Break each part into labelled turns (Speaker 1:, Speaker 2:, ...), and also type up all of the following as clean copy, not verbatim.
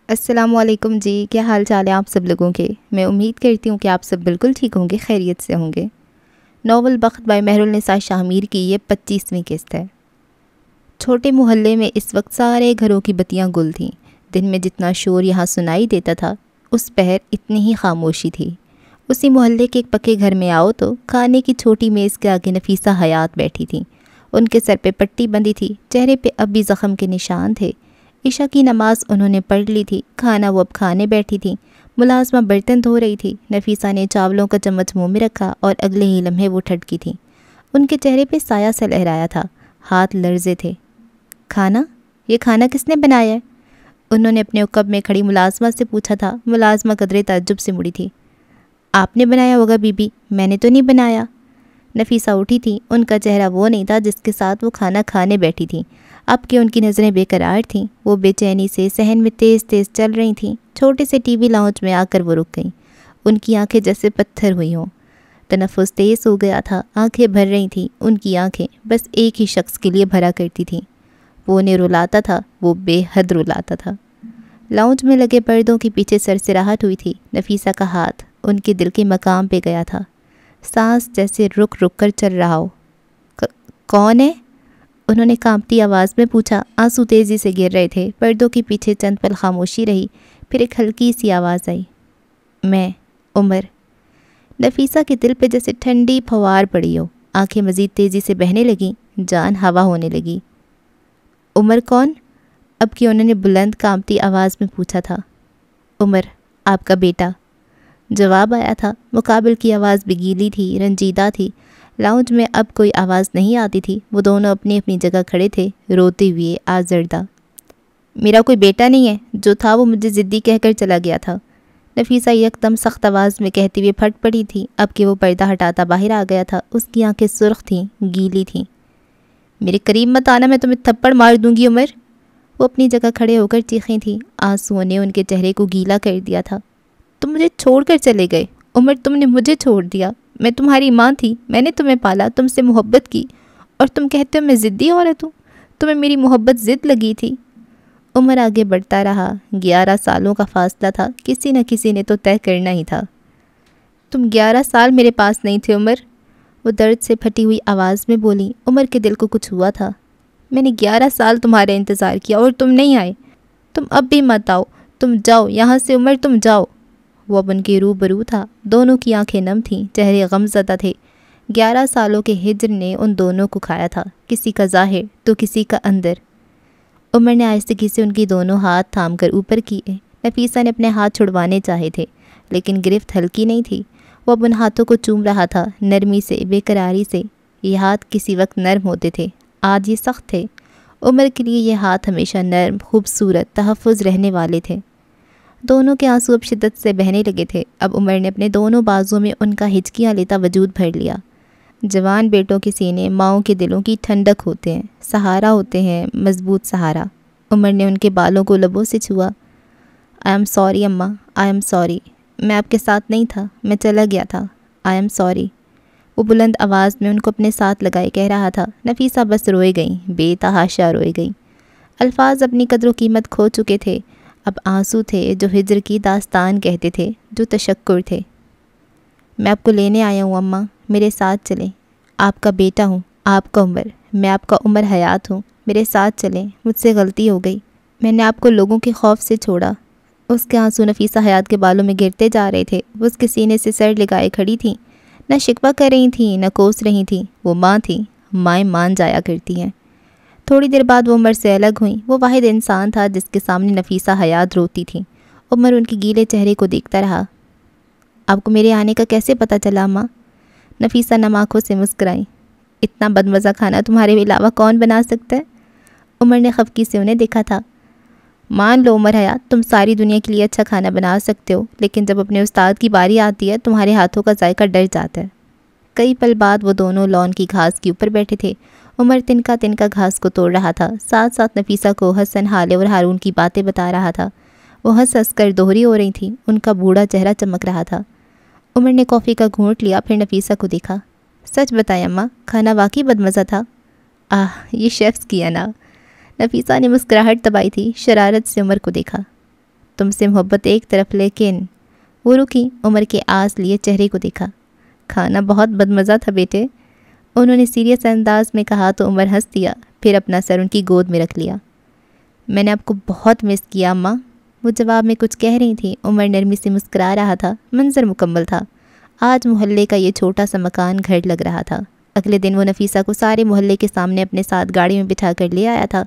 Speaker 1: السلام علیکم جی، کیا حال چال ہے آپ سب لوگوں کے؟ میں امید کرتی ہوں کہ آپ سب بالکل ٹھیک ہوں گے، خیریت سے ہوں گے۔ ناول بخت بائی مہر النساء شاہ میر کی یہ 25ویں قسط ہے۔ چھوٹے محلے میں اس وقت سارے گھروں کی بتیاں گل تھیں۔ دن میں جتنا شور یہاں سنائی دیتا تھا، اس پہر اتنی ہی خاموشی تھی۔ اسی محلے کے ایک پکے گھر میں آؤ تو کھانے کی چھوٹی میز کے آگے نفیسہ حیات بیٹھی تھیں۔ ان کے سر پہ پٹی بندھی تھی، چہرے پہ اب بھی زخم کے نشان تھے۔ عشاء کی نماز انہوں نے پڑھ لی تھی، کھانا وہ اب کھانے بیٹھی تھیں۔ ملازمہ برتن دھو رہی تھی، نفیسہ نے چاولوں کا چمچ منہ میں رکھا اور اگلے ہی لمحے وہ ٹھٹکی تھیں۔ ان کے چہرے پہ سایہ سا لہرایا تھا، ہاتھ لرزے تھے۔ کھانا؟ یہ کھانا کس نے بنایا ہے؟ انہوں نے اپنے عقب میں کھڑی ملازمہ سے پوچھا تھا۔ ملازمہ قدرے تعجب سے مڑی تھی۔ آپ نے بنایا ہوگا بی بی، میں نے تو نہیں بنایا۔ نفیسہ اٹھی تھی، ان کا چہرہ وہ نہیں تھا جس کے ساتھ وہ کھانا کھانے بیٹھی تھیں۔ اب کہ ان کی نظریں بے قرار تھیں، وہ بے چینی سے صحن میں تیز تیز چل رہی تھیں۔ چھوٹے سے ٹی وی لاؤنج میں آ کر وہ رک گئیں۔ ان کی آنکھیں جیسے پتھر ہوئی ہوں۔ تنفس تیز ہو گیا تھا، آنکھیں بھر رہی تھیں۔ ان کی آنکھیں بس ایک ہی شخص کے لیے بھرا کرتی تھیں۔ وہ انہیں رلاتا تھا، وہ بے حد رلاتا تھا۔ لاؤنج میں لگے پردوں کے پیچھے سرسراہٹ ہوئی تھی۔ نفیسہ کا ہاتھ ان کے دل کے مقام پہ گیا تھا، سانس جیسے رک رک کر چل رہا ہو۔ کون ہے؟ انہوں نے کانپتی آواز میں پوچھا۔ آنسو تیزی سے گر رہے تھے۔ پردوں کے پیچھے چند پل خاموشی رہی، پھر ایک ہلکی سی آواز آئی، میں، عمر۔ نفیسہ کے دل پہ جیسے ٹھنڈی پھوار پڑی ہو، آنکھیں مزید تیزی سے بہنے لگیں، جان ہوا ہونے لگی۔ عمر کون؟ اب کہ انہوں نے بلند کانپتی آواز میں پوچھا تھا۔ عمر، آپ کا بیٹا۔ جواب آیا تھا، مقابل کی آواز بھی گیلی تھی، رنجیدہ تھی۔ لاؤنج میں اب کوئی آواز نہیں آتی تھی۔ وہ دونوں اپنی اپنی جگہ کھڑے تھے، روتے ہوئے آزردہ۔ میرا کوئی بیٹا نہیں ہے، جو تھا وہ مجھے ضدی کہہ کر چلا گیا تھا، نفیسہ یکدم سخت آواز میں کہتے ہوئے پھٹ پڑی تھی۔ اب کہ وہ پردہ ہٹاتا باہر آ گیا تھا، اس کی آنکھیں سرخ تھیں، گیلی تھیں۔ میرے قریب مت آنا، میں تمہیں تھپڑ مار دوں گی عمر۔ وہ اپنی جگہ کھڑے ہو کر چیخیں تھیں، آنسوؤں نے ان کے چہرے کو گیلا کر دیا تھا۔ تم مجھے چھوڑ کر چلے گئے عمر، تم نے مجھے چھوڑ دیا۔ میں تمہاری ماں تھی، میں نے تمہیں پالا، تم سے محبت کی، اور تم کہتے ہو میں ضدی عورت ہوں؟ تمہیں میری محبت ضد لگی تھی۔ عمر آگے بڑھتا رہا۔ 11 سالوں کا فاصلہ تھا، کسی نہ کسی نے تو طے کرنا ہی تھا۔ تم 11 سال میرے پاس نہیں تھے عمر، وہ درد سے پھٹی ہوئی آواز میں بولی۔ عمر کے دل کو کچھ ہوا تھا۔ میں نے 11 سال تمہارا انتظار کیا اور تم نہیں آئے۔ تم اب بھی مت آؤ، تم جاؤ یہاں سے عمر، تم جاؤ۔ وہ اب ان کے روبرو تھا، دونوں کی آنکھیں نم تھیں، چہرے غمزدہ تھے۔ 11 سالوں کے ہجر نے ان دونوں کو کھایا تھا، کسی کا ظاہر تو کسی کا اندر۔ عمر نے آہستگی سے ان کی دونوں ہاتھ تھام کر اوپر کیے۔ نفیسہ نے اپنے ہاتھ چھڑوانے چاہے تھے، لیکن گرفت ہلکی نہیں تھی۔ وہ اب ان ہاتھوں کو چوم رہا تھا، نرمی سے، بے قراری سے۔ یہ ہاتھ کسی وقت نرم ہوتے تھے، آج یہ سخت تھے۔ عمر کے لیے یہ ہاتھ ہمیشہ نرم، خوبصورت، تحفظ رہنے والے تھے۔ دونوں کے آنسو اب شدت سے بہنے لگے تھے۔ اب عمر نے اپنے دونوں بازوؤں میں ان کا ہچکیاں لیتا وجود بھر لیا۔ جوان بیٹوں کے سینے ماؤں کے دلوں کی ٹھنڈک ہوتے ہیں، سہارا ہوتے ہیں، مضبوط سہارا۔ عمر نے ان کے بالوں کو لبوں سے چھوا۔ آئی ایم سوری اماں، آئی ایم سوری، میں آپ کے ساتھ نہیں تھا، میں چلا گیا تھا، آئی ایم سوری۔ وہ بلند آواز میں ان کو اپنے ساتھ لگائے کہہ رہا تھا۔ نفیسہ بس روئے گئیں، بے تحاشا روئے گئیں۔ الفاظ اپنی قدر و قیمت کھو چکے تھے، اب آنسو تھے جو ہجر کی داستان کہتے تھے، جو تشکر تھے۔ میں آپ کو لینے آیا ہوں اماں، میرے ساتھ چلیں، آپ کا بیٹا ہوں، آپ کا عمر، میں آپ کا عمر حیات ہوں، میرے ساتھ چلیں، مجھ سے غلطی ہو گئی، میں نے آپ کو لوگوں کے خوف سے چھوڑا۔ اس کے آنسو نفیسہ حیات کے بالوں میں گرتے جا رہے تھے۔ وہ اس کے سینے سے سر لگائے کھڑی تھیں، نہ شکوہ کر رہی تھیں، نہ کوس رہی تھیں۔ وہ ماں تھیں، مائیں مان جایا کرتی ہیں۔ تھوڑی دیر بعد وہ عمر سے الگ ہوئیں۔ وہ واحد انسان تھا جس کے سامنے نفیسہ حیات روتی تھیں۔ عمر ان کے گیلے چہرے کو دیکھتا رہا۔ آپ کو میرے آنے کا کیسے پتہ چلا ماں؟ نفیسہ نم آنکھوں سے مسکرائیں۔ اتنا بدمزہ کھانا تمہارے علاوہ کون بنا سکتا ہے؟ عمر نے خفگی سے انہیں دیکھا تھا۔ مان لو عمر حیات، تم ساری دنیا کے لیے اچھا کھانا بنا سکتے ہو، لیکن جب اپنے استاد کی باری آتی ہے تمہارے ہاتھوں کا ذائقہ ڈر جاتا ہے۔ کئی پل بعد وہ دونوں لان کی گھاس کے اوپر بیٹھے تھے۔ عمر تنکا تنکا گھاس کو توڑ رہا تھا، ساتھ ساتھ نفیسہ کو حسن، حالے اور ہارون کی باتیں بتا رہا تھا۔ وہ ہنس ہنس کر دوہری ہو رہی تھیں، ان کا بوڑھا چہرہ چمک رہا تھا۔ عمر نے کافی کا گھونٹ لیا، پھر نفیسہ کو دیکھا۔ سچ بتائیں اماں، کھانا واقعی بدمزہ تھا؟ یہ شیفز کیا نا۔ نفیسہ نے مسکراہٹ دبائی تھی، شرارت سے عمر کو دیکھا۔ تم سے محبت ایک طرف، لیکن وہ رکی، عمر کے آس لیے چہرے کو دیکھا۔ کھانا بہت بدمزہ تھا بیٹے، انہوں نے سیریس انداز میں کہا تو عمر ہنس دیا، پھر اپنا سر ان کی گود میں رکھ لیا۔ میں نے آپ کو بہت مس کیا اماں، وہ جواب میں کچھ کہہ رہی تھی۔ عمر نرمی سے مسکرا رہا تھا۔ منظر مکمل تھا۔ آج محلے کا یہ چھوٹا سا مکان گھر لگ رہا تھا۔ اگلے دن وہ نفیسہ کو سارے محلے کے سامنے اپنے ساتھ گاڑی میں بٹھا کر لے آیا تھا۔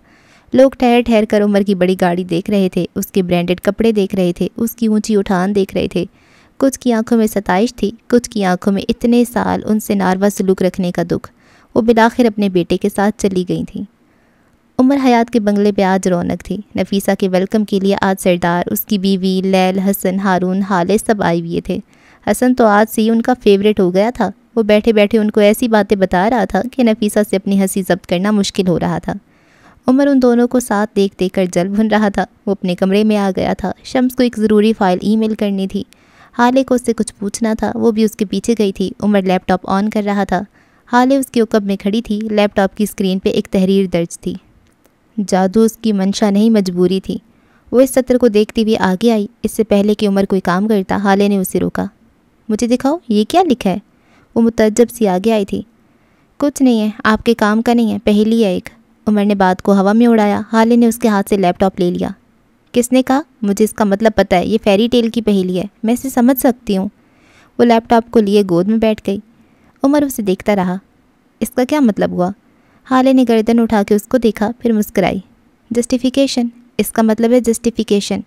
Speaker 1: لوگ ٹھہر ٹھہر کر عمر کی بڑی گاڑی دیکھ رہے تھے، اس کے برانڈڈ کپڑے دیکھ رہے تھے، اس کی اونچی اٹھان دیکھ رہے تھے۔ کچھ کی آنکھوں میں ستائش تھی، کچھ کی آنکھوں میں اتنے سال ان سے ناروا سلوک رکھنے کا دکھ۔ وہ بالآخر اپنے بیٹے کے ساتھ چلی گئی تھیں۔ عمر حیات کے بنگلے پہ آج رونق تھی۔ نفیسہ کے ویلکم کے لیے آج سردار، اس کی بیوی، لیل، حسن، ہارون، حالے سب آئے ہوئے تھے۔ حسن تو آج سے ہی ان کا فیوریٹ ہو گیا تھا۔ وہ بیٹھے بیٹھے ان کو ایسی باتیں بتا رہا تھا کہ نفیسہ سے اپنی ہنسی ضبط کرنا مشکل ہو رہا تھا۔ عمر ان دونوں کو ساتھ دیکھ دیکھ کر جل بھن رہا تھا۔ وہ اپنے کمرے میں آ گیا تھا۔ شمس کو ایک ضروری فائل ای میل کرنی تھی۔ حالے کو اس سے کچھ پوچھنا تھا، وہ بھی اس کے پیچھے گئی تھی۔ عمر لیپ ٹاپ آن کر رہا تھا۔ حالے اس کے عقب میں کھڑی تھی۔ لیپ ٹاپ کی اسکرین پہ ایک تحریر درج تھی۔ جادو اس کی منشا نہیں، مجبوری تھی۔ وہ اس سطر کو دیکھتی ہوئی آگے آئی۔ اس سے پہلے کہ عمر کوئی کام کرتا، حالے نے اسے روکا۔ مجھے دکھاؤ، یہ کیا لکھا ہے؟ وہ متعجب سی آگے آئی تھی۔ کچھ نہیں ہے، آپ کے کام کا نہیں ہے، پہیلی ہے ایک۔ عمر نے بات کو ہوا میں اڑایا۔ حالے نے اس کے ہاتھ سے لیپ ٹاپ لے لیا۔ کس نے کہا؟ مجھے اس کا مطلب پتہ ہے، یہ فیری ٹیل کی پہیلی ہے، میں اسے سمجھ سکتی ہوں۔ وہ لیپ ٹاپ کو لیے گود میں بیٹھ گئی۔ عمر اسے دیکھتا رہا۔ اس کا کیا مطلب ہوا؟ حالے نے گردن اٹھا کے اس کو دیکھا، پھر مسکرائی۔ جسٹیفیکیشن، اس کا مطلب ہے جسٹیفیکیشن۔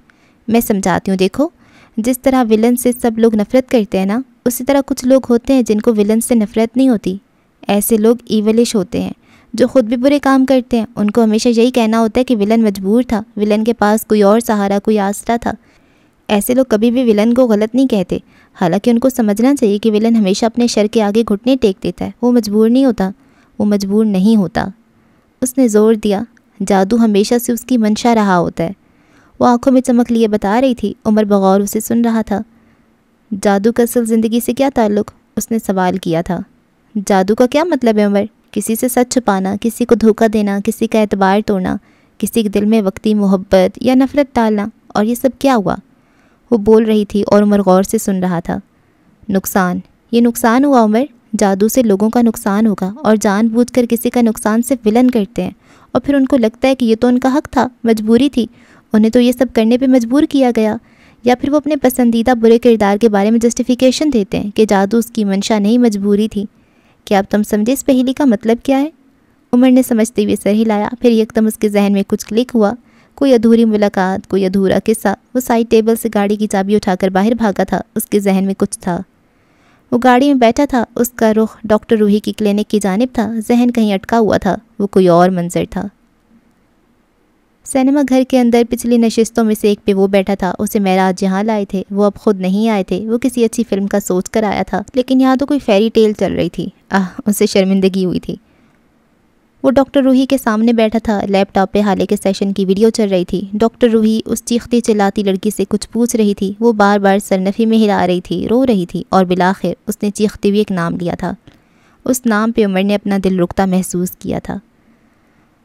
Speaker 1: میں سمجھاتی ہوں، دیکھو، جس طرح ولن سے سب لوگ نفرت کرتے ہیں نا، اسی طرح کچھ لوگ ہوتے ہیں جن کو ولن سے نفرت نہیں ہوتی۔ ایسے لوگ ایولش ہوتے ہیں جو خود بھی برے کام کرتے ہیں۔ ان کو ہمیشہ یہی کہنا ہوتا ہے کہ ولن مجبور تھا، ولن کے پاس کوئی اور سہارا، کوئی آسرا تھا۔ ایسے لوگ کبھی بھی ولن کو غلط نہیں کہتے، حالانکہ ان کو سمجھنا چاہیے کہ ولن ہمیشہ اپنے شر کے آگے گھٹنے ٹیک دیتا ہے، وہ مجبور نہیں ہوتا، وہ مجبور نہیں ہوتا۔ اس نے زور دیا، جادو ہمیشہ سے اس کی منشا رہا ہوتا ہے۔ وہ آنکھوں میں چمک لیے بتا رہی تھی۔ عمر بغور اسے سن رہا تھا۔ جادو کا اصل زندگی سے کیا تعلق؟ اس نے سوال کیا تھا۔ جادو کا کیا مطلب ہے عمر؟ کسی سے سچ چھپانا، کسی کو دھوکہ دینا، کسی کا اعتبار توڑنا، کسی کے دل میں وقتی محبت یا نفرت ڈالنا، اور یہ سب کیا ہوا؟ وہ بول رہی تھی اور عمر غور سے سن رہا تھا۔ نقصان، یہ نقصان ہوا عمر، جادو سے لوگوں کا نقصان ہوگا، اور جان بوجھ کر کسی کا نقصان صرف ولن کرتے ہیں، اور پھر ان کو لگتا ہے کہ یہ تو ان کا حق تھا، مجبوری تھی، انہیں تو یہ سب کرنے پہ مجبور کیا گیا۔ یا پھر وہ اپنے پسندیدہ برے کردار کے بارے میں جسٹیفیکیشن دیتے ہیں کہ جادو اس کی منشا نہیں، مجبوری تھی۔ کیا اب تم سمجھے اس پہیلی کا مطلب کیا ہے؟ عمر نے سمجھتے ہوئے سر ہلایا، پھر یکدم اس کے ذہن میں کچھ کلک ہوا۔ کوئی ادھوری ملاقات، کوئی ادھورا قصہ۔ وہ سائڈ ٹیبل سے گاڑی کی چابی اٹھا کر باہر بھاگا تھا۔ اس کے ذہن میں کچھ تھا۔ وہ گاڑی میں بیٹھا تھا، اس کا رخ ڈاکٹر روحی کی کلینک کی جانب تھا۔ ذہن کہیں اٹکا ہوا تھا، وہ کوئی اور منظر تھا۔ سینما گھر کے اندر پچھلی نشستوں میں سے ایک پہ وہ بیٹھا تھا۔ اسے معراج یہاں لائے تھے، وہ اب خود نہیں آئے تھے۔ وہ کسی اچھی فلم کا سوچ کر آیا تھا، لیکن یہاں تو کوئی فیری ٹیل چل رہی تھی۔ اسے شرمندگی ہوئی تھی۔ وہ ڈاکٹر روحی کے سامنے بیٹھا تھا۔ لیپ ٹاپ پہ حالے کے سیشن کی ویڈیو چل رہی تھی۔ ڈاکٹر روحی اس چیختی چلاتی لڑکی سے کچھ پوچھ رہی تھی۔ وہ بار بار سرنفی میں ہلا رہی تھی، رو رہی تھی، اور بالآخر اس نے چیختے ہوئے ایک نام لیا تھا۔ اس نام پہ عمر نے اپنا دل رکتا محسوس کیا تھا۔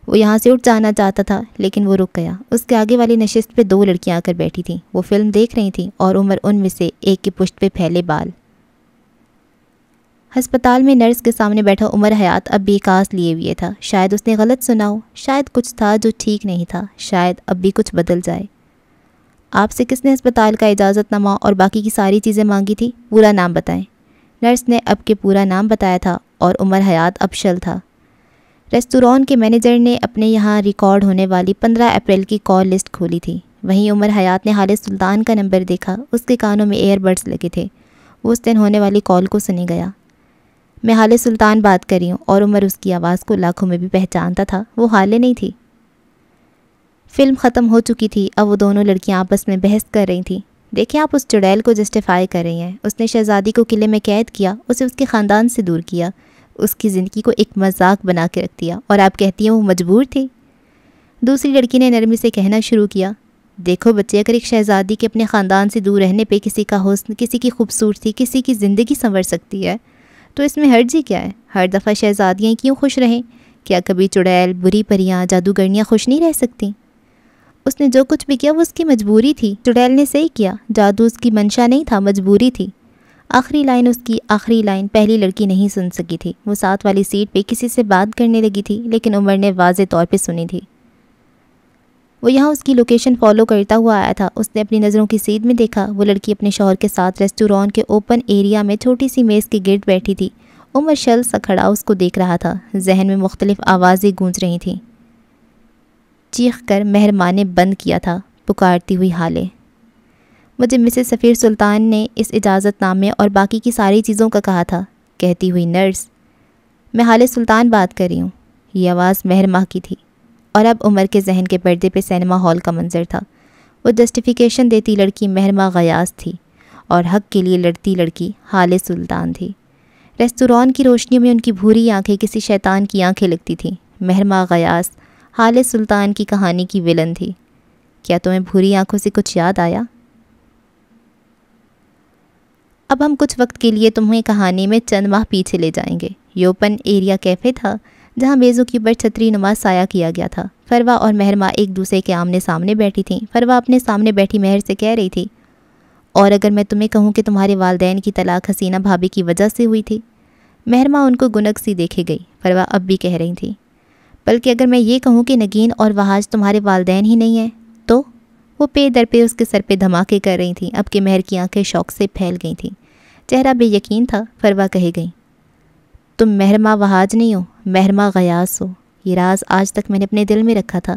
Speaker 1: وہ یہاں سے اٹھ جانا چاہتا تھا، لیکن وہ رک گیا۔ اس کے آگے والی نشست پہ دو لڑکیاں آ کر بیٹھی تھیں۔ وہ فلم دیکھ رہی تھیں، اور عمر ان میں سے ایک کی پشت پہ پھیلے بال۔ ہسپتال میں نرس کے سامنے بیٹھا عمر حیات اب بھی کاس لیے ہوئے تھا۔ شاید اس نے غلط سنا ہو، شاید کچھ تھا جو ٹھیک نہیں تھا، شاید اب بھی کچھ بدل جائے۔ آپ سے کس نے ہسپتال کا اجازت نامہ اور باقی کی ساری چیزیں مانگی تھی؟ پورا نام بتائیں۔ نرس نے اب کے پورا نام بتایا تھا، اور عمر حیات ابشل تھا۔ ریستوران کے مینیجر نے اپنے یہاں ریکارڈ ہونے والی 15 اپریل کی کال لسٹ کھولی تھی۔ وہیں عمر حیات نے حالے سلطان کا نمبر دیکھا۔ اس کے کانوں میں ایئر بڈز لگے تھے۔ وہ اس دن ہونے والی کال کو سنے گیا۔ میں حالے سلطان بات کر رہی ہوں، اور عمر اس کی آواز کو لاکھوں میں بھی پہچانتا تھا۔ وہ حالے نہیں تھی۔ فلم ختم ہو چکی تھی۔ اب وہ دونوں لڑکیاں آپس میں بحث کر رہی تھیں۔ دیکھیں، آپ اس چڑیل کو جسٹیفائی کر رہی ہیں۔ اس نے شہزادی کو قلعے میں قید کیا، اسے اس کے خاندان سے دور کیا، اس کی زندگی کو ایک مذاق بنا کے رکھ دیا، اور آپ کہتی ہیں وہ مجبور تھی۔ دوسری لڑکی نے نرمی سے کہنا شروع کیا، دیکھو بچے، اگر ایک شہزادی کے اپنے خاندان سے دور رہنے پہ کسی کا حسن، کسی کی خوبصورتی، کسی کی زندگی سنور سکتی ہے، تو اس میں حرج ہی کیا ہے؟ ہر دفعہ شہزادیاں کیوں خوش رہیں؟ کیا کبھی چڑیل، بری پریاں، جادوگرنیاں خوش نہیں رہ سکتیں؟ اس نے جو کچھ بھی کیا وہ اس کی مجبوری تھی۔ چڑیل نے صحیح کیا، جادو اس کی منشا نہیں تھا، مجبوری تھی۔ آخری لائن اس کی آخری لائن پہلی لڑکی نہیں سن سکی تھی۔ وہ ساتھ والی سیٹ پہ کسی سے بات کرنے لگی تھی، لیکن عمر نے واضح طور پہ سنی تھی۔ وہ یہاں اس کی لوکیشن فالو کرتا ہوا آیا تھا۔ اس نے اپنی نظروں کی سیدھ میں دیکھا، وہ لڑکی اپنے شوہر کے ساتھ ریسٹوران کے اوپن ایریا میں چھوٹی سی میز کے گرد بیٹھی تھی۔ عمر شل سا کھڑا اس کو دیکھ رہا تھا۔ ذہن میں مختلف آوازیں گونج رہی تھیں۔ چیخ کر مہر ماں نے بند کیا تھا، پکارتی ہوئی حالے، مجھے مسز سفیر سلطان نے اس اجازت نامے اور باقی کی ساری چیزوں کا کہا تھا۔ کہتی ہوئی نرس، میں حالے سلطان بات کر رہی ہوں۔ یہ آواز مہر ماں کی تھی، اور اب عمر کے ذہن کے پردے پہ سینما ہال کا منظر تھا۔ وہ جسٹیفیکیشن دیتی لڑکی مہر ماں غیاث تھی، اور حق کے لیے لڑتی لڑکی حالے سلطان تھی۔ ریستوران کی روشنیوں میں ان کی بھوری آنکھیں کسی شیطان کی آنکھیں لگتی تھیں۔ مہر ماں غیاث حالے سلطان کی کہانی کی ویلن تھی۔ کیا تمہیں بھوری آنکھوں سے کچھ یاد آیا؟ اب ہم کچھ وقت کے لیے تمہیں کہانی میں چند ماہ پیچھے لے جائیں گے۔ یہ اوپن ایریا کیفے تھا، جہاں میزوں کے اوپر چھتری نما سایہ کیا گیا تھا۔ فروا اور مہر ماں ایک دوسرے کے آمنے سامنے بیٹھی تھیں۔ فروا اپنے سامنے بیٹھی مہر سے کہہ رہی تھی، اور اگر میں تمہیں کہوں کہ تمہارے والدین کی طلاق حسینہ بھابھی کی وجہ سے ہوئی تھی؟ مہر ماں ان کو گنگ سی دیکھے گئی۔ فروا اب بھی کہہ رہی تھی، بلکہ اگر میں یہ کہوں کہ نگین اور وحاج تمہارے والدین ہی نہیں ہیں تو؟ وہ پے در پہ اس کے سر پہ دھماکے کر رہی تھیں۔ اب کہ مہر کی آنکھیں شوق سے پھیل گئی تھیں، چہرہ بے یقین تھا۔ فروا کہے گئی، تم مہر ماں وحاج نہیں ہو، مہر ماں غیاث ہو۔ یہ راز آج تک میں نے اپنے دل میں رکھا تھا،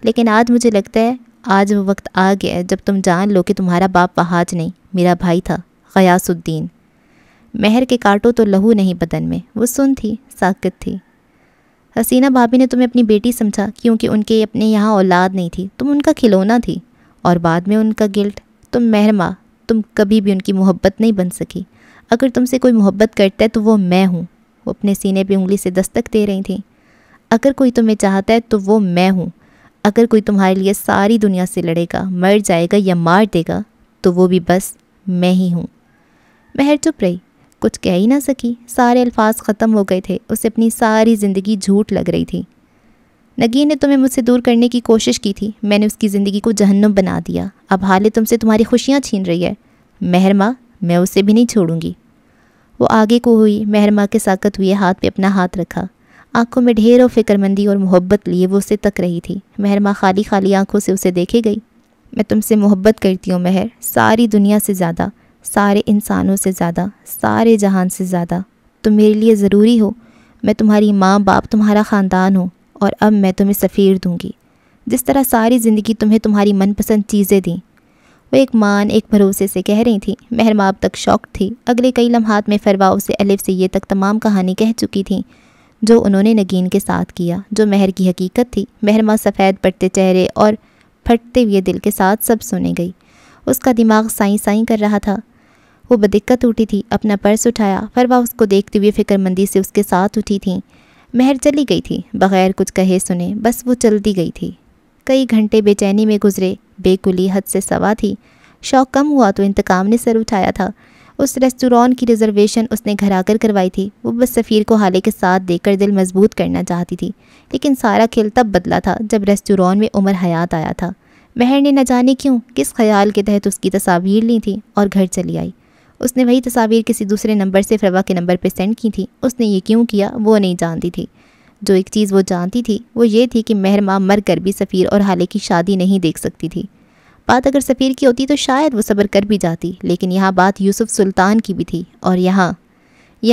Speaker 1: لیکن آج مجھے لگتا ہے آج وہ وقت آ گیا ہے جب تم جان لو کہ تمہارا باپ وحاج نہیں، میرا بھائی تھا، غیاث الدین۔ مہر کے کاٹو تو لہو نہیں بدن میں۔ وہ سن تھی، ساکت تھی۔ حسینہ بھابھی نے تمہیں اپنی بیٹی سمجھا کیونکہ ان کے اپنے یہاں اولاد نہیں تھی، تم ان کا کھلونا تھی، اور بعد میں ان کا گلٹ۔ تم مہر ماں، تم کبھی بھی ان کی محبت نہیں بن سکی۔ اگر تم سے کوئی محبت کرتا ہے تو وہ میں ہوں۔ وہ اپنے سینے پہ انگلی سے دستک دے رہی تھیں۔ اگر کوئی تمہیں چاہتا ہے تو وہ میں ہوں۔ اگر کوئی تمہارے لیے ساری دنیا سے لڑے گا، مر جائے گا یا مار دے گا، تو وہ بھی بس میں ہی ہوں۔ مہر چپ رہی، کچھ کہہ ہی نہ سکی۔ سارے الفاظ ختم ہو گئے تھے۔ اسے اپنی ساری زندگی جھوٹ لگ رہی تھی۔ نگین نے تمہیں مجھ سے دور کرنے کی کوشش کی تھی، میں نے اس کی زندگی کو جہنم بنا دیا۔ اب حالے تم سے تمہاری خوشیاں چھین رہی ہے۔ مہر ماں، میں اسے بھی نہیں چھوڑوں گی۔ وہ آگے کو ہوئی، مہر ماں کے ساکت ہوئے ہاتھ پہ اپنا ہاتھ رکھا۔ آنکھوں میں ڈھیر و فکر مندی اور محبت لیے وہ اسے تک رہی تھی۔ مہر ماں خالی خالی آنکھوں سے اسے دیکھے گئی۔ میں تم سے محبت کرتی ہوں مہر، ساری دنیا سے زیادہ، سارے انسانوں سے زیادہ، سارے جہان سے زیادہ۔ تم میرے لیے ضروری ہو۔ میں تمہاری ماں باپ، تمہارا خاندان ہوں، اور اب میں تمہیں سفیر دوں گی، جس طرح ساری زندگی تمہیں تمہاری من پسند چیزیں دیں۔ وہ ایک مان، ایک بھروسے سے کہہ رہی تھی۔ مہر ماں اب تک شاک تھی۔ اگلے کئی لمحات میں فروا اسے الف سے یہ تک تمام کہانی کہہ چکی تھیں جو انہوں نے نگین کے ساتھ کیا، جو مہر کی حقیقت تھی۔ مہر ماں سفید پڑتے چہرے اور پھٹتے ہوئے دل کے ساتھ سب سنے گئی۔ اس کا دماغ سائیں سائیں کر رہا تھا۔ وہ بدقت اٹھی تھی، اپنا پرس اٹھایا۔ فروا اس کو دیکھتے ہوئے فکر مندی سے اس کے ساتھ اٹھی تھیں۔ مہر چلی گئی تھی بغیر کچھ کہے سنے، بس وہ چلتی گئی تھی۔ کئی گھنٹے بے چینی میں گزرے۔ بے کلی حد سے سوا تھی۔ شوق کم ہوا تو انتقام نے سر اٹھایا تھا۔ اس ریسٹوران کی ریزرویشن اس نے گھر آ کر کروائی تھی۔ وہ بس سفیر کو حالے کے ساتھ دیکھ کر دل مضبوط کرنا چاہتی تھی، لیکن سارا کھیل تب بدلا تھا جب ریسٹوران میں عمر حیات آیا تھا۔ مہر نے نہ جانے کیوں کس خیال کے تحت اس کی تصاویر لی تھیں اور گھر چلی آئی۔ اس نے وہی تصاویر کسی دوسرے نمبر سے فروا کے نمبر پہ سینڈ کی تھی۔ اس نے یہ کیوں کیا وہ نہیں جانتی تھی۔ جو ایک چیز وہ جانتی تھی وہ یہ تھی کہ مہر ماں مر کر بھی سفیر اور حالے کی شادی نہیں دیکھ سکتی تھی۔ بات اگر سفیر کی ہوتی تو شاید وہ صبر کر بھی جاتی، لیکن یہاں بات یوسف سلطان کی بھی تھی، اور یہاں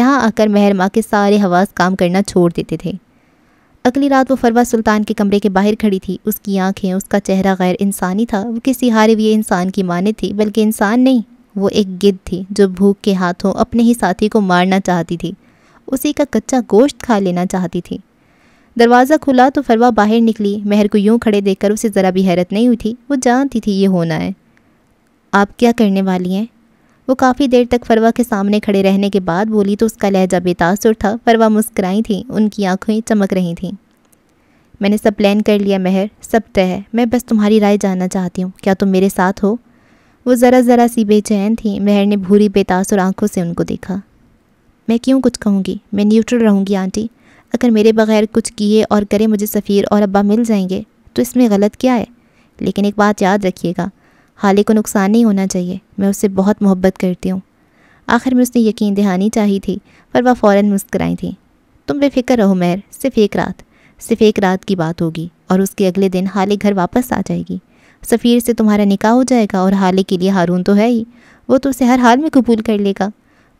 Speaker 1: آ کر مہر ماں کے سارے حواس کام کرنا چھوڑ دیتے تھے۔ اگلی رات وہ فروا سلطان کے کمرے کے باہر کھڑی تھی۔ اس کی آنکھیں، اس کا چہرہ غیر انسانی تھا۔ وہ کسی ہارے ہوئے انسان کی مانند تھی، بلکہ انسان نہیں، وہ ایک گدھ تھی جو بھوک کے ہاتھوں اپنے ہی ساتھی کو مارنا چاہتی تھی، اسی کا کچا گوشت کھا لینا چاہتی تھی۔ دروازہ کھلا تو فروا باہر نکلی۔ مہر کو یوں کھڑے دیکھ کر اسے ذرا بھی حیرت نہیں ہوئی تھی۔ وہ جانتی تھی یہ ہونا ہے۔ آپ کیا کرنے والی ہیں؟ وہ کافی دیر تک فروا کے سامنے کھڑے رہنے کے بعد بولی تو اس کا لہجہ بے تاثر تھا۔ فروا مسکرائی تھی، ان کی آنکھیں چمک رہی تھیں۔ میں نے سب پلان کر لیا مہر، سب طے ہے۔ میں بس تمہاری رائے جاننا چاہتی ہوں، کیا تم میرے ساتھ ہو؟ وہ ذرا سی بے چین تھی۔ مہر نے بھوری بے تاثر آنکھوں سے ان کو دیکھا۔ میں کیوں کچھ کہوں گی؟ میں نیوٹرل رہوں گی آنٹی۔ اگر میرے بغیر کچھ کیے اور کرے مجھے سفیر اور ابا مل جائیں گے تو اس میں غلط کیا ہے؟ لیکن ایک بات یاد رکھیے گا، حالے کو نقصان نہیں ہونا چاہیے، میں اس سے بہت محبت کرتی ہوں۔ آخر میں اس نے یقین دہانی چاہی تھی، پر وہ فوراً مسکرائی تھی۔ تم بے فکر رہو مہر، صرف ایک رات کی بات ہوگی اور اس کے اگلے دن حالے گھر واپس آ جائے گی۔ سفیر سے تمہارا نکاح ہو جائے گا اور حالے کے لیے ہارون تو ہے ہی، وہ تو اسے ہر حال میں قبول کر لے گا۔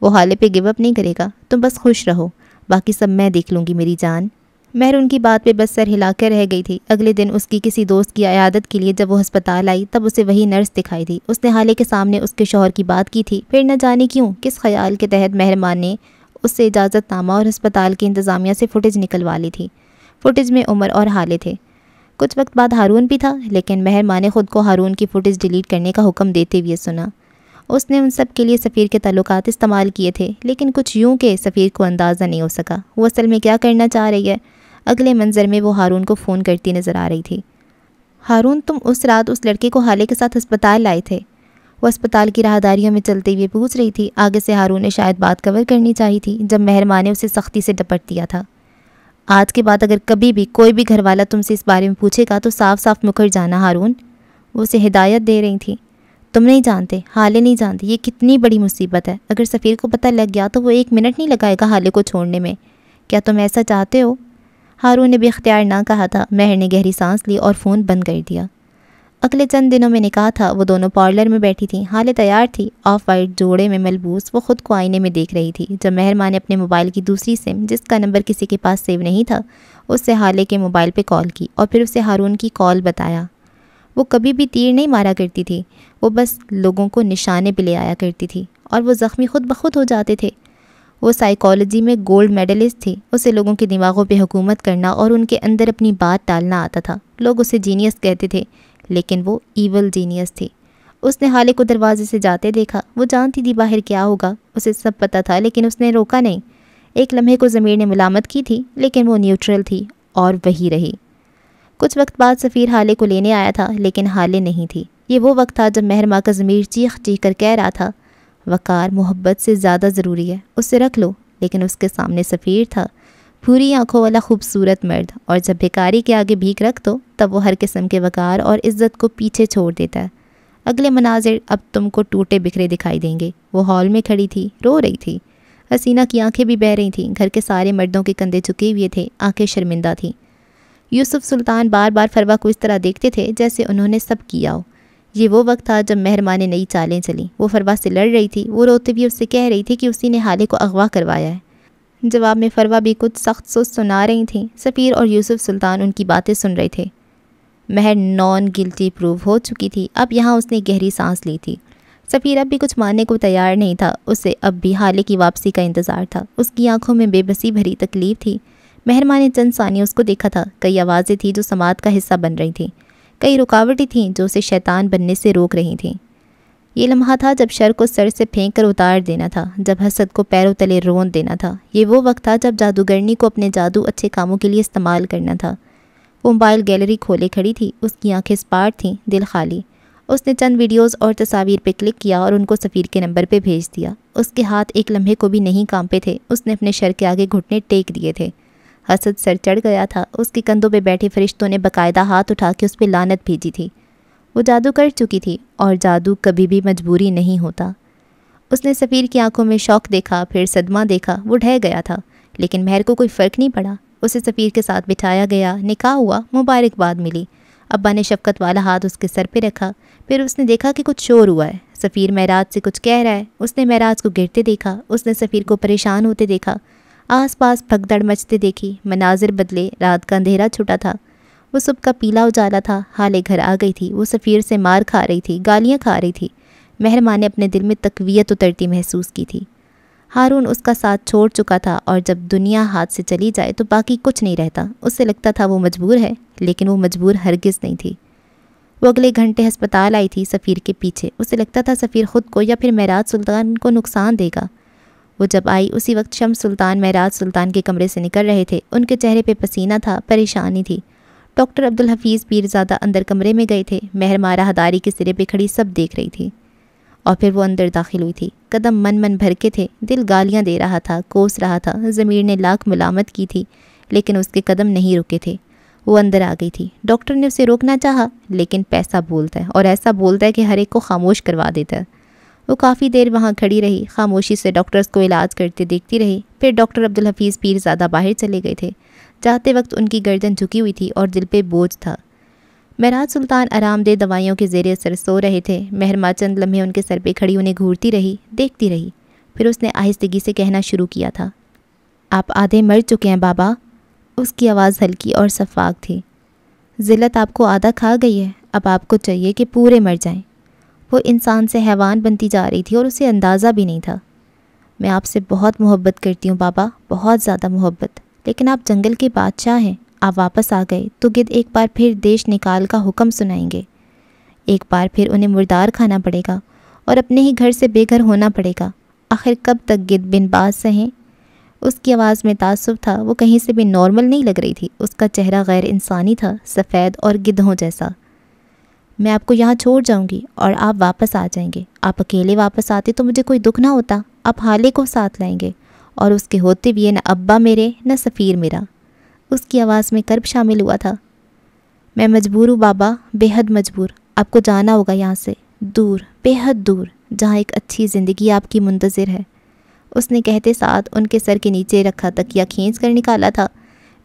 Speaker 1: وہ حالے پہ گو اپ نہیں کرے گا، تم بس خوش رہو، باقی سب میں دیکھ لوں گی میری جان۔ مہر ان کی بات پہ بس سر ہلا کر رہ گئی تھی۔ اگلے دن اس کی کسی دوست کی عیادت کے لیے جب وہ ہسپتال آئی تب اسے وہی نرس دکھائی دی۔ اس نے حالے کے سامنے اس کے شوہر کی بات کی تھی، پھر نہ جانے کیوں کس خیال کے تحت مہرمان نے اس سے اجازت نامہ اور ہسپتال کی انتظامیہ سے فوٹیج نکلوا لی تھی۔ فوٹیج میں عمر اور حالے تھے، کچھ وقت بعد ہارون بھی تھا، لیکن مہرمان نے خود کو ہارون کی فوٹیج ڈیلیٹ کرنے کا حکم دیتے ہوئے سنا۔ اس نے ان سب کے لیے سفیر کے تعلقات استعمال کیے تھے، لیکن کچھ یوں کہ سفیر کو اندازہ نہیں ہو سکا وہ اصل میں کیا کرنا چاہ رہی ہے۔ اگلے منظر میں وہ ہارون کو فون کرتی نظر آ رہی تھی۔ ہارون، تم اس رات اس لڑکے کو حالے کے ساتھ ہسپتال لائے تھے؟ وہ اسپتال کی راہداریوں میں چلتے ہوئے پوچھ رہی تھی۔ آگے سے ہارون نے شاید بات کور کرنی چاہی تھی جب مہرمان نے اسے سختی سے ڈپٹ دیا تھا۔ آج کے بعد اگر کبھی بھی کوئی بھی گھر والا تم سے اس بارے میں پوچھے گا تو صاف صاف مکر جانا ہارون، وہ اسے ہدایت دے رہی تھی۔ تم نہیں جانتے، حالے نہیں جانتے یہ کتنی بڑی مصیبت ہے۔ اگر سفیر کو پتہ لگ گیا تو وہ 1 منٹ نہیں لگائے گا حالے کو چھوڑنے میں۔ کیا تم ایسا چاہتے ہو؟ ہارون نے بے اختیار نہ کہا تھا۔ مہر نے گہری سانس لی اور فون بند کر دیا۔ اگلے چند دنوں میں نکاح تھا، وہ دونوں پارلر میں بیٹھی تھیں۔ حالے تیار تھی، آف وائٹ جوڑے میں ملبوس، وہ خود کو آئینے میں دیکھ رہی تھی جب مہرمان نے اپنے موبائل کی دوسری سم، جس کا نمبر کسی کے پاس سیو نہیں تھا، اس سے حالے کے موبائل پہ کال کی اور پھر اسے ہارون کی کال بتایا۔ وہ کبھی بھی تیر نہیں مارا کرتی تھی، وہ بس لوگوں کو نشانے پہ لے آیا کرتی تھی اور وہ زخمی خود بخود ہو جاتے تھے۔ وہ سائیکالوجی میں گولڈ میڈلسٹ تھی، اسے لوگوں کے دماغوں پہ حکومت کرنا اور ان کے اندر اپنی بات ڈالنا آتا تھا۔ لوگ اسے جینیس کہتے تھے، لیکن وہ ایول جینیس تھی۔ اس نے حالے کو دروازے سے جاتے دیکھا، وہ جانتی تھی باہر کیا ہوگا، اسے سب پتہ تھا لیکن اس نے روکا نہیں۔ ایک لمحے کو ضمیر نے ملامت کی تھی، لیکن وہ نیوٹرل تھی اور وہی رہی۔ کچھ وقت بعد سفیر حالے کو لینے آیا تھا، لیکن حالے نہیں تھی۔ یہ وہ وقت تھا جب مہرماں کا ضمیر چیخ چیخ کر کہہ رہا تھا، وقار محبت سے زیادہ ضروری ہے، اسے رکھ لو، لیکن اس کے سامنے سفیر تھا، بھوری آنکھوں والا خوبصورت مرد، اور جب بھکاری کے آگے بھیک رکھ دو تب وہ ہر قسم کے وقار اور عزت کو پیچھے چھوڑ دیتا ہے۔ اگلے مناظر اب تم کو ٹوٹے بکھرے دکھائی دیں گے۔ وہ ہال میں کھڑی تھی، رو رہی تھی، حسینہ کی آنکھیں بھی بہہ رہی تھیں، گھر کے سارے مردوں کے کندھے جھکے ہوئے تھے، آنکھیں شرمندہ تھیں۔ یوسف سلطان بار بار فروا کو اس طرح دیکھتے تھے جیسے انہوں نے سب کیا ہو۔ یہ وہ وقت تھا جب مہرماں نے نئی چالیں چلیں، وہ فروا سے لڑ رہی تھی، وہ روتے ہوئے اس سے کہہ رہی تھی کہ اسی نے حالے کو اغوا کروایا ہے۔ جواب میں فروا بھی کچھ سخت سست سنا رہی تھیں۔ سفیر اور یوسف سلطان ان کی باتیں سن رہے تھے۔ مہر نان گلٹی پروو ہو چکی تھی، اب یہاں اس نے گہری سانس لی تھی۔ سفیر اب بھی کچھ ماننے کو تیار نہیں تھا، اسے اب بھی حالے کی واپسی کا انتظار تھا۔ اس کی آنکھوں میں بے بسی بھری تکلیف تھی۔ مہرماں نے چند ثانیے اس کو دیکھا تھا، کئی آوازیں تھیں جو سماعت کا حصہ بن رہی تھیں، کئی رکاوٹیں تھیں جو اسے شیطان بننے سے روک رہی تھیں۔ یہ لمحہ تھا جب شر کو سر سے پھینک کر اتار دینا تھا، جب حسد کو پیروں تلے رون دینا تھا۔ یہ وہ وقت تھا جب جادوگرنی کو اپنے جادو اچھے کاموں کے لیے استعمال کرنا تھا۔ وہ موبائل گیلری کھولے کھڑی تھی، اس کی آنکھیں اسپاٹ تھیں، دل خالی۔ اس نے چند ویڈیوز اور تصاویر پہ کلک کیا اور ان کو سفیر کے نمبر پہ بھیج دیا۔ اس کے ہاتھ ایک لمحے کو بھی نہیں کانپے تھے، اس نے اپنے شر کے آگے گھٹنے ٹیک دیے تھے۔ حسد سر چڑھ گیا تھا، اس کے کندھوں پہ بیٹھے فرشتوں نے باقاعدہ ہاتھ اٹھا کے اس پہ لعنت بھیجی تھی۔ وہ جادو کر چکی تھی، اور جادو کبھی بھی مجبوری نہیں ہوتا۔ اس نے سفیر کی آنکھوں میں شوق دیکھا، پھر صدمہ دیکھا، وہ ڈھہ گیا تھا، لیکن مہر کو کوئی فرق نہیں پڑا۔ اسے سفیر کے ساتھ بٹھایا گیا، نکاح ہوا، مبارکباد ملی۔ ابا نے شفقت والا ہاتھ اس کے سر پہ رکھا، پھر اس نے دیکھا کہ کچھ شور ہوا ہے، سفیر معراج سے کچھ کہہ رہا ہے۔ اس نے معراج کو گرتے دیکھا، اس نے سفیر کو پریشان ہوتے دیکھا، آس پاس بھگدڑ مچتے دیکھی، مناظر بدلے، رات کا اندھیرا چھٹا تھا، وہ صبح کا پیلا اجالا تھا۔ حالے گھر آ گئی تھی، وہ سفیر سے مار کھا رہی تھی، گالیاں کھا رہی تھی۔ مہرماں نے اپنے دل میں تقویت اترتی محسوس کی تھی۔ ہارون اس کا ساتھ چھوڑ چکا تھا، اور جب دنیا ہاتھ سے چلی جائے تو باقی کچھ نہیں رہتا۔ اس سے لگتا تھا وہ مجبور ہے، لیکن وہ مجبور ہرگز نہیں تھی۔ وہ اگلے گھنٹے ہسپتال آئی تھی سفیر کے پیچھے، اسے لگتا تھا سفیر خود کو یا پھر معراج سلطان کو نقصان دے گا۔ وہ جب آئی اسی وقت شمس سلطان معراج سلطان کے کمرے سے نکل رہے تھے، ان کے چہرے پہ پسینہ تھا، پریشانی تھی۔ ڈاکٹر عبدالحفیظ پیرزادہ اندر کمرے میں گئے تھے، مہرماں راہداری کے سرے پہ کھڑی سب دیکھ رہی تھی، اور پھر وہ اندر داخل ہوئی تھی۔ قدم من بھر کے تھے، دل گالیاں دے رہا تھا، کوس رہا تھا، ضمیر نے لاکھ ملامت کی تھی، لیکن اس کے قدم نہیں رکے تھے۔ وہ اندر آ گئی تھی۔ ڈاکٹر نے اسے روکنا چاہا لیکن پیسہ بولتا ہے اور ایسا بولتا ہے کہ ہر ایک کو خاموش کروا دیتا ہے۔ وہ کافی دیر وہاں کھڑی رہی، خاموشی سے ڈاکٹرز کو علاج کرتے دیکھتی رہی۔ پھر ڈاکٹر عبدالحفیظ پیر زادہ باہر چلے گئے تھے۔ جاتے وقت ان کی گردن جھکی ہوئی تھی اور دل پہ بوجھ تھا۔ معراج سلطان آرام دہ دوائیوں کے زیر اثر سو رہے تھے۔ مہرماں چند لمحے ان کے سر پہ کھڑی انہیں گھورتی رہی، دیکھتی رہی۔ پھر اس نے آہستگی سے کہنا شروع کیا تھا، آپ آدھے مر چکے ہیں بابا۔ اس کی آواز ہلکی اور شفاف تھی۔ ذلت آپ کو آدھا کھا گئی ہے، اب آپ کو چاہیے کہ پورے مر جائیں۔ وہ انسان سے حیوان بنتی جا رہی تھی اور اسے اندازہ بھی نہیں تھا۔ میں آپ سے بہت محبت کرتی ہوں بابا، بہت زیادہ محبت، لیکن آپ جنگل کے بادشاہ ہیں۔ آپ واپس آ گئے تو گدھ ایک بار پھر دیش نکال کا حکم سنائیں گے۔ ایک بار پھر انہیں مردار کھانا پڑے گا اور اپنے ہی گھر سے بے گھر ہونا پڑے گا۔ آخر کب تک گدھ بن باز سہیں؟ اس کی آواز میں تعصب تھا، وہ کہیں سے بھی نارمل نہیں لگ رہی تھی۔ اس کا چہرہ غیر انسانی تھا، سفید اور گدھوں جیسا۔ میں آپ کو یہاں چھوڑ جاؤں گی اور آپ واپس آ جائیں گے۔ آپ اکیلے واپس آتے تو مجھے کوئی دکھ نہ ہوتا، آپ حالے کو ساتھ لائیں گے، اور اس کے ہوتے بھی نہ ابا میرے نہ سفیر میرا۔ اس کی آواز میں کرب شامل ہوا تھا۔ میں مجبور ہوں بابا، بے حد مجبور۔ آپ کو جانا ہوگا یہاں سے، دور، بے حد دور، جہاں ایک اچھی زندگی آپ کی منتظر ہے۔ اس نے کہتے ساتھ ان کے سر کے نیچے رکھا تکیہ کھینچ کر نکالا تھا۔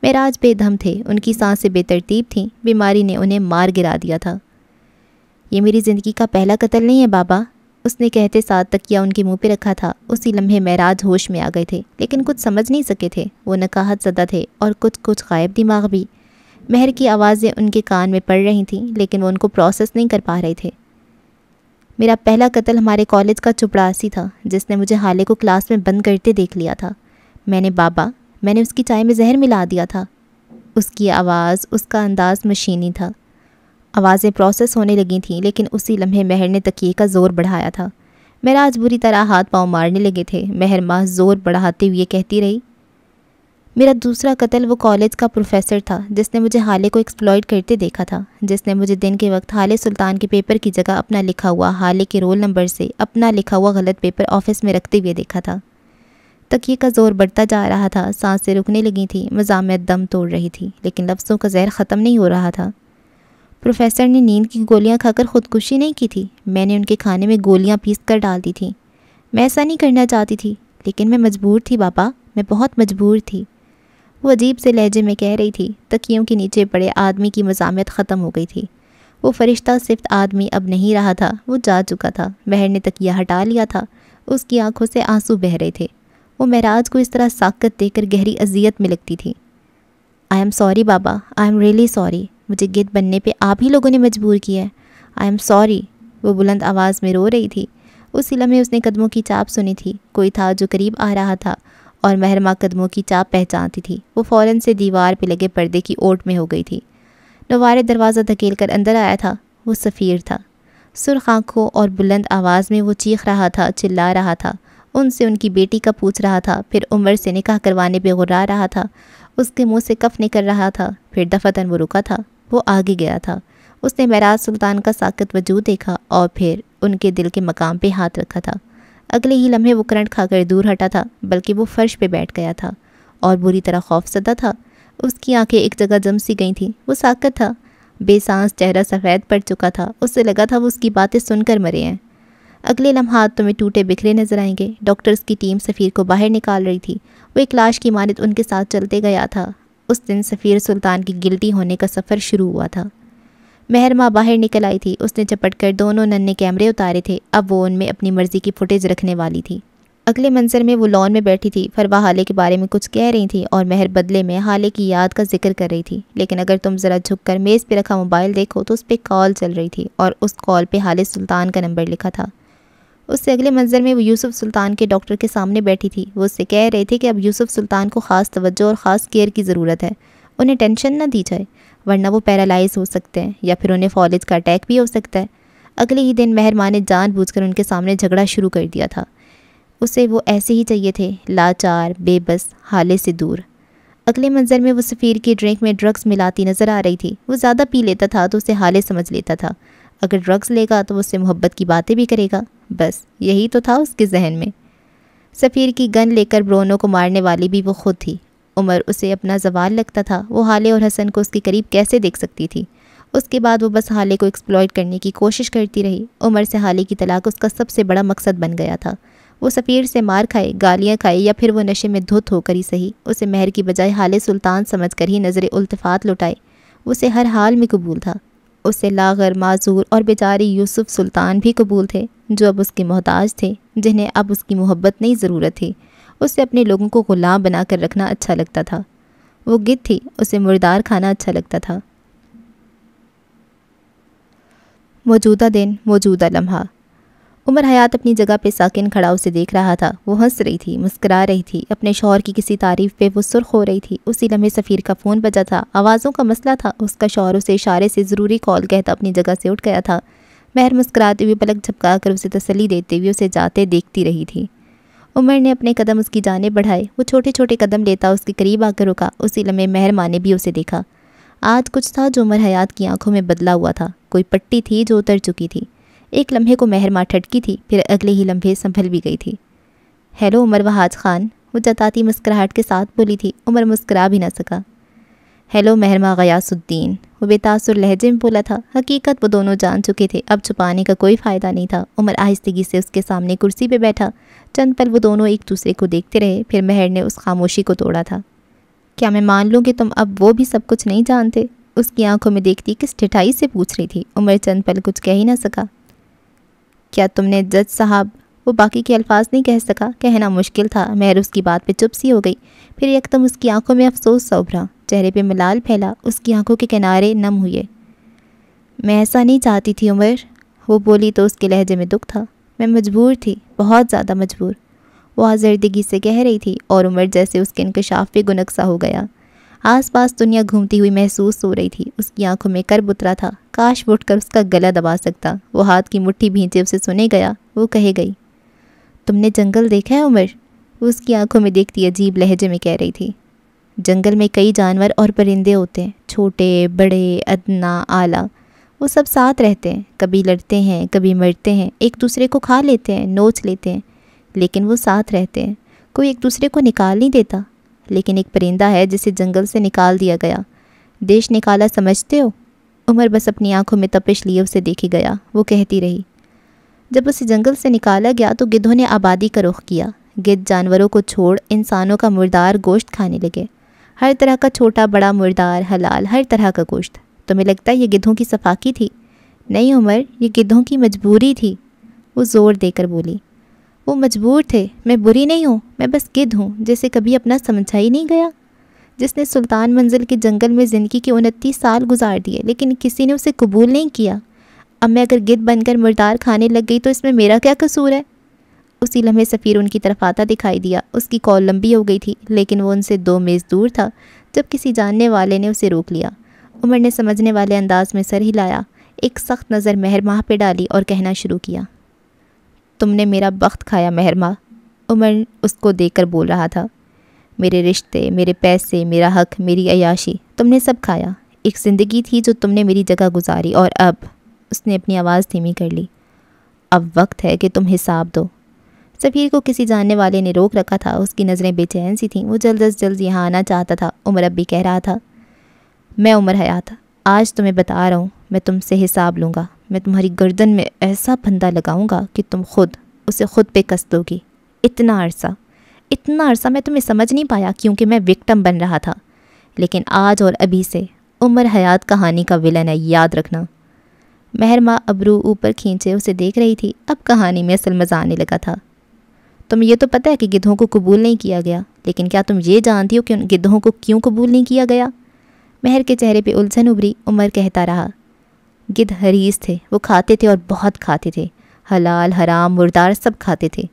Speaker 1: معراج بے دم تھے، ان کی سانسیں بے ترتیب تھیں، بیماری نے انہیں مار گرا دیا تھا۔ یہ میری زندگی کا پہلا قتل نہیں ہے بابا، اس نے کہتے ساتھ تکیہ ان کے منہ پہ رکھا تھا۔ اسی لمحے معراج ہوش میں آ گئے تھے، لیکن کچھ سمجھ نہیں سکے تھے۔ وہ نقاہت زدہ تھے اور کچھ غائب دماغ بھی۔ مہر کی آوازیں ان کے کان میں پڑ رہی تھیں، لیکن وہ ان کو پروسیس نہیں کر پا رہے تھے۔ میرا پہلا قتل ہمارے کالج کا چپڑاسی تھا، جس نے مجھے حالے کو کلاس میں بند کرتے دیکھ لیا تھا۔ میں نے اس کی چائے میں زہر ملا دیا تھا۔ اس کی آواز، اس کا انداز مشینی تھا۔ آوازیں پروسیس ہونے لگی تھیں، لیکن اسی لمحے مہر نے تکیے کا زور بڑھایا تھا۔ معراج بری طرح ہاتھ پاؤں مارنے لگے تھے۔ مہر ماں زور بڑھاتے ہوئے کہتی رہی، میرا دوسرا قتل وہ کالج کا پروفیسر تھا، جس نے مجھے حالے کو ایکسپلائٹ کرتے دیکھا تھا، جس نے مجھے دن کے وقت حالے سلطان کے پیپر کی جگہ اپنا لکھا ہوا حالے کے رول نمبر سے اپنا لکھا ہوا غلط پیپر آفس میں رکھتے ہوئے دیکھا تھا۔ تکیے کا زور بڑھتا جا رہا تھا، سانسیں رکنے لگی تھیں، مزاحمت دم توڑ رہی تھی، لیکن لفظوں کا زہر ختم نہیں ہو رہا تھا۔ پروفیسر نے نیند کی گولیاں کھا کر خودکشی نہیں کی تھی، میں نے ان کے کھانے میں گولیاں پیس کر ڈال دی تھیں۔ میں ایسا نہیں کرنا چاہتی تھی، لیکن میں مجبور تھی بابا، میں بہت مجبور تھی، وہ عجیب سے لہجے میں کہہ رہی تھی۔ تکیوں کے نیچے پڑے آدمی کی مزاحمت ختم ہو گئی تھی۔ وہ فرشتہ صفت آدمی اب نہیں رہا تھا، وہ جا چکا تھا۔ مہر نے تکیہ ہٹا لیا تھا، اس کی آنکھوں سے آنسو بہہ رہے تھے۔ وہ معراج کو اس طرح ساکت دیکھ کر گہری اذیت میں لگتی تھی۔ آئی ایم سوری بابا، آئی ایم ریئلی سوری، مجھے گدھ بننے پہ آپ ہی لوگوں نے مجبور کیا ہے، آئی ایم سوری۔ وہ بلند آواز میں رو رہی تھی۔ اسی لمحے اس نے قدموں کی چاپ سنی تھی، کوئی تھا جو قریب آ رہا تھا، اور مہرماں قدموں کی چاپ پہچانتی تھی۔ وہ فوراً سے دیوار پہ لگے پردے کی اوٹ میں ہو گئی تھی۔ نوارے دروازہ دھکیل کر اندر آیا تھا، وہ سفیر تھا۔ سرخ آنکھوں اور بلند آواز میں وہ چیخ رہا تھا، چلا رہا تھا، ان سے ان کی بیٹی کا پوچھ رہا تھا، پھر عمر سے نکاح کروانے پہ غرا رہا تھا، اس کے منہ سے کف نکل رہا تھا، پھر دفتن وہ رکا تھا، وہ آگے گیا تھا۔ اس نے معراج سلطان کا ساکت وجود دیکھا اور پھر ان کے دل کے مقام پہ ہاتھ رکھا تھا۔ اگلے ہی لمحے وہ کرنٹ کھا کر دور ہٹا تھا، بلکہ وہ فرش پہ بیٹھ گیا تھا اور بری طرح خوف زدہ تھا۔ اس کی آنکھیں ایک جگہ جم سی گئی تھیں، وہ ساکت تھا، بے سانس، چہرہ سفید پڑ چکا تھا، اس سے لگا تھا وہ اس کی باتیں سن کر مرے ہیں۔ اگلے لمحات تمہیں ٹوٹے بکھرے نظر آئیں گے۔ ڈاکٹرز کی ٹیم سفیر کو باہر نکال رہی تھی، وہ ایک لاش کی مانند ان کے ساتھ چلتے گیا تھا۔ اس دن سفیر سلطان کی گلٹی ہونے کا سفر شروع ہوا تھا۔ مہرماں باہر نکل آئی تھی، اس نے چپٹ کر دونوں ننھے کیمرے اتارے تھے، اب وہ ان میں اپنی مرضی کی فوٹیج رکھنے والی تھی۔ اگلے منظر میں وہ لان میں بیٹھی تھی، فروا حالے کے بارے میں کچھ کہہ رہی تھی اور مہر بدلے میں حالے کی یاد کا ذکر کر رہی تھی، لیکن اگر تم ذرا جھک کر میز پہ رکھا موبائل دیکھو تو اس پہ کال چل رہی تھی اور اس کال پہ حالے سلطان کا نمبر لکھا تھا۔ اس سے اگلے منظر میں وہ یوسف سلطان کے ڈاکٹر کے سامنے بیٹھی تھی، وہ اس سے کہہ رہے تھے کہ اب یوسف سلطان کو خاص توجہ اور خاص کیئر کی ضرورت ہے، انہیں ٹینشن نہ دی جائے ورنہ وہ پیرالائز ہو سکتے ہیں یا پھر انہیں فالج کا اٹیک بھی ہو سکتا ہے۔ اگلے ہی دن مہرماں نے جان بوجھ کر ان کے سامنے جھگڑا شروع کر دیا تھا۔ اسے وہ ایسے ہی چاہیے تھے، لاچار، بے بس، حالے سے دور۔ اگلے منظر میں وہ سفیر کی ڈرنک میں ڈرگز ملاتی نظر آ رہی تھی، وہ زیادہ پی لیتا تھا تو اسے حالے سمجھ لیتا تھا، اگر ڈرگز لے گا تو وہ اس سے محبت کی باتیں بھی کرے گا، بس یہی تو تھا اس کے ذہن میں۔ سفیر کی گن لے کر برونو کو مارنے والی بھی وہ خود تھی، عمر اسے اپنا زوال لگتا تھا۔ وہ حالے اور حسن کو اس کے قریب کیسے دیکھ سکتی تھی؟ اس کے بعد وہ بس حالے کو ایکسپلائٹ کرنے کی کوشش کرتی رہی۔ عمر سے حالے کی طلاق اس کا سب سے بڑا مقصد بن گیا تھا۔ وہ سفیر سے مار کھائے، گالیاں کھائے یا پھر وہ نشے میں دھت ہو کر ہی صحیح، اسے مہر کی بجائے حالے سلطان سمجھ کر ہی نظر التفات لٹائے۔ اسے ہر حال میں قبول تھا۔ اسے لاغر، معذور اور بیچارے یوسف سلطان بھی قبول تھے، جو اب اس کے محتاج تھے، جنہیں اب اس کی محبت نہیں ضرورت تھی۔ اسے اپنے لوگوں کو غلام بنا کر رکھنا اچھا لگتا تھا۔ وہ گدھ تھی، اسے مردار کھانا اچھا لگتا تھا۔ موجودہ دن، موجودہ لمحہ۔ عمر حیات اپنی جگہ پہ ساکن کھڑا اسے دیکھ رہا تھا۔ وہ ہنس رہی تھی، مسکرا رہی تھی، اپنے شوہر کی کسی تعریف پہ وہ سرخ ہو رہی تھی۔ اسی لمحے سفیر کا فون بجا تھا۔ آوازوں کا مسئلہ تھا۔ اس کا شوہر اسے اشارے سے ضروری کال کہتا اپنی جگہ سے اٹھ گیا تھا۔ مہر مسکراتے ہوئے پلک جھپکا کر اسے تسلی دیتے ہوئے اسے جاتے دیکھتی رہی تھی۔ عمر نے اپنے قدم اس کی جانب بڑھائے۔ وہ چھوٹے چھوٹے قدم لیتا اس کے قریب آ کر رکا۔ اسی لمحے مہر ماں نے بھی اسے دیکھا۔ آج کچھ تھا جو عمر حیات کی آنکھوں میں بدلا ہوا تھا۔ کوئی پٹی تھی جو اتر چکی تھی۔ ایک لمحے کو مہر ماں ٹھٹکی تھی، پھر اگلے ہی لمحے سنبھل بھی گئی تھی۔ ہیلو عمر وہاج خان، وہ جتاتی مسکراہٹ کے ساتھ بولی تھی۔ عمر مسکرا بھی نہ سکا۔ ہیلو مہر ماں غیاث الدین، وہ بے تاثر لہجے میں بولا تھا۔ حقیقت وہ دونوں جان چکے تھے، اب چھپانے کا کوئی فائدہ نہیں تھا۔ عمر آہستگی سے اس کے سامنے کرسی پہ بیٹھا۔ چند پل وہ دونوں ایک دوسرے کو دیکھتے رہے، پھر مہر نے اس خاموشی کو توڑا تھا۔ کیا میں مان لوں کہ تم اب وہ بھی سب کچھ نہیں جانتے؟ اس کی آنکھوں میں دیکھتی کس ٹھٹائی سے پوچھ رہی تھی۔ عمر چند پل کچھ کہہ ہی نہ سکا۔ کیا تم نے جج صاحب، وہ باقی کے الفاظ نہیں کہہ سکا، کہنا مشکل تھا۔ مہر اس کی بات پہ چپ سی ہو گئی، پھر یکدم اس کی آنکھوں میں افسوس سا ابھرا، چہرے پہ ملال پھیلا، اس کی آنکھوں کے کنارے نم ہوئے۔ میں ایسا نہیں چاہتی تھی عمر، وہ بولی تو اس کے لہجے میں دکھ تھا۔ میں مجبور تھی، بہت زیادہ مجبور، وہ آزردگی سے کہہ رہی تھی، اور عمر جیسے اس کے انکشاف پہ گنگ سا ہو گیا۔ آس پاس دنیا گھومتی ہوئی محسوس ہو رہی تھی۔ اس کی آنکھوں میں کرب اترا تھا، کاش وہ اٹھ کر اس کا گلا دبا سکتا۔ وہ ہاتھ کی مٹھی بھینچے اسے سنے گیا۔ وہ کہے گئی، تم نے جنگل دیکھا ہے عمر؟ وہ اس کی آنکھوں میں دیکھتی عجیب لہجے میں کہہ رہی تھی۔ جنگل میں کئی جانور اور پرندے ہوتے ہیں، چھوٹے، بڑے، ادنا، اعلیٰ، وہ سب ساتھ رہتے ہیں، کبھی لڑتے ہیں، کبھی مرتے ہیں، ایک دوسرے کو کھا لیتے ہیں، نوچ لیتے ہیں، لیکن وہ ساتھ رہتے ہیں، کوئی ایک دوسرے کو نکال نہیں دیتا۔ لیکن ایک پرندہ ہے جسے جنگل سے نکال دیا گیا، دیش نکالا سمجھتے ہو؟ عمر بس اپنی آنکھوں میں تپش لیے اسے دیکھی گیا۔ وہ کہتی رہی، جب اسے جنگل سے نکالا گیا تو گدھوں نے آبادی کا رخ کیا۔ گدھ جانوروں کو چھوڑ انسانوں کا مردار گوشت کھانے لگے، ہر طرح کا چھوٹا بڑا مردار، حلال، ہر طرح کا گوشت۔ تمہیں لگتا ہے یہ گدھوں کی صفاقی تھی؟ نہیں عمر، یہ گدھوں کی مجبوری تھی، وہ زور دے کر بولی۔ وہ مجبور تھے، میں بری نہیں ہوں، میں بس گدھ ہوں جسے کبھی اپنا سمجھا ہی نہیں گیا، جس نے سلطان منزل کے جنگل میں زندگی کے 29 سال گزار دیے، لیکن کسی نے اسے قبول نہیں کیا۔ اب میں اگر گدھ بن کر مردار کھانے لگ گئی تو اس میں میرا کیا قصور ہے؟ اسی لمحے سفیر ان کی طرف آتا دکھائی دیا۔ اس کی کال لمبی ہو گئی تھی، لیکن وہ ان سے 2 میز دور تھا جب کسی جاننے والے نے اسے روک لیا۔ عمر نے سمجھنے والے انداز میں سر ہلایا، ایک سخت نظر مہر ماہ پہ ڈالی اور کہنا شروع کیا، تم نے میرا بخت کھایا مہر ماہ۔ عمر اس کو دیکھ کر بول رہا تھا، میرے رشتے، میرے پیسے، میرا حق، میری عیاشی، تم نے سب کھایا۔ ایک زندگی تھی جو تم نے میری جگہ گزاری، اور اب، اس نے اپنی آواز دھیمی کر لی، اب وقت ہے کہ تم حساب دو۔ سفیر کو کسی جاننے والے نے روک رکھا تھا، اس کی نظریں بے چین سی تھیں، وہ جلد از جلد یہاں آنا چاہتا تھا۔ عمر اب بھی کہہ رہا تھا، میں عمر حیات آج تمہیں بتا رہا ہوں، میں تم سے حساب لوں گا، میں تمہاری گردن میں ایسا پھندا لگاؤں گا کہ تم اسے خود پہ کس دو گی۔ اتنا عرصہ میں تمہیں سمجھ نہیں پایا کیونکہ میں وکٹم بن رہا تھا، لیکن آج اور ابھی سے عمر حیات کہانی کا ولن ہے، یاد رکھنا۔ مہر ماں ابرو اوپر کھینچے اسے دیکھ رہی تھی، اب کہانی میں اصل مزہ آنے لگا تھا۔ تمہیں یہ تو پتہ ہے کہ گدھوں کو قبول نہیں کیا گیا، لیکن کیا تم یہ جانتی ہو کہ ان گدھوں کو کیوں قبول نہیں کیا گیا؟ مہر کے چہرے پہ الجھن ابھری۔ عمر کہتا رہا، گدھ حریص تھے، وہ کھاتے تھے اور بہت کھاتے تھے، حلال، حرام، مردار سب کھاتے تھے،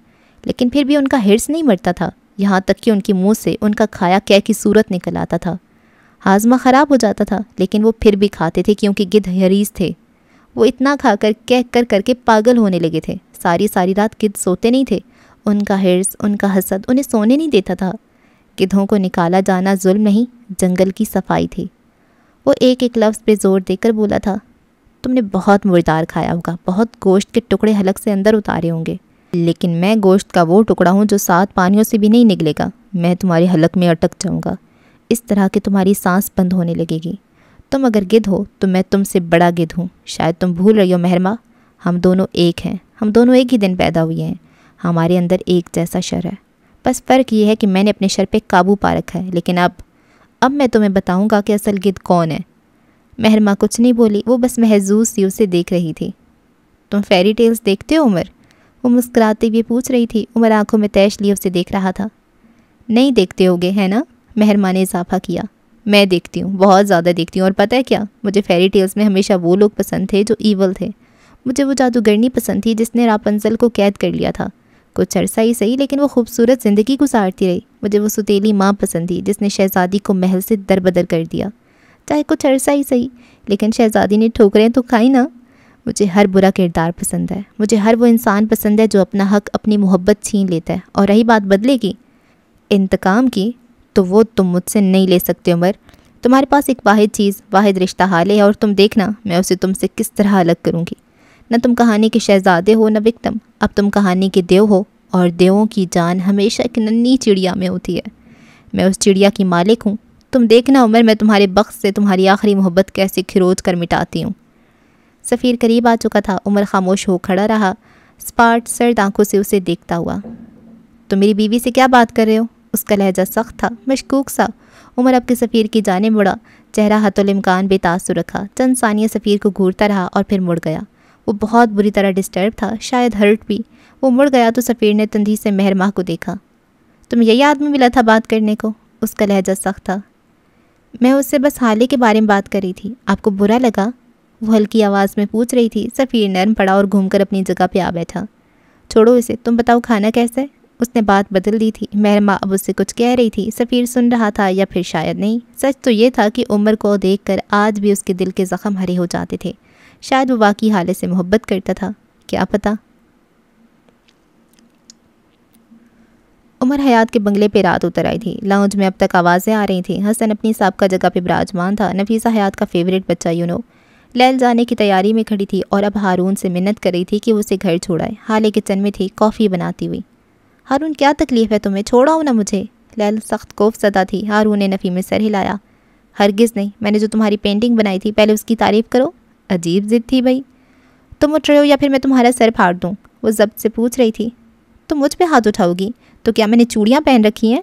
Speaker 1: لیکن پھر بھی ان کا حرص نہیں مرتا تھا، یہاں تک کہ ان کے منہ سے ان کا کھایا کہہ کی صورت نکل آتا تھا۔ ہاضمہ خراب ہو جاتا تھا، لیکن وہ پھر بھی کھاتے تھے کیونکہ گدھ حریص تھے۔ وہ اتنا کھا کر کہہ کر کے پاگل ہونے لگے تھے۔ ساری رات گدھ سوتے نہیں تھے، ان کا حرص، ان کا حسد انہیں سونے نہیں دیتا تھا۔ گدھوں کو نکالا جانا ظلم نہیں، جنگل کی صفائی تھی۔ وہ ایک ایک لفظ پہ زور دے کر بولا تھا، تم نے بہت مردار کھایا ہوگا، بہت گوشت کے ٹکڑے حلق سے اندر اتارے ہوں گے، لیکن میں گوشت کا وہ ٹکڑا ہوں جو 7 پانیوں سے بھی نہیں نگلے گا، میں تمہارے حلق میں اٹک جاؤں گا، اس طرح کہ تمہاری سانس بند ہونے لگے گی۔ تم اگر گدھ ہو تو میں تم سے بڑا گدھ ہوں۔ شاید تم بھول رہی ہو مہرما، ہم دونوں ایک ہیں، ہم دونوں ایک ہی دن پیدا ہوئے ہیں، ہمارے اندر ایک جیسا شر ہے۔ بس فرق یہ ہے کہ میں نے اپنے شر پہ قابو پا رکھا ہے، لیکن اب میں تمہیں بتاؤں گا کہ اصل گدھ کون ہے۔ مہرما کچھ نہیں بولی، وہ بس محظوظ سی اسے دیکھ رہی تھی۔ تم فیری ٹیلز دیکھتے ہو عمر؟ وہ مسکراتے ہوئے پوچھ رہی تھی۔ عمر آنکھوں میں تیش لیے اسے دیکھ رہا تھا۔ نہیں دیکھتے ہوگے ہے نا؟ مہرما نے اضافہ کیا۔ میں دیکھتی ہوں، بہت زیادہ دیکھتی ہوں، اور پتہ ہے کیا، مجھے فیری ٹیلز میں ہمیشہ وہ لوگ پسند تھے جو ایول تھے۔ مجھے وہ جادوگرنی پسند تھی جس نے راپنزل کو قید کر لیا تھا۔ کچھ عرصہ ہی صحیح، لیکن وہ خوبصورت زندگی گزارتی رہی۔ مجھے وہ ستیلی ماں پسند تھی جس نے شہزادی کو محل سے دربدر کر دیا۔ چاہے کچھ عرصہ ہی صحیح، لیکن شہزادی نے ٹھوکریں تو کھائی نا۔ مجھے ہر برا کردار پسند ہے، مجھے ہر وہ انسان پسند ہے جو اپنا حق، اپنی محبت چھین لیتا ہے۔ اور رہی بات بدلے کی، انتقام کی، تو وہ تم مجھ سے نہیں لے سکتے عمر۔ تمہارے پاس ایک واحد چیز، واحد رشتہ حال ہے، اور تم دیکھنا میں اسے تم سے کس طرح الگ کروں گی۔ نہ تم کہانی کے شہزادے ہو، نہ وکٹم، اب تم کہانی کے دیو ہو، اور دیووں کی جان ہمیشہ ایک ننھی چڑیا میں ہوتی ہے۔ میں اس چڑیا کی مالک ہوں۔ تم دیکھنا عمر، میں تمہارے بخت سے تمہاری آخری محبت کیسے کھروچ کر مٹاتی ہوں۔ سفیر قریب آ چکا تھا۔ عمر خاموش ہو کھڑا رہا، سپاٹ سرد آنکھوں سے اسے دیکھتا ہوا۔ تم میری بیوی سے کیا بات کر رہے ہو؟ اس کا لہجہ سخت تھا، مشکوک سا۔ عمر اب کے سفیر کی جانب مڑا، چہرہ حتی الامکان بے تاثر رکھا۔ چند ثانیہ سفیر کو گھورتا رہا اور پھر مڑ گیا۔ وہ بہت بری طرح ڈسٹرب تھا، شاید ہرٹ بھی۔ وہ مڑ گیا تو سفیر نے تندی سے مہرما کو دیکھا۔ تم یہی آدمی ملا تھا بات کرنے کو؟ اس کا لہجہ سخت تھا۔ میں اس سے بس حالے کے بارے میں بات کر رہی تھی، آپ کو برا لگا؟ وہ ہلکی آواز میں پوچھ رہی تھی۔ سفیر نرم پڑا اور گھوم کر اپنی جگہ پہ آ بیٹھا۔ چھوڑو اسے، تم بتاؤ کھانا کیسا ہے؟ اس نے بات بدل دی تھی۔ مہرما اب اس سے کچھ کہہ رہی تھی، سفیر سن رہا تھا یا پھر شاید نہیں۔ سچ تو یہ تھا کہ عمر کو دیکھ کر آج بھی اس کے دل کے زخم ہرے ہو جاتے تھے۔ شاید وہ واقعی حالے سے محبت کرتا تھا، کیا پتہ۔ عمر حیات کے بنگلے پہ رات اتر آئی تھی۔ لاؤنج میں اب تک آوازیں آ رہی تھیں۔ حسن اپنی سابقہ جگہ پہ براجمان تھا۔ نفیسہ حیات کا فیوریٹ بچہ لیل جانے کی تیاری میں کھڑی تھی اور اب ہارون سے منت کر رہی تھی کہ وہ اسے گھر چھوڑائے۔ حالے کچن میں تھی، کافی بناتی ہوئی۔ ہارون کیا تکلیف ہے تمہیں؟ چھوڑاؤ نا مجھے۔ لیل سخت خوف زدہ تھی۔ ہارون نے نفی میں سر ہلایا۔ ہرگز نہیں، میں نے جو تمہاری پینٹنگ بنائی تھی پہلے اس کی تعریف کرو۔ عجیب ضد تھی بھائی۔ تم اٹھ رہے ہو یا پھر میں تمہارا سر پھاڑ دوں؟ وہ ضبط سے پوچھ رہی تھی۔ تم مجھ پہ ہاتھ اٹھاؤ گی؟ تو کیا میں نے چوڑیاں پہن رکھی ہیں؟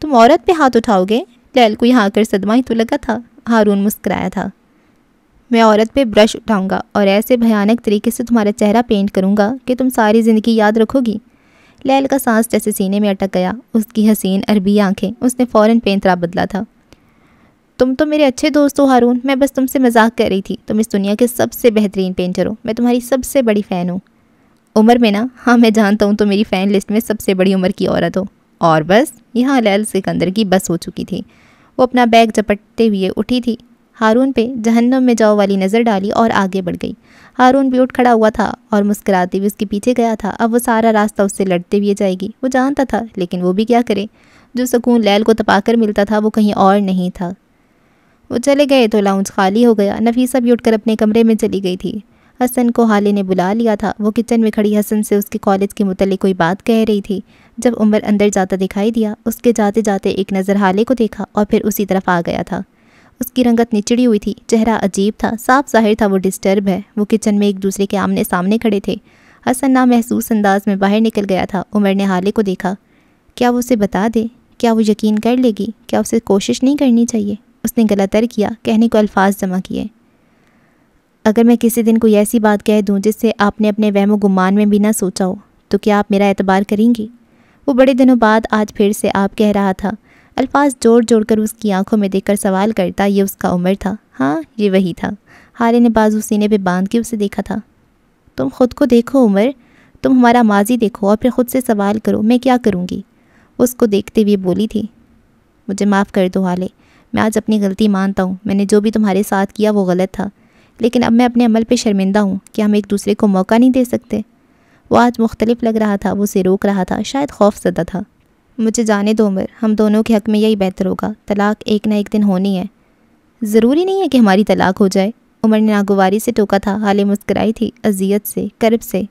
Speaker 1: تم عورت پہ ہاتھ اٹھاؤ گے؟ لیل کو یہاں کر صدمہ ہی تو لگا تھا۔ ہارون مسکرایا تھا۔ میں عورت پہ برش اٹھاؤں گا اور ایسے بھیانک طریقے سے تمہارا چہرہ پینٹ کروں گا کہ تم ساری زندگی یاد رکھو گی۔ لیل کا سانس جیسے سینے میں اٹک گیا۔ اس کی حسین عربی آنکھیں، اس نے فوراً پینترا بدلا تھا۔ تم تو میرے اچھے دوست ہو ہارون، میں بس تم سے مذاق کر رہی تھی۔ تم اس دنیا کے سب سے بہترین پینٹر ہو، میں تمہاری سب سے بڑی فین ہوں۔ عمر میں نا؟ ہاں میں جانتا ہوں، تو میری فین لسٹ میں سب سے بڑی عمر کی عورت ہو۔ اور بس یہاں لیل سکندر کی بس ہو چکی تھی۔ وہ اپنا بیگ جپٹتے ہوئے اٹھی تھی، ہارون پہ جہنم میں جاؤ والی نظر ڈالی اور آگے بڑھ گئی۔ ہارون بھی اٹھ کھڑا ہوا تھا اور مسکراتے ہوئے اس کے پیچھے گیا تھا۔ اب وہ سارا راستہ اس سے لڑتے ہوئے جائے گی، وہ جانتا تھا، لیکن وہ بھی کیا کرے؟ جو سکون لیل کو تپا کر ملتا تھا وہ کہیں اور نہیں تھا۔ وہ چلے گئے تو لاؤنج خالی ہو گیا۔ نفیسہ بھی اٹھ کر اپنے کمرے میں چلی گئی تھی۔ حسن کو حالے نے بلا لیا تھا۔ وہ کچن میں کھڑی حسن سے اس کے کالج کے متعلق کوئی بات کہہ رہی تھی۔ جب عمر اندر جاتا دکھائی دیا، اس کے جاتے جاتے ایک نظر حالے کو دیکھا اور پھر اسی طرف آ گیا تھا۔ اس کی رنگت نچڑی ہوئی تھی، چہرہ عجیب تھا، صاف ظاہر تھا وہ ڈسٹرب ہے۔ وہ کچن میں ایک دوسرے کے آمنے سامنے کھڑے تھے۔ حسن نامحسوس انداز میں باہر نکل گیا تھا۔ عمر نے حالے کو دیکھا۔ کیا وہ اسے بتا دے؟ کیا وہ یقین کر لے گی؟ کیا اسے کوشش نہیں کرنی چاہیے؟ اس نے گلا تر کیا، کہنے کو الفاظ جمع کیے۔ اگر میں کسی دن کوئی ایسی بات کہہ دوں جس سے آپ نے اپنے وہم و گمان میں بھی نہ سوچا ہو، تو کیا آپ میرا اعتبار کریں گی؟ وہ بڑے دنوں بعد آج پھر سے آپ کہہ رہا تھا۔ الفاظ جوڑ جوڑ کر اس کی آنکھوں میں دیکھ کر سوال کرتا، یہ اس کا عمر تھا؟ ہاں یہ وہی تھا۔ حالے نے بازو سینے پہ باندھ کے اسے دیکھا تھا۔ تم خود کو دیکھو عمر، تم ہمارا ماضی دیکھو اور پھر خود سے سوال کرو، میں کیا کروں گی؟ اس کو دیکھتے ہوئے بولی تھی۔ مجھے معاف کر دو حالے، میں آج اپنی غلطی مانتا ہوں۔ میں نے جو بھی تمہارے ساتھ کیا وہ غلط تھا، لیکن اب میں اپنے عمل پہ شرمندہ ہوں۔ کیا ہم ایک دوسرے کو موقع نہیں دے سکتے؟ وہ آج مختلف لگ رہا تھا، وہ اسے روک رہا تھا، شاید خوف زدہ تھا۔ مجھے جانے دو عمر، ہم دونوں کے حق میں یہی بہتر ہوگا۔ طلاق ایک نہ ایک دن ہونی ہے۔ ضروری نہیں ہے کہ ہماری طلاق ہو جائے، عمر نے ناگواری سے ٹوکا تھا۔ حالے مسکرائی تھی، اذیت سے، کرب سے۔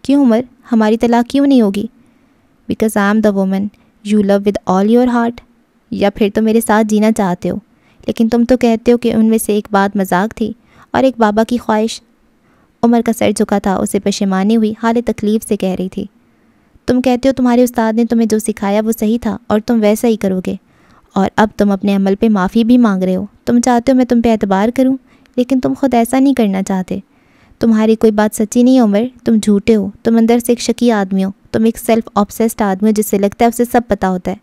Speaker 1: کیوں عمر، ہماری طلاق کیوں نہیں ہوگی؟ Because I am the woman you love with all your heart. یا پھر تو میرے ساتھ جینا چاہتے ہو، لیکن تم تو کہتے ہو کہ ان میں سے ایک بات مذاق تھی اور ایک بابا کی خواہش۔ عمر کا سر جھکا تھا، اسے پشیمانی ہوئی، حال تکلیف سے کہہ رہی تھی۔ تم کہتے ہو تمہارے استاد نے تمہیں جو سکھایا وہ صحیح تھا اور تم ویسا ہی کرو گے، اور اب تم اپنے عمل پہ معافی بھی مانگ رہے ہو۔ تم چاہتے ہو میں تم پہ اعتبار کروں، لیکن تم خود ایسا نہیں کرنا چاہتے۔ تمہاری کوئی بات سچی نہیں ہے عمر، تم جھوٹے ہو، تم اندر سے ایک شکی آدمی ہو، تم ایک سیلف آبسیسڈ آدمی ہو جس سے لگتا ہے اسے سب پتہ ہوتا ہے۔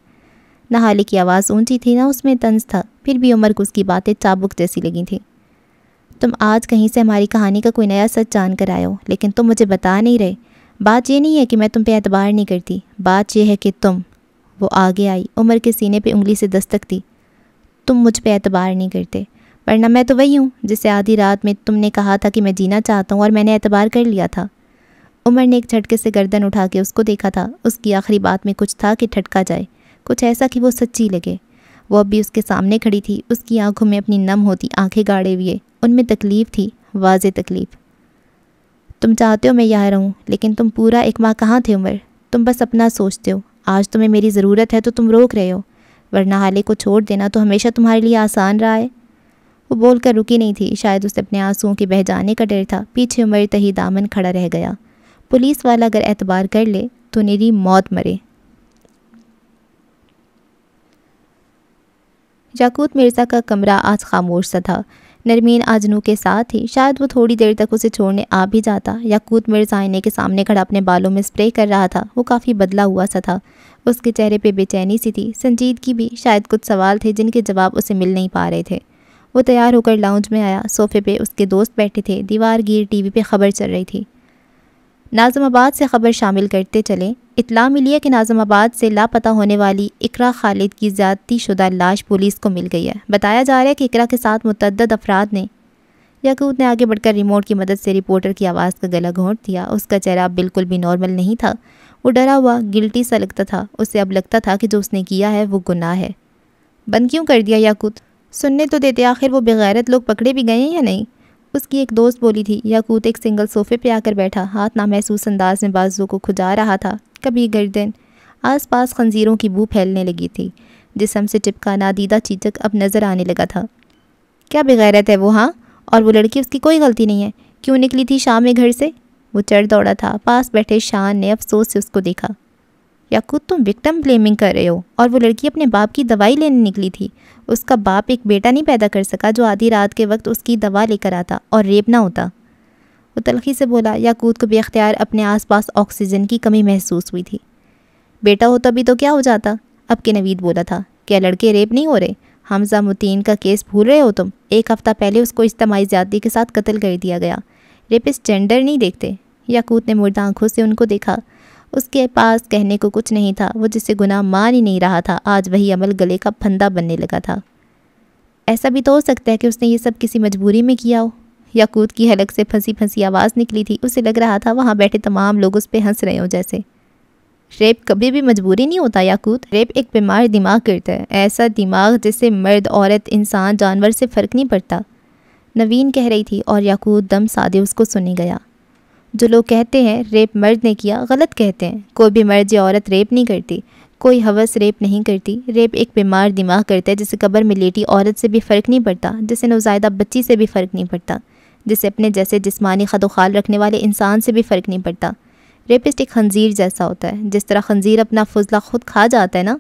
Speaker 1: نہالے کی آواز اونچی تھی، نہ اس میں طنز تھا، پھر بھی عمر کو اس کی باتیں چابک جیسی لگی تھیں۔ تم آج کہیں سے ہماری کہانی کا کوئی نیا سچ جان کر آئے ہو، لیکن تم مجھے بتا نہیں رہے۔ بات یہ نہیں ہے کہ میں تم پہ اعتبار نہیں کرتی، بات یہ ہے کہ تم… وہ آگے آئی، عمر کے سینے پہ انگلی سے دستک دی۔ تم مجھ پہ اعتبار نہیں کرتے، ورنہ میں تو وہی ہوں جسے آدھی رات میں تم نے کہا تھا کہ میں جینا چاہتا ہوں اور میں نے اعتبار کر لیا تھا۔ عمر نے ایک جھٹکے سے گردن اٹھا کے اس کو دیکھا تھا۔ اس کی آخری بات میں کچھ تھا کہ ٹھٹکا جائے، کچھ ایسا کہ وہ سچی لگے۔ وہ اب بھی اس کے سامنے کھڑی تھی، اس کی آنکھوں میں اپنی نم ہوتی آنکھیں گاڑے ہوئے، ان میں تکلیف تھی، واضح تکلیف۔ تم چاہتے ہو میں یہاں رہوں، لیکن تم پورا ایک ماہ کہاں تھے عمر؟ تم بس اپنا سوچتے ہو۔ آج تمہیں میری ضرورت ہے تو تم روک رہے ہو، ورنہ حالے کو چھوڑ دینا تو ہمیشہ تمہارے لیے آسان رہا ہے۔ وہ بول کر رکی نہیں تھی، شاید اسے اپنے آنسوؤں کے بہہ جانے کا ڈر تھا۔ پیچھے عمر تہی دامن کھڑا رہ گیا۔ پولیس والا اگر اعتبار کر لے تو نری موت مرے۔ یاقوت مرزا کا کمرہ آج خاموش سا تھا۔ نرمین آج نو کے ساتھ تھی، شاید وہ تھوڑی دیر تک اسے چھوڑنے آ بھی جاتا۔ یاقوت مرزا آئینے کے سامنے کھڑا اپنے بالوں میں اسپرے کر رہا تھا۔ وہ کافی بدلا ہوا سا تھا، اس کے چہرے پہ بے چینی سی تھی، سنجیدگی بھی۔ شاید کچھ سوال تھے جن کے جواب اسے مل نہیں پا رہے تھے۔ وہ تیار ہو کر لاؤنج میں آیا، صوفے پہ اس کے دوست بیٹھے تھے، دیوار گیر ٹی وی پہ خبر چل رہی تھی۔ ناظم آباد سے خبر شامل کرتے چلیں۔ اطلاع ملی ہے کہ ناظم آباد سے لاپتہ ہونے والی اقرا خالد کی زیادتی شدہ لاش پولیس کو مل گئی ہے۔ بتایا جا رہا ہے کہ اقرا کے ساتھ متعدد افراد نے… یاقوت نے آگے بڑھ کر ریموٹ کی مدد سے رپورٹر کی آواز کا گلا گھونٹ دیا۔ اس کا چہرہ اب بالکل بھی نارمل نہیں تھا، وہ ڈرا ہوا، گلٹی سا لگتا تھا۔ اسے اب لگتا تھا کہ جو اس نے کیا ہے وہ گناہ ہے۔ بند کیوں کر دیا یاقوت؟ سننے تو دیتے، آخر وہ بغیرت لوگ پکڑے بھی گئے ہیں یا نہیں؟ اس کی ایک دوست بولی تھی۔ یاقوت ایک سنگل صوفے پہ آ کر بیٹھا، ہاتھ نامحسوس انداز میں بازو کو کھجا رہا تھا، کبھی گردن۔ آس پاس خنزیروں کی بو پھیلنے لگی تھی، جسم سے چپکا نادیدہ چیچک اب نظر آنے لگا تھا۔ کیا بغیرت ہے وہ؟ ہاں، اور وہ لڑکی، اس کی کوئی غلطی نہیں ہے، کیوں نکلی تھی شام میں گھر سے؟ وہ چڑھ دوڑا تھا۔ پاس بیٹھے شان نے افسوس سے اس کو دیکھا۔ یاقوت تم وکٹم بلیمنگ کر رہے ہو، اور وہ لڑکی اپنے باپ کی دوائی لینے نکلی تھی۔ اس کا باپ ایک بیٹا نہیں پیدا کر سکا جو آدھی رات کے وقت اس کی دوا لے کر آتا اور ریپ نہ ہوتا؟ وہ تلخی سے بولا۔ یاقوت کو بے اختیار اپنے آس پاس آکسیجن کی کمی محسوس ہوئی تھی۔ بیٹا ہوتا بھی تو کیا ہو جاتا؟ اب کے نوید بولا تھا۔ کیا لڑکے ریپ نہیں ہو رہے؟ حمزہ متین کا کیس بھول رہے ہو تم؟ 1 ہفتہ پہلے اس کو اجتماعی زیادتی کے ساتھ قتل کر دیا گیا۔ ریپسٹ جینڈر نہیں دیکھتے؟ یاقوت نے مردہ آنکھوں سے ان کو دیکھا۔ اس کے پاس کہنے کو کچھ نہیں تھا، وہ جسے گناہ مان ہی نہیں رہا تھا آج وہی عمل گلے کا پھندا بننے لگا تھا۔ ایسا بھی تو ہو سکتا ہے کہ اس نے یہ سب کسی مجبوری میں کیا ہو۔ یاقوت کی حلق سے پھنسی پھنسی آواز نکلی تھی، اسے لگ رہا تھا وہاں بیٹھے تمام لوگ اس پہ ہنس رہے ہوں جیسے۔ ریپ کبھی بھی مجبوری نہیں ہوتا یاقوت، ریپ ایک بیمار دماغ کرتا ہے، ایسا دماغ جس سے مرد، عورت، انسان، جانور سے فرق نہیں پڑتا، نوین کہہ رہی تھی، اور یاقوت دم سادے اس کو سنے گیا۔ جو لوگ کہتے ہیں ریپ مرد نے کیا، غلط کہتے ہیں۔ کوئی بھی مرد یا عورت ریپ نہیں کرتی، کوئی ہوس ریپ نہیں کرتی۔ ریپ ایک بیمار دماغ کرتا ہے، جسے قبر میں لیٹی عورت سے بھی فرق نہیں پڑتا، جسے نوزائیدہ بچی سے بھی فرق نہیں پڑتا، جسے اپنے جیسے جسمانی خد و خال رکھنے والے انسان سے بھی فرق نہیں پڑتا۔ ریپسٹ ایک خنزیر جیسا ہوتا ہے، جس طرح خنزیر اپنا فضلہ خود کھا جاتا ہے نا،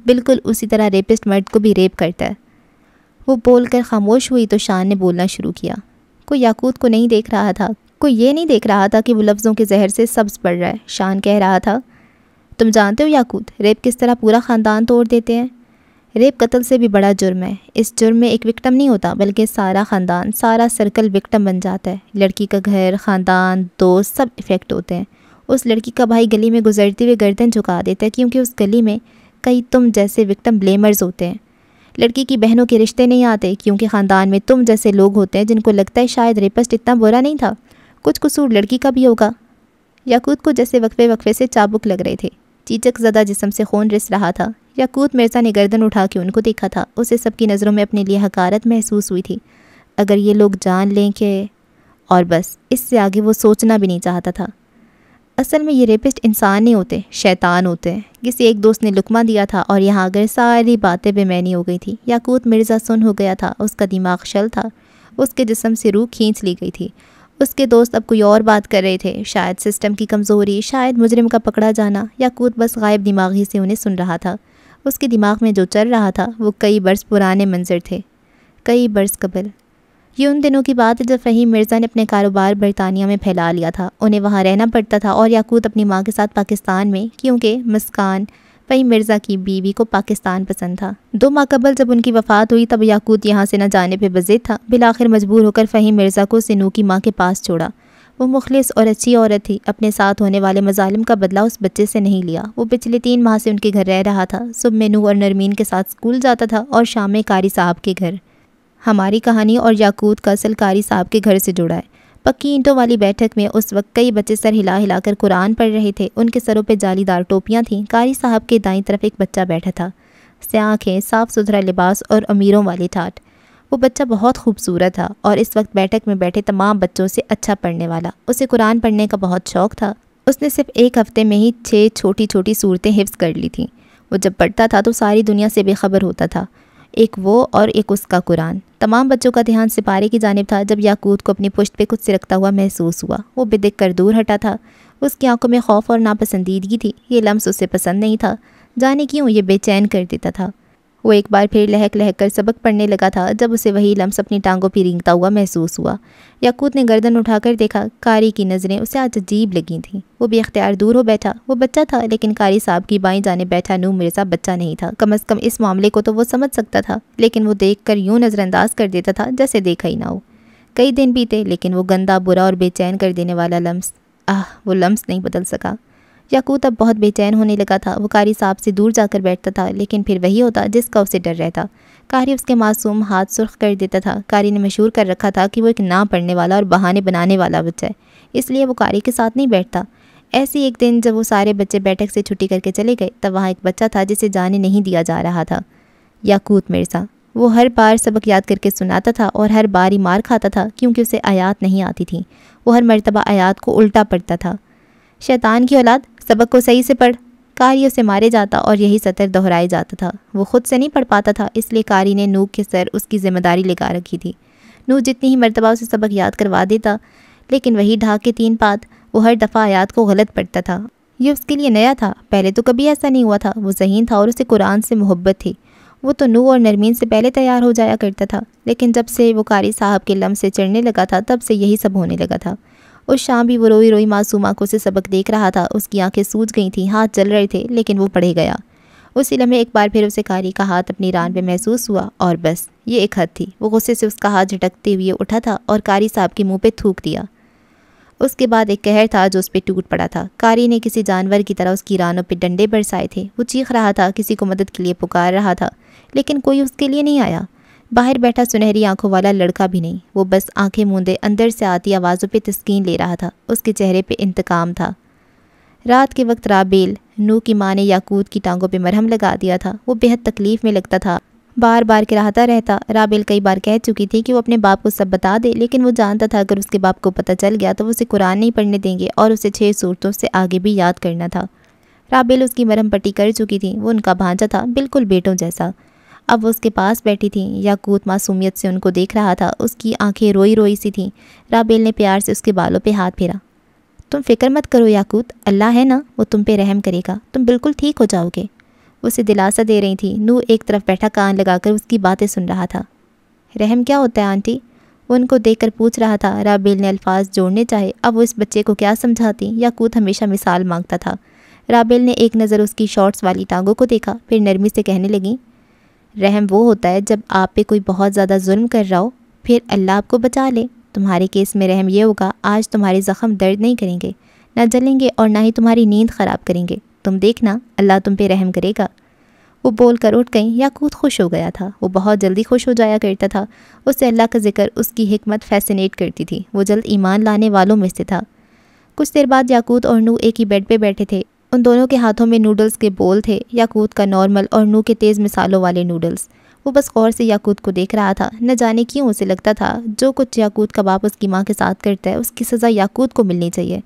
Speaker 1: بالکل اسی طرح ریپسٹ مرد کو بھی ریپ کرتا ہے۔ وہ بول کر خاموش ہوئی تو شان نے بولنا شروع کیا۔ کوئی یاقوت کو نہیں دیکھ رہا تھا، کوئی یہ نہیں دیکھ رہا تھا کہ وہ لفظوں کے زہر سے سبز پڑ رہا ہے۔ شان کہہ رہا تھا، تم جانتے ہو یاقوت، ریپ کس طرح پورا خاندان توڑ دیتے ہیں؟ ریپ قتل سے بھی بڑا جرم ہے۔ اس جرم میں ایک وکٹم نہیں ہوتا، بلکہ سارا خاندان، سارا سرکل وکٹم بن جاتا ہے۔ لڑکی کا گھر، خاندان، دوست، سب افیکٹ ہوتے ہیں۔ اس لڑکی کا بھائی گلی میں گزرتے ہوئے گردن جھکا دیتا ہے، کیونکہ اس گلی میں کئی تم جیسے وکٹم بلیمرز ہوتے ہیں۔ لڑکی کی بہنوں کے رشتے نہیں آتے، کیونکہ خاندان میں تم جیسے لوگ ہوتے ہیں جن کو لگتا ہے شاید ریپسٹ اتنا برا نہیں تھا، کچھ قصور لڑکی کا بھی ہوگا۔ یاقوت کو جیسے وقفے وقفے سے چابک لگ رہے تھے، چیچک زدہ جسم سے خون رس رہا تھا۔ یاقوت مرزا نے گردن اٹھا کے ان کو دیکھا تھا، اسے سب کی نظروں میں اپنے لیے حقارت محسوس ہوئی تھی۔ اگر یہ لوگ جان لیں کہ… اور بس اس سے آگے وہ سوچنا بھی نہیں چاہتا تھا۔ اصل میں یہ ریپسٹ انسان نہیں ہوتے، شیطان ہوتے ہیں۔ کسی ایک دوست نے لقمہ دیا تھا اور یہاں اگر ساری باتیں بے معنی ہو گئی تھی۔ یاقوت مرزا سن ہو گیا تھا، اس کا دماغ شل تھا، اس کے جسم سے روح کھینچ لی گئی تھی۔ اس کے دوست اب کوئی اور بات کر رہے تھے، شاید سسٹم کی کمزوری، شاید مجرم کا پکڑا جانا۔ یاقوت بس غائب دماغی سے انہیں سن رہا تھا۔ اس کے دماغ میں جو چل رہا تھا وہ کئی برس پرانے منظر تھے، کئی برس قبل۔ یہ ان دنوں کی بات ہے جب فہیم مرزا نے اپنے کاروبار برطانیہ میں پھیلا لیا تھا۔ انہیں وہاں رہنا پڑتا تھا اور یاقوت اپنی ماں کے ساتھ پاکستان میں، کیونکہ مسکان فہیم مرزا کی بیوی کو پاکستان پسند تھا۔ 2 ماہ قبل جب ان کی وفات ہوئی تب یاقوت یہاں سے نہ جانے پہ بضد تھا۔ بالآخر مجبور ہو کر فہیم مرزا کو سنو کی ماں کے پاس چھوڑا۔ وہ مخلص اور اچھی عورت تھی، اپنے ساتھ ہونے والے مظالم کا بدلہ اس بچے سے نہیں لیا۔ وہ پچھلے 3 ماہ سے ان کے گھر رہ رہا تھا، صبح میں نو اور نرمین کے ساتھ اسکول جاتا تھا اور شام میں قاری صاحب کے گھر۔ ہماری کہانی اور یاقوت کا اصل قاری صاحب کے گھر سے جڑا ہے۔ پکی اینٹوں والی بیٹھک میں اس وقت کئی بچے سر ہلا ہلا کر قرآن پڑھ رہے تھے۔ ان کے سروں پہ جالی دار ٹوپیاں تھیں۔ قاری صاحب کے دائیں طرف ایک بچہ بیٹھا تھا، سیاہ آنکھیں، صاف ستھرا لباس اور امیروں والی ٹھاٹھ۔ وہ بچہ بہت خوبصورت تھا اور اس وقت بیٹھک میں بیٹھے تمام بچوں سے اچھا پڑھنے والا۔ اسے قرآن پڑھنے کا بہت شوق تھا۔ اس نے صرف 1 ہفتے میں ہی 6 چھوٹی چھوٹی صورتیں حفظ کر لی تھیں۔ وہ جب پڑھتا تھا تو ساری دنیا سے بے خبر ہوتا تھا، ایک وہ اور ایک اس کا قرآن۔ تمام بچوں کا دھیان سپارے کی جانب تھا جب یاقوت کو اپنی پشت پہ کچھ سرکتا ہوا محسوس ہوا۔ وہ بدک کر دور ہٹا تھا۔ اس کی آنکھوں میں خوف اور ناپسندیدگی تھی۔ یہ لمس اسے پسند نہیں تھا، جانے کیوں یہ بے چین کر دیتا تھا۔ وہ ایک بار پھر لہک لہک کر سبق پڑھنے لگا تھا جب اسے وہی لمس اپنی ٹانگوں پہ رینگتا ہوا محسوس ہوا۔ یاقوت نے گردن اٹھا کر دیکھا، قاری کی نظریں اسے آج عجیب لگی تھیں۔ وہ بے اختیار دور ہو بیٹھا۔ وہ بچہ تھا لیکن قاری صاحب کی بائیں جانب بیٹھا نو مرزا بچہ نہیں تھا۔ کم از کم اس معاملے کو تو وہ سمجھ سکتا تھا، لیکن وہ دیکھ کر یوں نظر انداز کر دیتا تھا جیسے دیکھا ہی نہ ہو۔ کئی دن بیتے لیکن وہ گندا، برا اور بے چین کر دینے والا لمس، وہ لمس نہیں بدل سکا۔ یاقوت اب بہت بے چین ہونے لگا تھا۔ وہ قاری صاحب سے دور جا کر بیٹھتا تھا لیکن پھر وہی ہوتا جس کا اسے ڈر رہتا۔ قاری اس کے معصوم ہاتھ سرخ کر دیتا تھا۔ قاری نے مشہور کر رکھا تھا کہ وہ ایک نہ پڑھنے والا اور بہانے بنانے والا بچہ ہے، اس لیے وہ قاری کے ساتھ نہیں بیٹھتا۔ ایسی ایک دن جب وہ سارے بچے بیٹھک سے چھٹی کر کے چلے گئے تب وہاں ایک بچہ تھا جسے جانے نہیں دیا جا رہا تھا، یاقوت مرزا۔ وہ ہر بار سبق یاد کر کے سناتا تھا اور ہر بار ہی مار کھاتا تھا کیونکہ اسے آیات نہیں آتی تھیں۔ وہ ہر مرتبہ آیات کو الٹا پڑھتا تھا۔ شیطان کی اولاد، سبق کو صحیح سے پڑھ۔ قاری اسے مارے جاتا اور یہی سطر دہرائے جاتا تھا۔ وہ خود سے نہیں پڑھ پاتا تھا، اس لیے قاری نے نو کے سر اس کی ذمہ داری لگا رکھی تھی۔ نو جتنی ہی مرتبہ اسے سبق یاد کروا دیتا لیکن وہی ڈھاک کے 3 پات، وہ ہر دفعہ آیات کو غلط پڑھتا تھا۔ یہ اس کے لیے نیا تھا، پہلے تو کبھی ایسا نہیں ہوا تھا۔ وہ ذہین تھا اور اسے قرآن سے محبت تھی۔ وہ تو نو اور نرمین سے پہلے تیار ہو جایا کرتا تھا، لیکن جب سے وہ قاری صاحب کے لم سے چڑھنے لگا تھا تب سے یہی سب ہونے لگا تھا۔ اس شام بھی وہ روئی روئی معصوم آنکھوں سے سبق دیکھ رہا تھا۔ اس کی آنکھیں سوج گئی تھیں، ہاتھ جل رہے تھے، لیکن وہ پڑھے گیا۔ اسی لمحے ایک بار پھر اسے قاری کا ہاتھ اپنی ران پہ محسوس ہوا اور بس یہ ایک حد تھی۔ وہ غصے سے اس کا ہاتھ جھٹکتے ہوئے اٹھا تھا اور قاری صاحب کے منہ پہ تھوک دیا۔ اس کے بعد ایک قہر تھا جو اس پہ ٹوٹ پڑا تھا۔ قاری نے کسی جانور کی طرح اس کی رانوں پہ ڈنڈے برسائے تھے۔ وہ چیخ رہا تھا، کسی کو مدد کے لیے پکار رہا تھا، لیکن کوئی اس کے لیے نہیں آیا۔ باہر بیٹھا سنہری آنکھوں والا لڑکا بھی نہیں۔ وہ بس آنکھیں موندے اندر سے آتی آوازوں پہ تسکین لے رہا تھا۔ اس کے چہرے پہ انتقام تھا۔ رات کے وقت رابیل، نو کی ماں نے یاقوت کی ٹانگوں پہ مرہم لگا دیا تھا۔ وہ بے حد تکلیف میں لگتا تھا، بار بار کراہتا رہتا۔ رابیل کئی بار کہہ چکی تھی کہ وہ اپنے باپ کو سب بتا دے، لیکن وہ جانتا تھا اگر اس کے باپ کو پتہ چل گیا تو وہ اسے قرآن نہیں پڑھنے دیں گے اور اسے 6 صورتوں سے آگے بھی یاد کرنا تھا۔ رابیل اس کی مرہم پٹی کر چکی تھی۔ وہ ان کا بھانجا تھا، بالکل بیٹوں جیسا۔ اب وہ اس کے پاس بیٹھی تھیں۔ یاقوت معصومیت سے ان کو دیکھ رہا تھا۔ اس کی آنکھیں روئی روئی سی تھیں۔ رابیل نے پیار سے اس کے بالوں پہ ہاتھ پھیرا۔ تم فکر مت کرو یاقوت، اللہ ہے نا، وہ تم پہ رحم کرے گا، تم بالکل ٹھیک ہو جاؤ گے۔ اسے دلاسا دے رہی تھی۔ نو ایک طرف بیٹھا کان لگا کر اس کی باتیں سن رہا تھا۔ رحم کیا ہوتا ہے آنٹی؟ وہ ان کو دیکھ کر پوچھ رہا تھا۔ رابیل نے الفاظ جوڑنے چاہے، اب وہ اس بچے کو کیا سمجھاتی؟ یاقوت ہمیشہ مثال مانگتا تھا۔ رابیل نے ایک نظر اس کی شارٹس والی ٹانگوں کو دیکھا، پھر نرمی سے کہنے لگی، رحم وہ ہوتا ہے جب آپ پہ کوئی بہت زیادہ ظلم کر رہا ہو، پھر اللہ آپ کو بچا لے۔ تمہارے کیس میں رحم یہ ہوگا، آج تمہارے زخم درد نہیں کریں گے، نہ جلیں گے اور نہ ہی تمہاری نیند خراب کریں گے۔ تم دیکھنا، اللہ تم پہ رحم کرے گا۔ وہ بول کر اٹھ گئیں۔ یاقوت خوش ہو گیا تھا۔ وہ بہت جلدی خوش ہو جایا کرتا تھا۔ اسے اللہ کا ذکر، اس کی حکمت فیسینیٹ کرتی تھی۔ وہ جلد ایمان لانے والوں میں سے تھا۔ کچھ دیر بعد یاقوت اور نو ایک ہی بیڈ پہ بیٹھے تھے۔ ان دونوں کے ہاتھوں میں نوڈلز کے بول تھے، یاقوت کا نارمل اور نو کے تیز مسالوں والے نوڈلز۔ وہ بس غور سے یاقوت کو دیکھ رہا تھا۔ نہ جانے کیوں اسے لگتا تھا جو کچھ یاقوت کا باپ اس کی ماں کے ساتھ کرتا ہے اس کی سزا یاقوت کو ملنی چاہیے۔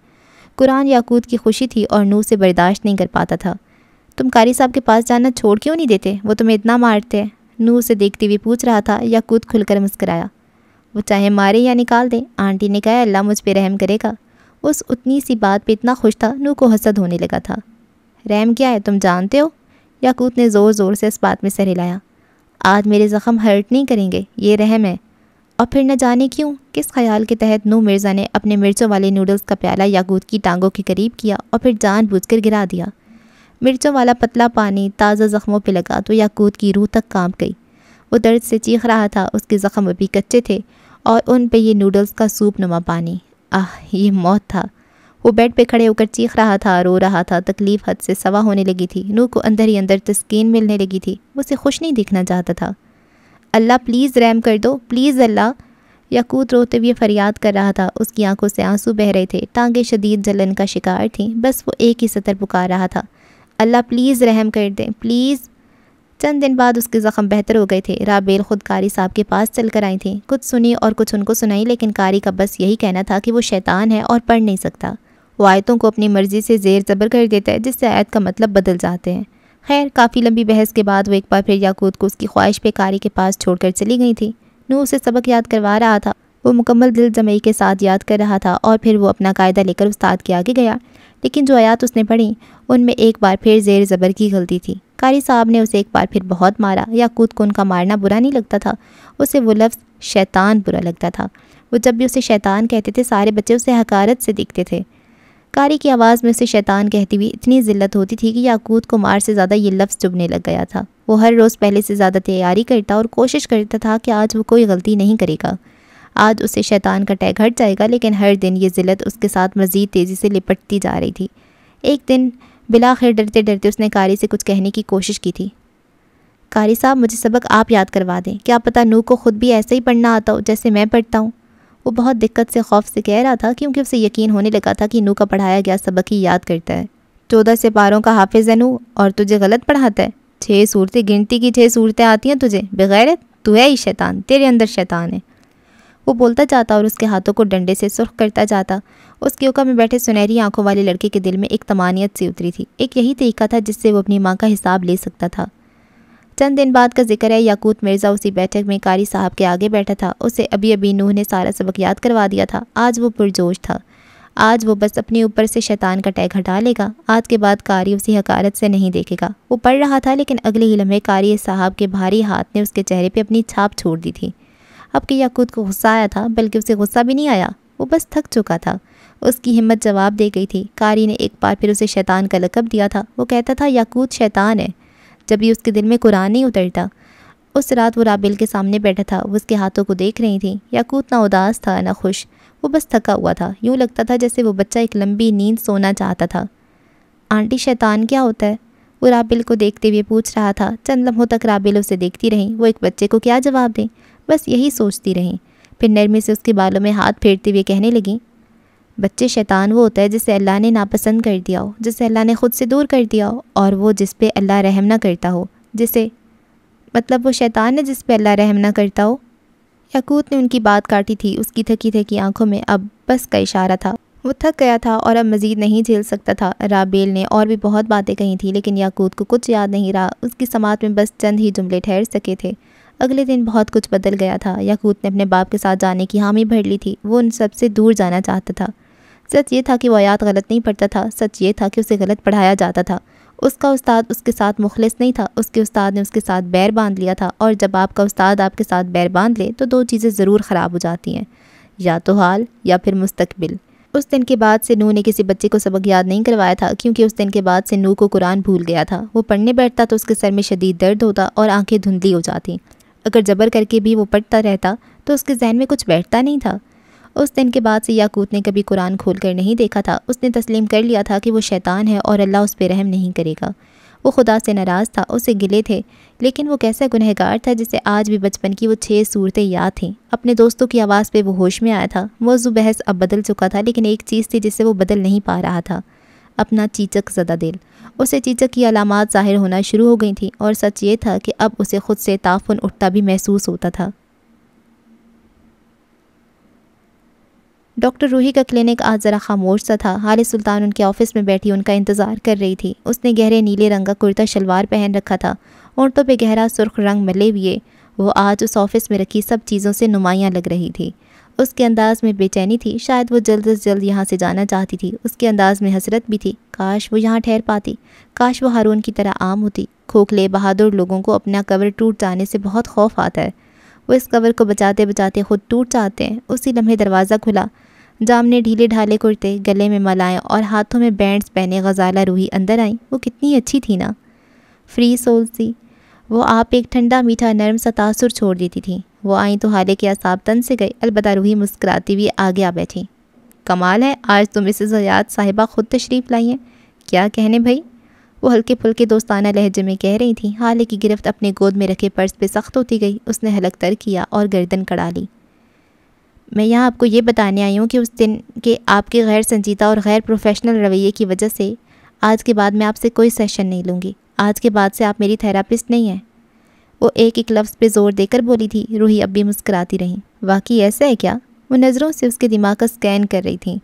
Speaker 1: قرآن یاقوت کی خوشی تھی اور نوح سے برداشت نہیں کر پاتا تھا۔ تم قاری صاحب کے پاس جانا چھوڑ کیوں نہیں دیتے؟ وہ تمہیں اتنا مارتے ہیں۔ نوح اسے دیکھتے ہوئے پوچھ رہا تھا۔ یاقوت کھل کر مسکرایا۔ وہ چاہے مارے یا نکال دیں، آنٹی نے کہا اللہ مجھ پہ رحم کرے گا۔ اس اتنی سی بات پہ اتنا خوش تھا، نوح کو حسد ہونے لگا تھا۔ رحم کیا ہے تم جانتے ہو؟ یاقوت نے زور زور سے اس بات میں سر ہلایا۔ آج میرے زخم ہرٹ نہیں کریں گے، یہ رحم ہے۔ اور پھر نہ جانے کیوں کس خیال کے تحت نوح مرزا نے اپنے مرچوں والے نوڈلز کا پیالہ یاقوت کی ٹانگوں کے قریب کیا اور پھر جان بوجھ کر گرا دیا۔ مرچوں والا پتلا پانی تازہ زخموں پہ لگا تو یاقوت کی روح تک کانپ گئی۔ وہ درد سے چیخ رہا تھا، اس کے زخم ابھی کچے تھے اور ان پہ یہ نوڈلز کا سوپ نما پانی۔ یہ موت تھا۔ وہ بیڈ پہ کھڑے ہو کر چیخ رہا تھا، رو رہا تھا، تکلیف حد سے سوا ہونے لگی تھی۔ نوح کو اندر ہی اندر تسکین ملنے لگی تھی، وہ اسے خوش نہیں دیکھنا چاہتا تھا۔ اللہ پلیز رحم کر دو، پلیز اللہ، یاقوت روتے ہوئے فریاد کر رہا تھا۔ اس کی آنکھوں سے آنسو بہہ رہے تھے، ٹانگیں شدید جلن کا شکار تھیں، بس وہ ایک ہی سطر پکار رہا تھا، اللہ پلیز رحم کر دیں پلیز۔ چند دن بعد اس کے زخم بہتر ہو گئے تھے۔ رابیل خود قاری صاحب کے پاس چل کر آئی تھیں، کچھ سنی اور کچھ ان کو سنائی، لیکن قاری کا بس یہی کہنا تھا کہ وہ شیطان ہے اور پڑھ نہیں سکتا۔ وہ آیتوں کو اپنی مرضی سے زیر زبر کر دیتا ہے، جس سے آیت کا مطلب بدل جاتے ہیں۔ خیر کافی لمبی بحث کے بعد وہ ایک بار پھر یاقوت کو اس کی خواہش پہ قاری کے پاس چھوڑ کر چلی گئی تھی۔ نوح اسے سبق یاد کروا رہا تھا، وہ مکمل دل جمعی کے ساتھ یاد کر رہا تھا اور پھر وہ اپنا قاعدہ لے کر استاد کے آگے گیا، لیکن جو آیات اس نے پڑھی ان میں ایک بار پھر زیر زبر کی غلطی تھی۔ قاری صاحب نے اسے ایک بار پھر بہت مارا۔ یاقوت کو ان کا مارنا برا نہیں لگتا تھا، اسے وہ لفظ شیطان برا لگتا تھا۔ وہ جب بھی اسے شیطان کہتے تھے سارے بچے اسے حقارت سے دیکھتے تھے۔ قاری کی آواز میں اسے شیطان کہتی ہوئی اتنی ذلت ہوتی تھی کہ یاقوت کو مار سے زیادہ یہ لفظ چبھنے لگ گیا تھا۔ وہ ہر روز پہلے سے زیادہ تیاری کرتا اور کوشش کرتا تھا کہ آج وہ کوئی غلطی نہیں کرے گا، آج اسے شیطان کا ٹیگ ہٹ جائے گا، لیکن ہر دن یہ ذلت اس کے ساتھ مزید تیزی سے لپٹتی جا رہی تھی۔ ایک دن بلاخر ڈرتے ڈرتے اس نے قاری سے کچھ کہنے کی کوشش کی تھی۔ قاری صاحب مجھے سبق آپ یاد کروا دیں، کیا پتہ نوح کو خود بھی ایسے ہی پڑھنا آتا ہو جیسے میں پڑھتا ہوں۔ وہ بہت دقت سے خوف سے کہہ رہا تھا، کیونکہ اسے یقین ہونے لگا تھا کہ نوح کا پڑھایا گیا سبق ہی یاد کرتا ہے۔ 14 سپاروں کا حافظ ہے نوح، اور تجھے غلط پڑھاتا ہے۔ 6 صورتیں گنتی کی 6 صورتیں آتی ہیں تجھے، بغیرت، تو ہے ہی شیطان، تیرے اندر شیطان ہے۔ وہ بولتا جاتا اور اس کے ہاتھوں کو ڈنڈے سے سرخ کرتا جاتا۔ اس کے اوقا میں بیٹھے سنہری آنکھوں والے لڑکے کے دل میں ایک طمانیت سی اتری تھی، ایک یہی طریقہ تھا جس سے وہ اپنی ماں کا حساب لے سکتا تھا۔ چند دن بعد کا ذکر ہے، یاقوت مرزا اسی بیٹھک میں قاری صاحب کے آگے بیٹھا تھا۔ اسے ابھی ابھی نوح نے سارا سبق یاد کروا دیا تھا۔ آج وہ پرجوش تھا، آج وہ بس اپنے اوپر سے شیطان کا ٹیگ ہٹا لے گا۔ آج کے بعد قاری اسی حقارت سے نہیں دیکھے گا۔ وہ پڑھ رہا تھا، لیکن اگلے ہی لمحے قاری صاحب کے بھاری ہاتھ نے اس کے چہرے پہ اپنی چھاپ چھوڑ دی تھی۔ اب کہ یاقوت کو غصہ آیا تھا، بلکہ اسے غصہ بھی نہیں آیا، وہ بس تھک چکا تھا۔ اس کی ہمت جواب دے گئی تھی۔ قاری نے ایک بار پھر اسے شیطان کا لقب دیا تھا۔ وہ کہتا تھا یاقوت شیطان ہے، جب بھی اس کے دل میں قرآن نہیں اترتا۔ اس رات وہ رابیل کے سامنے بیٹھا تھا، وہ اس کے ہاتھوں کو دیکھ رہی تھی۔ یاقوت نہ اداس تھا نہ خوش، وہ بس تھکا ہوا تھا، یوں لگتا تھا جیسے وہ بچہ ایک لمبی نیند سونا چاہتا تھا۔ آنٹی شیطان کیا ہوتا ہے؟ وہ رابیل کو دیکھتے ہوئے پوچھ رہا تھا۔ چند لمحوں تک رابیل اسے دیکھتی رہیں، وہ ایک بچے کو کیا جواب دیں، بس یہی سوچتی رہیں۔ پھر نرمی سے اس کے بالوں میں ہاتھ پھیرتے ہوئے کہنے لگیں، بچے شیطان وہ ہوتا ہے جسے اللہ نے ناپسند کر دیا ہو، جسے اللہ نے خود سے دور کر دیا ہو، اور وہ جس پہ اللہ رحم نہ کرتا ہو، جسے مطلب وہ شیطان ہے جس پہ اللہ رحم نہ کرتا ہو۔ یاقوت نے ان کی بات کاٹی تھی، اس کی تھکی تھکی آنکھوں میں اب بس کا اشارہ تھا۔ وہ تھک گیا تھا اور اب مزید نہیں جھیل سکتا تھا۔ رابیل نے اور بھی بہت باتیں کہی تھیں، لیکن یاقوت کو کچھ یاد نہیں رہا، اس کی سماعت میں بس چند ہی جملے ٹھہر سکے تھے۔ اگلے دن بہت کچھ بدل گیا تھا۔ یاقوت نے اپنے باپ کے ساتھ جانے کی حامی بھر لی تھی، وہ ان سب سے دور جانا چاہتا تھا۔ سچ یہ تھا کہ وہ آیات غلط نہیں پڑھتا تھا، سچ یہ تھا کہ اسے غلط پڑھایا جاتا تھا۔ اس کا استاد اس کے ساتھ مخلص نہیں تھا، اس کے استاد نے اس کے ساتھ بیر باندھ لیا تھا، اور جب آپ کا استاد آپ کے ساتھ بیر باندھ لے تو 2 چیزیں ضرور خراب ہو جاتی ہیں، یا تو حال یا پھر مستقبل۔ اس دن کے بعد سے نوح نے کسی بچے کو سبق یاد نہیں کروایا تھا، کیونکہ اس دن کے بعد سے نوح کو قرآن بھول گیا تھا۔ وہ پڑھنے بیٹھتا تو اس کے سر میں شدید درد ہوتا اور آنکھیں دھندلی ہو جاتی۔ اگر جبر کر کے بھی وہ پڑھتا رہتا تو اس کے ذہن میں کچھ بیٹھتا نہیں تھا۔ اس دن کے بعد سے یاقوت نے کبھی قرآن کھول کر نہیں دیکھا تھا۔ اس نے تسلیم کر لیا تھا کہ وہ شیطان ہے اور اللہ اس پہ رحم نہیں کرے گا۔ وہ خدا سے ناراض تھا، اسے گلے تھے، لیکن وہ کیسا گنہگار تھا جسے آج بھی بچپن کی وہ 6 صورتیں یاد تھیں۔ اپنے دوستوں کی آواز پہ وہ ہوش میں آیا تھا۔ موضوع بحث اب بدل چکا تھا، لیکن ایک چیز تھی جسے وہ بدل نہیں پا رہا تھا، اپنا چیچک زدہ دل۔ اسے چیچک کی علامات ظاہر ہونا شروع ہو گئی تھیں، اور سچ یہ تھا کہ اب اسے خود سے تعفن اٹھتا بھی محسوس ہوتا تھا۔ ڈاکٹر روحی کا کلینک آج ذرا خاموش سا تھا۔ حالِ سلطان ان کے آفس میں بیٹھی ان کا انتظار کر رہی تھی۔ اس نے گہرے نیلے رنگ کا کرتا شلوار پہن رکھا تھا، ہونٹوں پہ گہرا سرخ رنگ ملے ہوئے وہ آج اس آفس میں رکھی سب چیزوں سے نمایاں لگ رہی تھی۔ اس کے انداز میں بے چینی تھی، شاید وہ جلد از جلد یہاں سے جانا چاہتی تھی۔ اس کے انداز میں حسرت بھی تھی، کاش وہ یہاں ٹھہر پاتی، کاش وہ ہارون کی طرح عام ہوتی۔ کھوکھلے بہادر لوگوں کو اپنا کور ٹوٹ جانے سے بہت خوف آتا ہے، وہ اس کور کو بچاتے بچاتے خود ٹوٹ جاتے ہیں۔ اسی لمحے دروازہ کھلا، جام نے ڈھیلے ڈھالے کرتے، گلے میں ملائیں اور ہاتھوں میں بینڈز پہنے غزالہ روحی اندر آئیں۔ وہ کتنی اچھی تھی نا، فری سول سی۔ وہ آپ ایک ٹھنڈا میٹھا نرم سا تاثر چھوڑ دیتی تھیں۔ وہ آئیں تو حالے کے اعصاب تن سے گئے، البتہ روحی مسکراتی ہوئی آگے آ بیٹھی۔ کمال ہے، آج تو مسز حیات صاحبہ خود تشریف لائی ہیں، کیا کہنے بھائی؟ وہ ہلکے پھلکے دوستانہ لہجے میں کہہ رہی تھیں۔ حالے کی گرفت اپنے گود میں رکھے پرس پہ سخت ہوتی گئی۔ اس نے حلق تر کیا اور گردن کڑا لی۔ میں یہاں آپ کو یہ بتانے آئی ہوں کہ اس دن کے آپ کے غیر سنجیدہ اور غیر پروفیشنل رویے کی وجہ سے آج کے بعد میں آپ سے کوئی سیشن نہیں لوں گی۔ آج کے بعد سے آپ میری تھیراپسٹ نہیں ہیں۔ وہ ایک ایک لفظ پہ زور دے کر بولی تھی۔ روحی اب بھی مسکراتی رہیں۔ واقعی ایسا ہے کیا؟ وہ نظروں سے اس کے دماغ کا سکین کر رہی تھیں،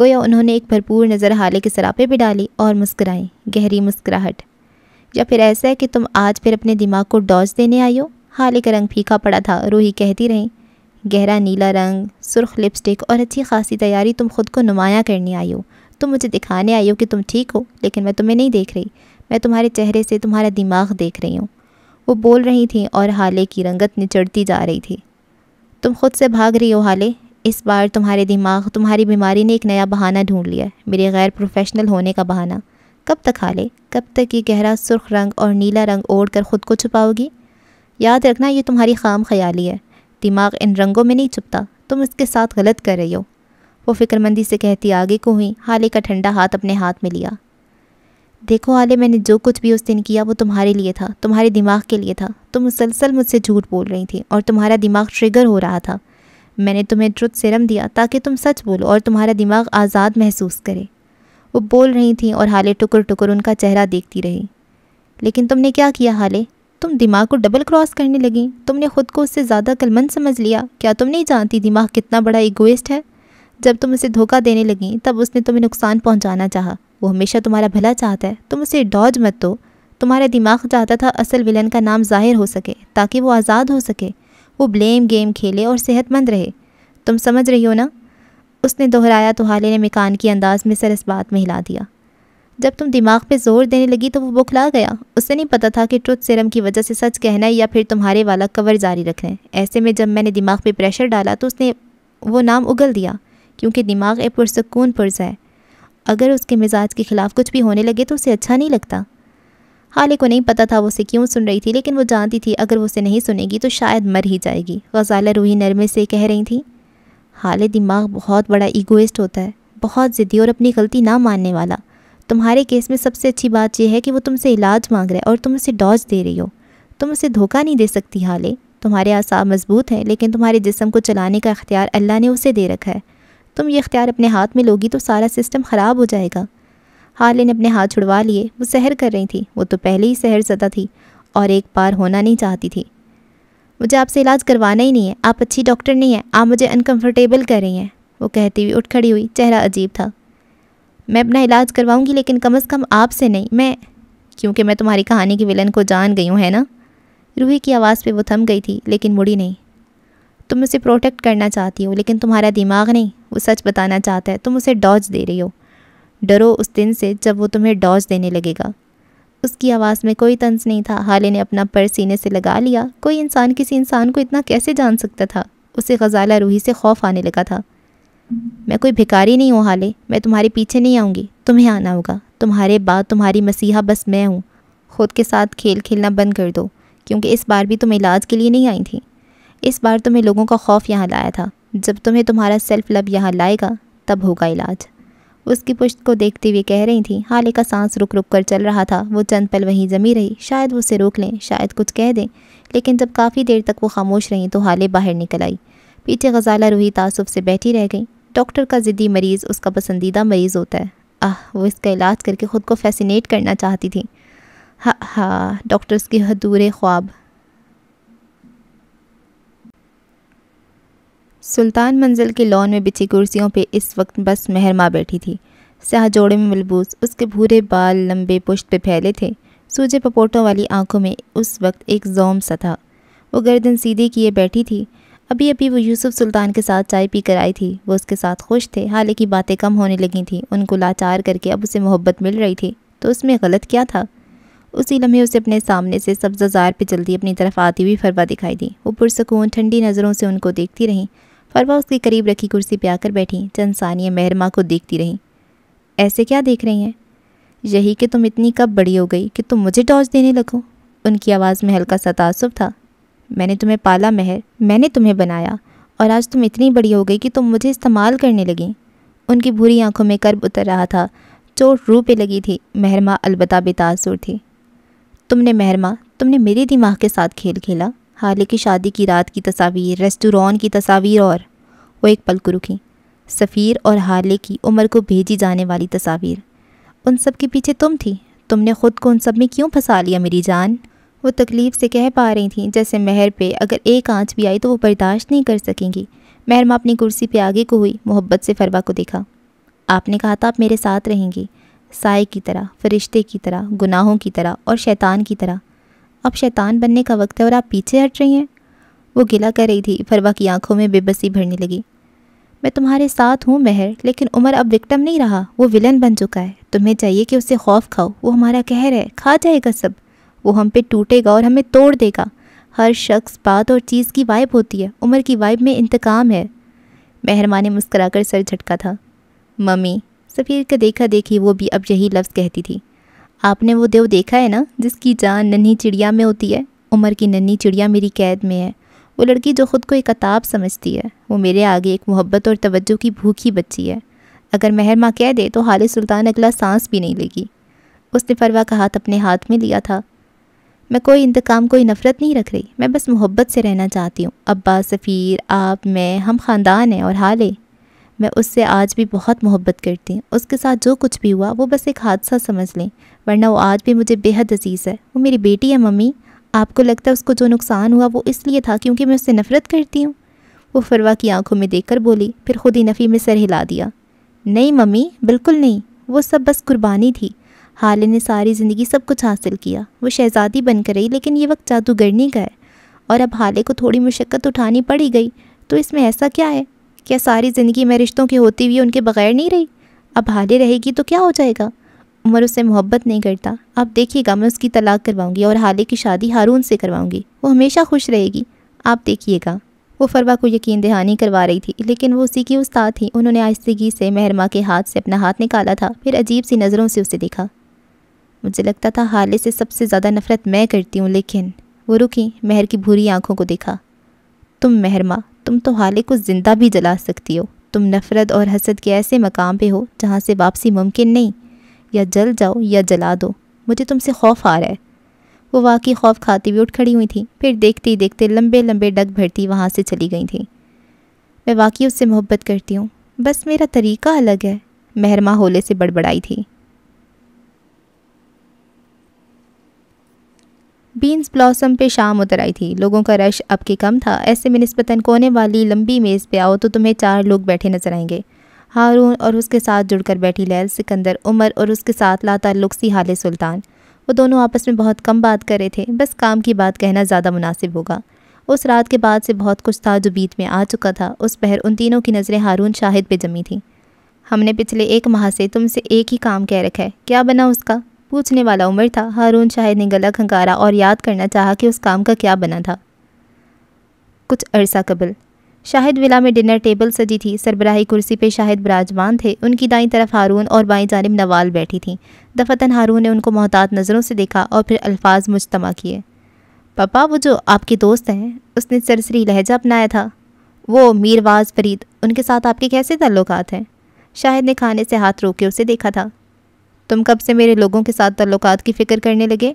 Speaker 1: گویا انہوں نے ایک بھرپور نظر حالے کے سراپے پہ ڈالی اور مسکرائیں، گہری مسکراہٹ۔ یا پھر ایسا ہے کہ تم آج پھر اپنے دماغ کو ڈوز دینے آئی ہو؟ حالے کا رنگ پھیکا پڑا تھا۔ روحی کہتی رہیں، گہرا نیلا رنگ، سرخ لپسٹک اور اچھی خاصی تیاری، تم خود کو نمایاں کرنے آئی ہو۔ تم مجھے دکھانے آئی ہو کہ تم ٹھیک ہو، لیکن میں تمہیں نہیں دیکھ رہی، میں تمہارے چہرے سے تمہارا دماغ دیکھ رہی ہوں۔ وہ بول رہی تھیں اور حالے کی رنگت نچڑتی جا رہی تھی۔ تم خود سے بھاگ رہی ہو حالے، اس بار تمہارے دماغ، تمہاری بیماری نے ایک نیا بہانہ ڈھونڈ لیا ہے، میرے غیر پروفیشنل ہونے کا بہانہ۔ کب تک حالے؟ کب تک یہ گہرا سرخ رنگ اور نیلا رنگ اوڑھ کر خود کو چھپاؤ گی؟ یاد رکھنا یہ تمہاری خام خیالی ہے، دماغ ان رنگوں میں نہیں چھپتا، تم اس کے ساتھ غلط کر رہی ہو۔ وہ فکر مندی سے کہتی آگے کو ہوئی۔ حالے کا ٹھنڈا ہاتھ اپنے ہاتھ میں لیا۔ دیکھو حالے، میں نے جو کچھ بھی اس دن کیا وہ تمہارے لیے تھا، تمہارے دماغ کے لیے تھا۔ تم مسلسل مجھ سے جھوٹ بول رہی تھی اور تمہارا دماغ ٹریگر ہو رہا تھا۔ میں نے تمہیں ٹروتھ سیرم دیا تاکہ تم سچ بولو اور تمہارا دماغ آزاد محسوس کرے۔ وہ بول رہی تھیں اور حالے ٹکر ٹکر ان کا چہرہ دیکھتی رہی۔ لیکن تم نے کیا کیا حالے؟ تم دماغ کو ڈبل کراس کرنے لگیں، تم نے خود کو اس سے زیادہ عقلمند سمجھ لیا۔ کیا تم نہیں جانتی دماغ کتنا بڑا ایگوئسٹ ہے؟ جب تم اسے دھوکہ دینے لگیں تب اس نے تمہیں نقصان پہنچانا چاہا۔ وہ ہمیشہ تمہارا بھلا چاہتا ہے، تم اسے ڈاج مت دو۔ تمہارا دماغ چاہتا تھا اصل ولن کا نام ظاہر ہو سکے تاکہ وہ آزاد ہو سکے، وہ بلیم گیم کھیلے اور صحت مند رہے۔ تم سمجھ رہی ہو نا؟ اس نے دہرایا تو حالے نے مکان کی انداز میں سر اس بات میں ہلا دیا۔ جب تم دماغ پہ زور دینے لگی تو وہ بکھلا گیا۔ اسے نہیں پتہ تھا کہ ٹروتھ سیرم کی وجہ سے سچ کہنا ہے یا پھر تمہارے والا کور جاری رکھنا ہے۔ ایسے میں جب میں نے دماغ پہ پریشر ڈالا تو اس نے وہ نام اگل دیا، کیونکہ دماغ ایک پرسکون پرزا ہے، اگر اس کے مزاج کے خلاف کچھ بھی ہونے لگے تو اسے اچھا نہیں لگتا۔ حالے کو نہیں پتہ تھا وہ اسے کیوں سن رہی تھی، لیکن وہ جانتی تھی اگر وہ اسے نہیں سنے گی تو شاید مر ہی جائے گی۔ غزالہ روحی نرمے سے کہہ رہی تھیں، حالے دماغ بہت بڑا ایگوئسٹ ہوتا ہے، بہت ضدی اور اپنی غلطی نہ ماننے والا۔ تمہارے کیس میں سب سے اچھی بات یہ ہے کہ وہ تم سے علاج مانگ رہا ہے اور تم اسے ڈوز دے رہی ہو۔ تم اسے دھوکہ نہیں دے سکتی حالے۔ تمہارے اعصاب مضبوط ہیں، لیکن تمہارے جسم کو چلانے کا اختیار اللہ نے اسے دے رکھا ہے۔ تم یہ اختیار اپنے ہاتھ میں لوگی تو سارا سسٹم خراب ہو جائے گا۔ حالے نے اپنے ہاتھ چھڑوا لیے۔ وہ سحر کر رہی تھی، وہ تو پہلے ہی سحر زدہ تھی اور ایک بار ہونا نہیں چاہتی تھی۔ مجھے آپ سے علاج کروانا ہی نہیں ہے، آپ اچھی ڈاکٹر نہیں ہیں، آپ مجھے انکمفرٹیبل کر رہی ہیں۔ وہ کہتی ہوئی اٹھ کھڑی ہوئی، چہرہ عجیب تھا۔ میں اپنا علاج کرواؤں گی، لیکن کم از کم آپ سے نہیں، کیونکہ میں تمہاری کہانی کی ولن کو جان گئی ہوں، ہے نا؟ روحی کی آواز پہ وہ تھم گئی تھی، لیکن مڑی نہیں۔ تم اسے پروٹیکٹ کرنا چاہتی ہو، لیکن تمہارا دماغ نہیں، وہ سچ بتانا چاہتا ہے، تم اسے ڈوز دے رہی ہو۔ ڈرو اس دن سے جب وہ تمہیں ڈوز دینے لگے گا۔ اس کی آواز میں کوئی طنز نہیں تھا۔ حالے نے اپنا پر سینے سے لگا لیا۔ کوئی انسان کسی انسان کو اتنا کیسے جان سکتا تھا؟ اسے غزالہ روحی سے خوف آنے لگا تھا۔ میں کوئی بھکاری نہیں ہوں حالے، میں تمہارے پیچھے نہیں آؤں گی، تمہیں آنا ہوگا۔ تمہارے بعد تمہاری مسیحا بس میں ہوں۔ خود کے ساتھ کھیل کھیلنا بند کر دو، کیونکہ اس بار بھی تم علاج کے لیے نہیں آئی تھی۔ اس بار تمہیں لوگوں کا خوف یہاں لایا تھا۔ جب تمہیں تمہارا سیلف لو یہاں لائے گا تب ہوگا علاج۔ اس کی پشت کو دیکھتے ہوئے کہہ رہی تھیں۔ حالے کا سانس رک رک کر چل رہا تھا۔ وہ چند پل وہیں جمی رہی، شاید وہ اسے روک لیں، شاید کچھ کہہ دیں، لیکن جب کافی دیر تک وہ خاموش رہیں تو حالے باہر نکل آئی۔ پیچھے غزالہ روحی تعصب سے بیٹھی رہ گئی۔ ڈاکٹر کا ضدی مریض اس کا پسندیدہ مریض ہوتا ہے۔ وہ اس کا علاج کر کے خود کو فیسینیٹ کرنا چاہتی تھی۔ ڈاکٹرز کی ادھورے خواب۔ سلطان منزل کے لان میں بچھی کرسیوں پہ اس وقت بس مہرماں بیٹھی تھی۔ سیاہ جوڑے میں ملبوس، اس کے بھورے بال لمبے پشت پہ پھیلے تھے، سوجے پپوٹوں والی آنکھوں میں اس وقت ایک زوم سا تھا۔ وہ گردن سیدھی کیے بیٹھی تھی۔ ابھی وہ یوسف سلطان کے ساتھ چائے پی کر آئی تھی۔ وہ اس کے ساتھ خوش تھے، حالانکہ باتیں کم ہونے لگی تھیں، ان کو لاچار کر کے اب اسے محبت مل رہی تھی، تو اس میں غلط کیا تھا؟ اسی لمحے اسے اپنے سامنے سے سبزہ زار پہ جلدی اپنی طرف آتی ہوئی فروا دکھائی دی۔ وہ پرسکون ٹھنڈی نظروں سے ان کو دیکھتی رہیں۔ فروا اس کے قریب رکھی کرسی پہ آ کر بیٹھی، چند ثانیے مہرماں کو دیکھتی رہیں۔ ایسے کیا دیکھ رہی ہیں؟ یہی کہ تم اتنی کب بڑی ہو گئی کہ تم مجھے ٹارچ دینے لگو؟ ان کی آواز میں ہلکا سا تعصب تھا۔ میں نے تمہیں پالا مہر، میں نے تمہیں بنایا، اور آج تم اتنی بڑی ہو گئی کہ تم مجھے استعمال کرنے لگیں۔ ان کی بھوری آنکھوں میں کرب اتر رہا تھا، چوٹ روح پہ لگی تھی۔ مہرماں البتہ بے تاثر تھی۔ مہرماں، تم نے میرے دماغ کے ساتھ کھیل کھیلا؟ حالے کی شادی کی رات کی تصاویر، ریسٹوران کی تصاویر، اور وہ ایک پل کو رکی۔ سفیر اور حالے کی عمر کو بھیجی جانے والی تصاویر، ان سب کے پیچھے تم تھی۔ تم نے خود کو ان سب میں کیوں پھنسا لیا میری جان؟ وہ تکلیف سے کہہ پا رہی تھیں، جیسے مہر پہ اگر ایک آنچ بھی آئی تو وہ برداشت نہیں کر سکیں گی۔ مہرماں اپنی کرسی پہ آگے کو ہوئی، محبت سے فروا کو دیکھا۔ آپ نے کہا تھا آپ میرے ساتھ رہیں گی، سائے کی طرح، فرشتے کی طرح، گناہوں کی طرح اور شیطان کی طرح۔ اب شیطان بننے کا وقت ہے اور آپ پیچھے ہٹ رہی ہیں۔ وہ گلہ کر رہی تھی۔ فروا کی آنکھوں میں بے بسی بھرنے لگی۔ میں تمہارے ساتھ ہوں مہر، لیکن عمر اب وکٹم نہیں رہا، وہ ولن بن چکا ہے۔ تمہیں چاہیے کہ اس سے خوف کھاؤ، وہ ہمارا قہر ہے، کھا جائے گا سب۔ وہ ہم پہ ٹوٹے گا اور ہمیں توڑ دے گا۔ ہر شخص، بات اور چیز کی وائب ہوتی ہے، عمر کی وائب میں انتقام ہے۔ مہرماں نے مسکرا کر سر جھٹکا تھا۔ ممی، سفیر کا دیکھا دیکھی وہ بھی اب یہی لفظ کہتی تھی۔ آپ نے وہ دیو دیکھا ہے نا جس کی جان ننھی چڑیا میں ہوتی ہے؟ عمر کی ننھی چڑیا میری قید میں ہے۔ وہ لڑکی جو خود کو ایک عطاب سمجھتی ہے، وہ میرے آگے ایک محبت اور توجہ کی بھوکی بچی ہے۔ اگر مہرماں کہہ دے تو حال سلطان اگلا سانس بھی نہیں لگی۔ اس نے فروا کا ہاتھ اپنے ہاتھ میں لیا تھا۔ میں کوئی انتقام، کوئی نفرت نہیں رکھ رہی، میں بس محبت سے رہنا چاہتی ہوں۔ ابا، سفیر، آپ، میں، ہم خاندان ہیں، اور حالے، میں اس سے آج بھی بہت محبت کرتی ہوں۔ اس کے ساتھ جو کچھ بھی ہوا وہ بس ایک حادثہ سمجھ لیں، ورنہ وہ آج بھی مجھے بے حد عزیز ہے۔ وہ میری بیٹی ہے ممی۔ آپ کو لگتا ہے اس کو جو نقصان ہوا وہ اس لیے تھا کیونکہ میں اس سے نفرت کرتی ہوں؟ وہ فروا کی آنکھوں میں دیکھ کر بولی، پھر خود ہی نفی میں سر ہلا دیا۔ نہیں ممی، بالکل نہیں، وہ سب بس قربانی تھی۔ حالے نے ساری زندگی سب کچھ حاصل کیا، وہ شہزادی بن کر رہی، لیکن یہ وقت جادوگرنی کا ہے، اور اب حالے کو تھوڑی مشقت اٹھانی پڑی گئی، تو اس میں ایسا کیا ہے؟ کیا ساری زندگی میں رشتوں کے ہوتے ہوئے ان کے بغیر نہیں رہی؟ اب حالے رہے گی تو کیا ہو جائے گا؟ عمر اس سے محبت نہیں کرتا، اب دیکھیے گا میں اس کی طلاق کرواؤں گی اور حالے کی شادی ہارون سے کرواؤں گی، وہ ہمیشہ خوش رہے گی، آپ دیکھیے گا۔ وہ فروا کو یقین دہانی کروا رہی تھی، لیکن وہ اسی کی استاد تھی۔ انہوں نے آہستگی سے مہرماں کے ہاتھ سے اپنا ہاتھ نکالا تھا، پھر عجیب سی نظروں سے اسے دیکھا۔ مجھے لگتا تھا حالے سے سب سے زیادہ نفرت میں کرتی ہوں، لیکن وہ رکی، مہر کی بھوری آنکھوں کو دیکھا۔ تم مہرماں، تم تو حالے کو زندہ بھی جلا سکتی ہو۔ تم نفرت اور حسد کے ایسے مقام پہ ہو جہاں سے واپسی ممکن نہیں، یا جل جاؤ یا جلا دو، مجھے تم سے خوف آ رہا ہے۔ وہ واقعی خوف کھاتی ہوئی اٹھ کھڑی ہوئی تھیں، پھر دیکھتے ہی دیکھتے لمبے لمبے ڈگ بھرتی وہاں سے چلی گئی تھیں۔ میں واقعی اس سے محبت کرتی ہوں، بس میرا طریقہ الگ ہے، مہرماں ہولے سے بڑبڑائی تھی۔ بینز بلاسم پہ شام اتر آئی تھی، لوگوں کا رش اب کے کم تھا۔ ایسے میں نسبتاً کونے والی لمبی میز پہ آؤ تو تمہیں 4 لوگ بیٹھے نظر آئیں گے۔ ہارون اور اس کے ساتھ جڑ کر بیٹھی لیل، سکندر، عمر اور اس کے ساتھ لا تعلق سی حال سلطان۔ وہ دونوں آپس میں بہت کم بات کر رہے تھے، بس کام کی بات کہنا زیادہ مناسب ہوگا۔ اس رات کے بعد سے بہت کچھ تھا جو بیت میں آ چکا تھا۔ اس پہر ان تینوں کی نظریں ہارون شاہد پہ جمی تھیں۔ ہم نے پچھلے 1 ماہ سے تم سے ایک ہی کام کہہ رکھا ہے، کیا بنا اس کا؟ پوچھنے والا عمر تھا۔ ہارون شاہد نے گلا کھنکارا اور یاد کرنا چاہا کہ اس کام کا کیا بنا تھا۔ کچھ عرصہ قبل شاہد ولا میں ڈنر ٹیبل سجی تھی، سربراہی کرسی پہ شاہد براجمان تھے، ان کی دائیں طرف ہارون اور بائیں جانب نوال بیٹھی تھیں۔ دفتن ہارون نے ان کو محتاط نظروں سے دیکھا اور پھر الفاظ مجتمع کیے۔ پاپا، وہ جو آپ کے دوست ہیں، اس نے سرسری لہجہ اپنایا تھا، وہ میرواز فرید، ان کے ساتھ آپ کے کیسے تعلقات ہیں؟ شاہد نے کھانے سے ہاتھ روک کے اسے دیکھا تھا۔ تم کب سے میرے لوگوں کے ساتھ تعلقات کی فکر کرنے لگے؟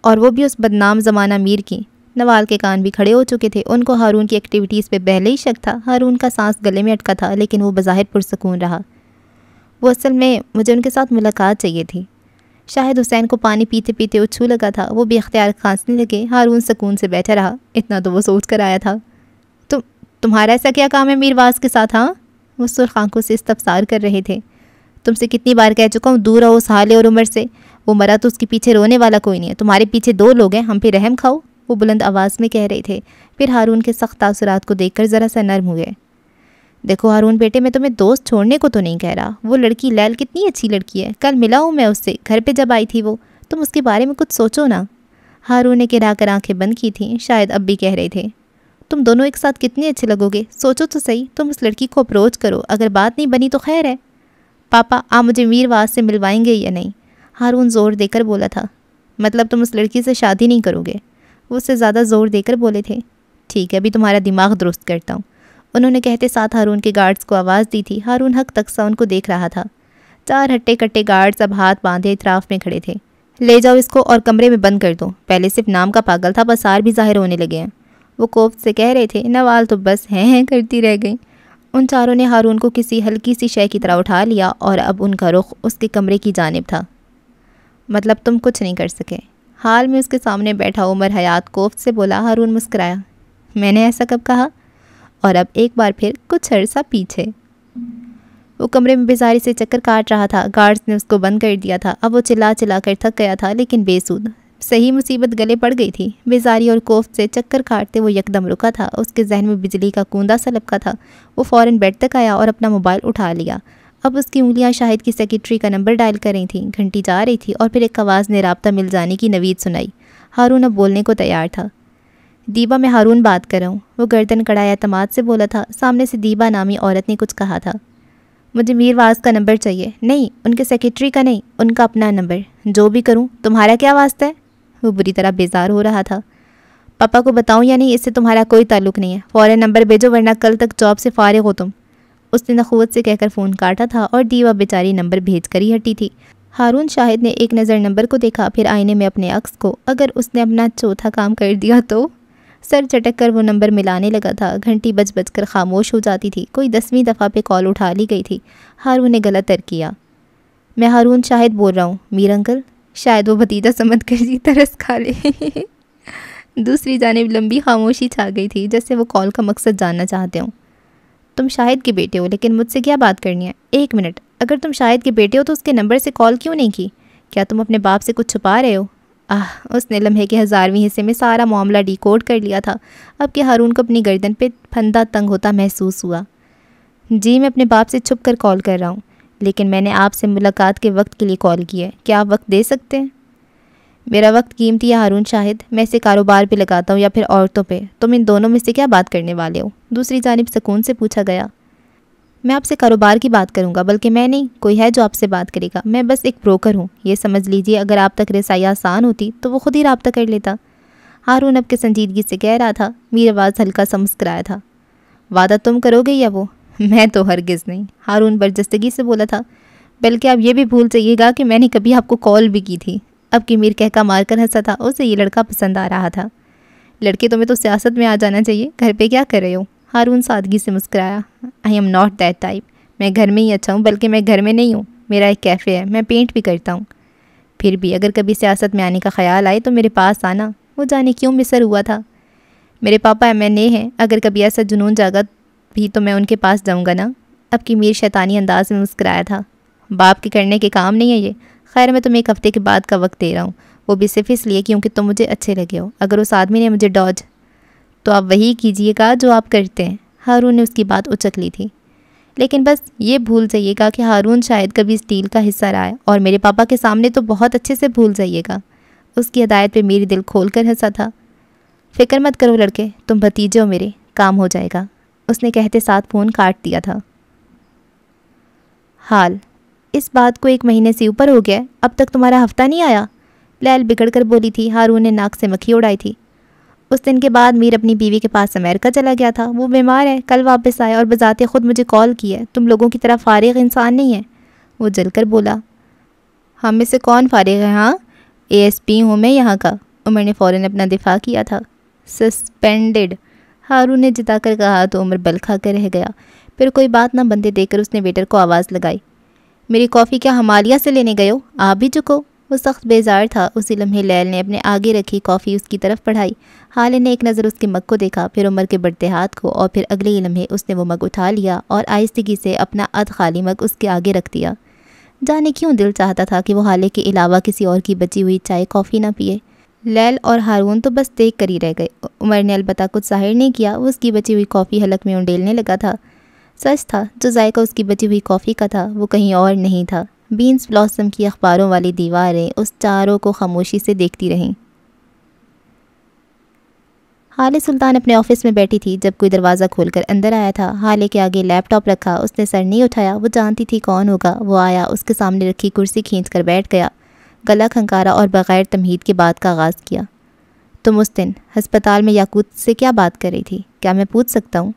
Speaker 1: اور وہ بھی اس بدنام زمانہ میر کی؟ نوال کے کان بھی کھڑے ہو چکے تھے، ان کو ہارون کی ایکٹیویٹیز پہ پہلے ہی شک تھا۔ ہارون کا سانس گلے میں اٹکا تھا، لیکن وہ بظاہر پرسکون رہا۔ وہ اصل میں مجھے ان کے ساتھ ملاقات چاہیے تھی۔ شاہد حسین کو پانی پیتے پیتے اچھو لگا تھا، وہ بے اختیار کھانسنے لگے۔ ہارون سکون سے بیٹھا رہا، اتنا تو وہ سوچ کر آیا تھا۔ تمہارا ایسا کیا کام ہے میرواز کے ساتھ؟ ہاں، وہ سرخ آنکھوں سے استفسار کر رہے تھے۔ تم سے کتنی بار کہہ چکا ہوں دور رہو اس حال اور عمر سے، وہ مرا تو اس کے پیچھے رونے والا کوئی نہیں ہے، تمہارے پیچھے 2 لوگ ہیں، ہم پہ رحم کھاؤ، وہ بلند آواز میں کہہ رہے تھے۔ پھر ہارون کے سخت تاثرات کو دیکھ کر ذرا سا نرم ہوئے۔ دیکھو ہارون بیٹے، میں تمہیں دوست چھوڑنے کو تو نہیں کہہ رہا، وہ لڑکی لیل کتنی اچھی لڑکی ہے، کل ملا ہوں میں اس سے، گھر پہ جب آئی تھی وہ، تم اس کے بارے میں کچھ سوچو نا۔ ہارون نے گرا کر آنکھیں بند کی تھیں، شاید اب بھی کہہ رہے تھے تم دونوں ایک ساتھ کتنے اچھے لگو گے، سوچو تو صحیح، تم اس لڑکی کو اپروچ کرو، اگر بات نہیں بنی تو خیر ہے۔ پاپا آپ مجھے میرواز سے ملوائیں گے یا نہیں؟ ہارون زور دے کر بولا تھا۔ مطلب تم اس لڑکی سے شادی نہیں کرو گے؟ وہ اس سے زیادہ زور دے کر بولے تھے۔ ٹھیک ہے، ابھی تمہارا دماغ درست کرتا ہوں، انہوں نے کہتے ساتھ ہارون کے گارڈز کو آواز دی تھی۔ ہارون حق تک سا ان کو دیکھ رہا تھا۔ 4 ہٹے کٹے گارڈز اب ہاتھ باندھے اطراف میں کھڑے تھے۔ لے جاؤ اس کو اور کمرے میں بند کر دو، پہلے صرف نام کا پاگل تھا، بس آر بھی ظاہر ہونے لگے ہیں، وہ کوفت سے کہہ رہے تھے۔ نوال تو بس ہیں کرتی رہ گئی۔ ان چاروں نے ہارون کو کسی ہلکی سی شے کی طرح اٹھا لیا اور اب ان کا رخ اس کے کمرے کی جانب تھا۔ مطلب تم کچھ نہیں کر سکے؟ حال میں اس کے سامنے بیٹھا عمر حیات کوفت سے بولا۔ ہارون مسکرایا۔ میں نے ایسا کب کہا؟ اور اب ایک بار پھر کچھ عرصہ پیچھے۔ وہ کمرے میں بیزاری سے چکر کاٹ رہا تھا، گارڈز نے اس کو بند کر دیا تھا، اب وہ چلا چلا کر تھک گیا تھا، لیکن بے سود، صحیح مصیبت گلے پڑ گئی تھی۔ بیزاری اور کوفت سے چکر کاٹتے وہ یکدم رکا تھا، اس کے ذہن میں بجلی کا کوندا سا لپکا تھا۔ وہ فوراً بیڈ تک آیا اور اپنا موبائل اٹھا لیا۔ اب اس کی انگلیاں شاہد کی سیکرٹری کا نمبر ڈائل کر رہی تھیں، گھنٹی جا رہی تھی اور پھر ایک آواز نے رابطہ مل جانے کی نوید سنائی۔ ہارون اب بولنے کو تیار تھا۔ دیبا، میں ہارون بات کر رہا ہوں، وہ گردن کڑائے اعتماد سے بولا تھا۔ سامنے سے دیبا نامی عورت نے کچھ کہا تھا۔ مجھے میرواز کا نمبر چاہیے۔ نہیں، ان کے سیکرٹری کا نہیں، ان کا اپنا نمبر، جو بھی کروں تمہارا کیا واسطہ ہے؟ وہ بری طرح بیزار ہو رہا تھا۔ پاپا کو بتاؤں یا نہیں، اس سے تمہارا کوئی تعلق نہیں ہے، فوراً نمبر بھیجو ورنہ کل تک جاب سے فارغ ہو تم۔ اس نے نخوت سے کہہ کر فون کاٹا تھا اور دیوا بیچاری نمبر بھیج کر ہی ہٹی تھی۔ ہارون شاہد نے ایک نظر نمبر کو دیکھا، پھر آئینے میں اپنے عکس کو۔ اگر اس نے اپنا چوتھا کام کر دیا تو؟ سر چٹک کر وہ نمبر ملانے لگا تھا، گھنٹی بج بج کر خاموش ہو جاتی تھی، کوئی 10ویں دفعہ پہ کال اٹھا لی گئی تھی۔ ہارون نے غلط تر کیا۔ میں ہارون شاہد بول رہا ہوں، میر انکل، شاید وہ بھتیجا سمجھ کر جی ترس کھا لے۔ دوسری جانب لمبی خاموشی چھا گئی تھی، جیسے وہ کال کا مقصد جاننا چاہتے ہوں۔ تم شاہد کے بیٹے ہو، لیکن مجھ سے کیا بات کرنی ہے؟ 1 منٹ، اگر تم شاہد کے بیٹے ہو تو اس کے نمبر سے کال کیوں نہیں کی؟ کیا تم اپنے باپ سے کچھ چھپا رہے ہو؟ اس نے لمحے کے 1000ویں حصے میں سارا معاملہ ڈی کوڈ کر لیا تھا، اب کہ ہارون کو اپنی گردن پہ پھندا تنگ ہوتا محسوس ہوا۔ جی میں اپنے باپ سے چھپ کر کال کر رہا ہوں، لیکن میں نے آپ سے ملاقات کے وقت کے لیے کال کی ہے، کیا آپ وقت دے سکتے ہیں؟ میرا وقت قیمتی ہے ہارون شاہد، میں اسے کاروبار پہ لگاتا ہوں یا پھر عورتوں پہ، تم ان دونوں میں سے کیا بات کرنے والے ہو؟ دوسری جانب سکون سے پوچھا گیا۔ میں آپ سے کاروبار کی بات کروں گا، بلکہ میں نہیں، کوئی ہے جو آپ سے بات کرے گا، میں بس ایک بروکر ہوں، یہ سمجھ لیجئے، اگر آپ تک رسائی آسان ہوتی تو وہ خود ہی رابطہ کر لیتا۔ ہارون اب کے سنجیدگی سے کہہ رہا تھا۔ میرواز ہلکا سا مسکرایا تھا۔ وعدہ تم کرو گے یا وہ؟ میں تو ہرگز نہیں، ہارون برجستگی سے بولا تھا، بلکہ آپ یہ بھی بھول جائیے گا کہ میں نے کبھی آپ کو کال بھی کی تھی۔ اب کہ میر کہکا مار کر ہنسا تھا، اسے یہ لڑکا پسند آ رہا تھا۔ لڑکے تمہیں تو سیاست میں آ جانا چاہیے، گھر پہ کیا کر رہے ہو؟ ہارون سادگی سے مسکرایا۔ I am not that type, میں گھر میں ہی اچھا ہوں، بلکہ میں گھر میں نہیں ہوں، میرا ایک کیفے ہے، میں پینٹ بھی کرتا ہوں۔ پھر بھی اگر کبھی سیاست میں آنے کا خیال آئے تو میرے پاس آنا۔ وہ جانے کیوں مصر ہوا تھا۔ میرے پاپا MNA ہیں، اگر کبھی ایسا جنون جاگا بھی تو میں ان کے پاس جاؤں گا نا۔ اب کی میر شیطانی انداز میں مسکرایا تھا۔ باپ کے کرنے کے کام نہیں ہے یہ، خیر میں تمہیں 1 ہفتے کے بعد کا وقت دے رہا ہوں، وہ بھی صرف اس لیے کیونکہ تم مجھے اچھے لگے ہو۔ اگر اس آدمی نے مجھے ڈاج تو آپ وہی کیجئے گا جو آپ کرتے ہیں۔ ہارون نے اس کی بات اچک لی تھی۔ لیکن بس یہ بھول جائیے گا کہ ہارون شاید کبھی اس ڈیل کا حصہ رہا ہے، اور میرے پاپا کے سامنے تو بہت اچھے سے بھول جائیے گا۔ اس کی ہدایت پہ میری دل کھول کر ہنسا تھا۔ فکر مت کرو لڑکے، تم بھتیجے ہو میرے، کام ہو جائے گا، اس نے کہتے ساتھ فون کاٹ دیا تھا۔ حال اس بات کو 1 مہینے سے اوپر ہو گیا، اب تک تمہارا ہفتہ نہیں آیا؟ لیل بگڑ کر بولی تھی۔ ہارون نے ناک سے مکھی اڑائی تھی۔ اس دن کے بعد میر اپنی بیوی کے پاس امریکہ چلا گیا تھا، وہ بیمار ہے، کل واپس آیا اور بذات خود مجھے کال کی ہے۔ تم لوگوں کی طرح فارغ انسان نہیں ہے، وہ جل کر بولا۔ ہم میں سے کون فارغ ہے؟ ہاں ASP ہوں میں یہاں کا، عمر نے فوراً اپنا دفاع کیا تھا۔ سسپینڈڈ، ہارون نے جتا کر کہا تو عمر بل کھا کر رہ گیا۔ پھر کوئی بات نہ بندے دے کر اس نے ویٹر کو آواز لگائی۔ میری کافی کیا ہمالیہ سے لینے گئے ہو؟ آپ بھی چکو۔ وہ سخت بیزار تھا۔ اسی لمحے لیل نے اپنے آگے رکھی کافی اس کی طرف بڑھائی۔ حالے نے ایک نظر اس کے مگ کو دیکھا، پھر عمر کے بڑھتے ہاتھ کو، اور پھر اگلے ہی لمحے اس نے وہ مگ اٹھا لیا اور آہستگی سے اپنا خالی مگ اس کے آگے رکھ دیا۔ جانے کیوں دل چاہتا تھا کہ وہ حالے کے علاوہ کسی اور کی بچی ہوئی چائے کافی نہ پیے۔ لیل اور ہارون تو بس دیکھ کر ہی رہ گئے۔ عمر نے البتہ کچھ ظاہر نہیں کیا، وہ اس کی بچی ہوئی کافی حلق میں انڈیلنے لگا تھا۔ سچ تھا، جو ذائقہ اس کی بچی ہوئی کافی کا تھا وہ کہیں اور نہیں تھا۔ بینس بلاسم کی اخباروں والی دیواریں اس چاروں کو خاموشی سے دیکھتی رہیں۔ حالے سلطان اپنے آفس میں بیٹھی تھی جب کوئی دروازہ کھول کر اندر آیا تھا۔ حالے کے آگے لیپ ٹاپ رکھا، اس نے سر نہیں اٹھایا، وہ جانتی تھی کون ہوگا۔ وہ آیا، اس کے سامنے رکھی کرسی کھینچ کر بیٹھ گیا، گلا کھنکارا اور بغیر تمہید کے بات کا آغاز کیا۔ تم اس دن ہسپتال میں یاقوت سے کیا بات کر رہی تھی؟ کیا میں پوچھ سکتا ہوں؟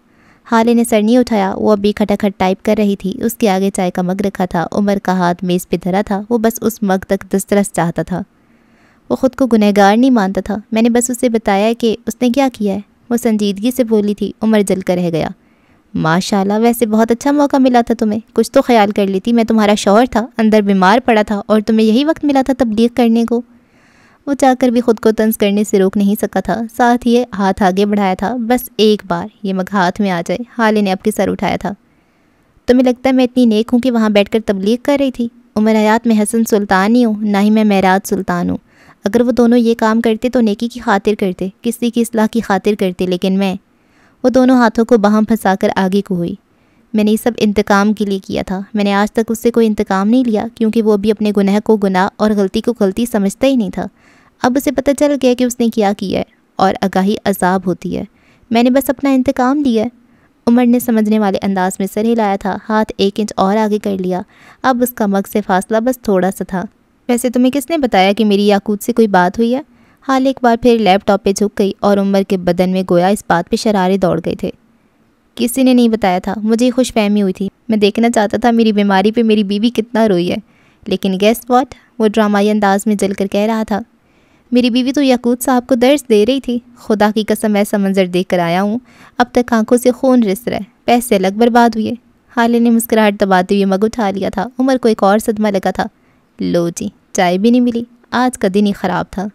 Speaker 1: حالے نے سر نہیں اٹھایا، وہ ابھی کھٹاکھٹ ٹائپ کر رہی تھی۔ اس کے آگے چائے کا مگ رکھا تھا، عمر کا ہاتھ میز پہ دھرا تھا، وہ بس اس مگ تک دسترس چاہتا تھا۔ وہ خود کو گنہگار نہیں مانتا تھا۔ میں نے بس اسے بتایا کہ اس نے کیا کیا ہے، وہ سنجیدگی سے بولی تھی۔ عمر جل کر رہ گیا۔ ماشاءاللہ، ویسے بہت اچھا موقع ملا تھا تمہیں، کچھ تو خیال کر لیتی۔ میں تمہارا شوہر تھا، اندر بیمار پڑا تھا اور تمہیں یہی وقت ملا تھا تبلیغ کرنے کو۔ وہ چاہ کر بھی خود کو طنز کرنے سے روک نہیں سکا تھا، ساتھ ہی ہاتھ آگے بڑھایا تھا، بس ایک بار یہ مگ ہاتھ میں آ جائے۔ حالے نے اب کے سر اٹھایا تھا۔ تمہیں لگتا ہے میں اتنی نیک ہوں کہ وہاں بیٹھ کر تبلیغ کر رہی تھی؟ عمر حیات میں حسن سلطان ہی ہوں، نہ ہی میں معراج سلطان ہوں۔ اگر وہ دونوں یہ کام کرتے تو نیکی کی خاطر کرتے، کسی کی اصلاح کی خاطر کرتے، لیکن میں وہ دونوں ہاتھوں کو باہم پھنسا کر آگے کو ہوئی۔ میں نے یہ سب انتقام کے لیے کیا تھا۔ میں نے آج تک اس سے کوئی انتقام نہیں لیا، کیونکہ وہ ابھی اپنے گناہ کو گناہ اور غلطی کو غلطی سمجھتا ہی نہیں تھا۔ اب اسے پتہ چل گیا کہ اس نے کیا ہے، اور آگاہی عذاب ہوتی ہے۔ میں نے بس اپنا انتقام لیا ہے۔ عمر نے سمجھنے والے انداز میں سر ہلایا تھا، ہاتھ 1 انچ اور آگے کر لیا۔ اب اس کا مگ سے فاصلہ بس تھوڑا سا تھا۔ ویسے تمہیں کس نے بتایا کہ میری یاقوت سے کوئی بات ہوئی ہے؟ حال ایک بار پھر لیپ ٹاپ پہ جھک گئی اور عمر کے بدن میں گویا اس بات پہ شرارے دوڑ گئے تھے۔ کسی نے نہیں بتایا تھا، مجھے خوش فہمی ہوئی تھی۔ میں دیکھنا چاہتا تھا میری بیماری پہ میری بیوی کتنا روئی ہے۔ لیکن گیس واٹ، وہ ڈرامائی انداز میں جل کر کہہ رہا تھا، میری بیوی تو یاقوت صاحب کو درس دے رہی تھی۔ خدا کی قسم ایسا منظر دیکھ کر آیا ہوں، اب تک آنکھوں سے خون رس رہا ہے، پیسے الگ برباد ہوئے۔ حالے نے مسکراہٹ دباتے ہوئے مگ اٹھا لیا تھا۔ عمر کو ایک اور صدمہ لگا تھا۔ لو جی، چائے بھی نہیں ملی، آج کا دن ہی خراب تھا۔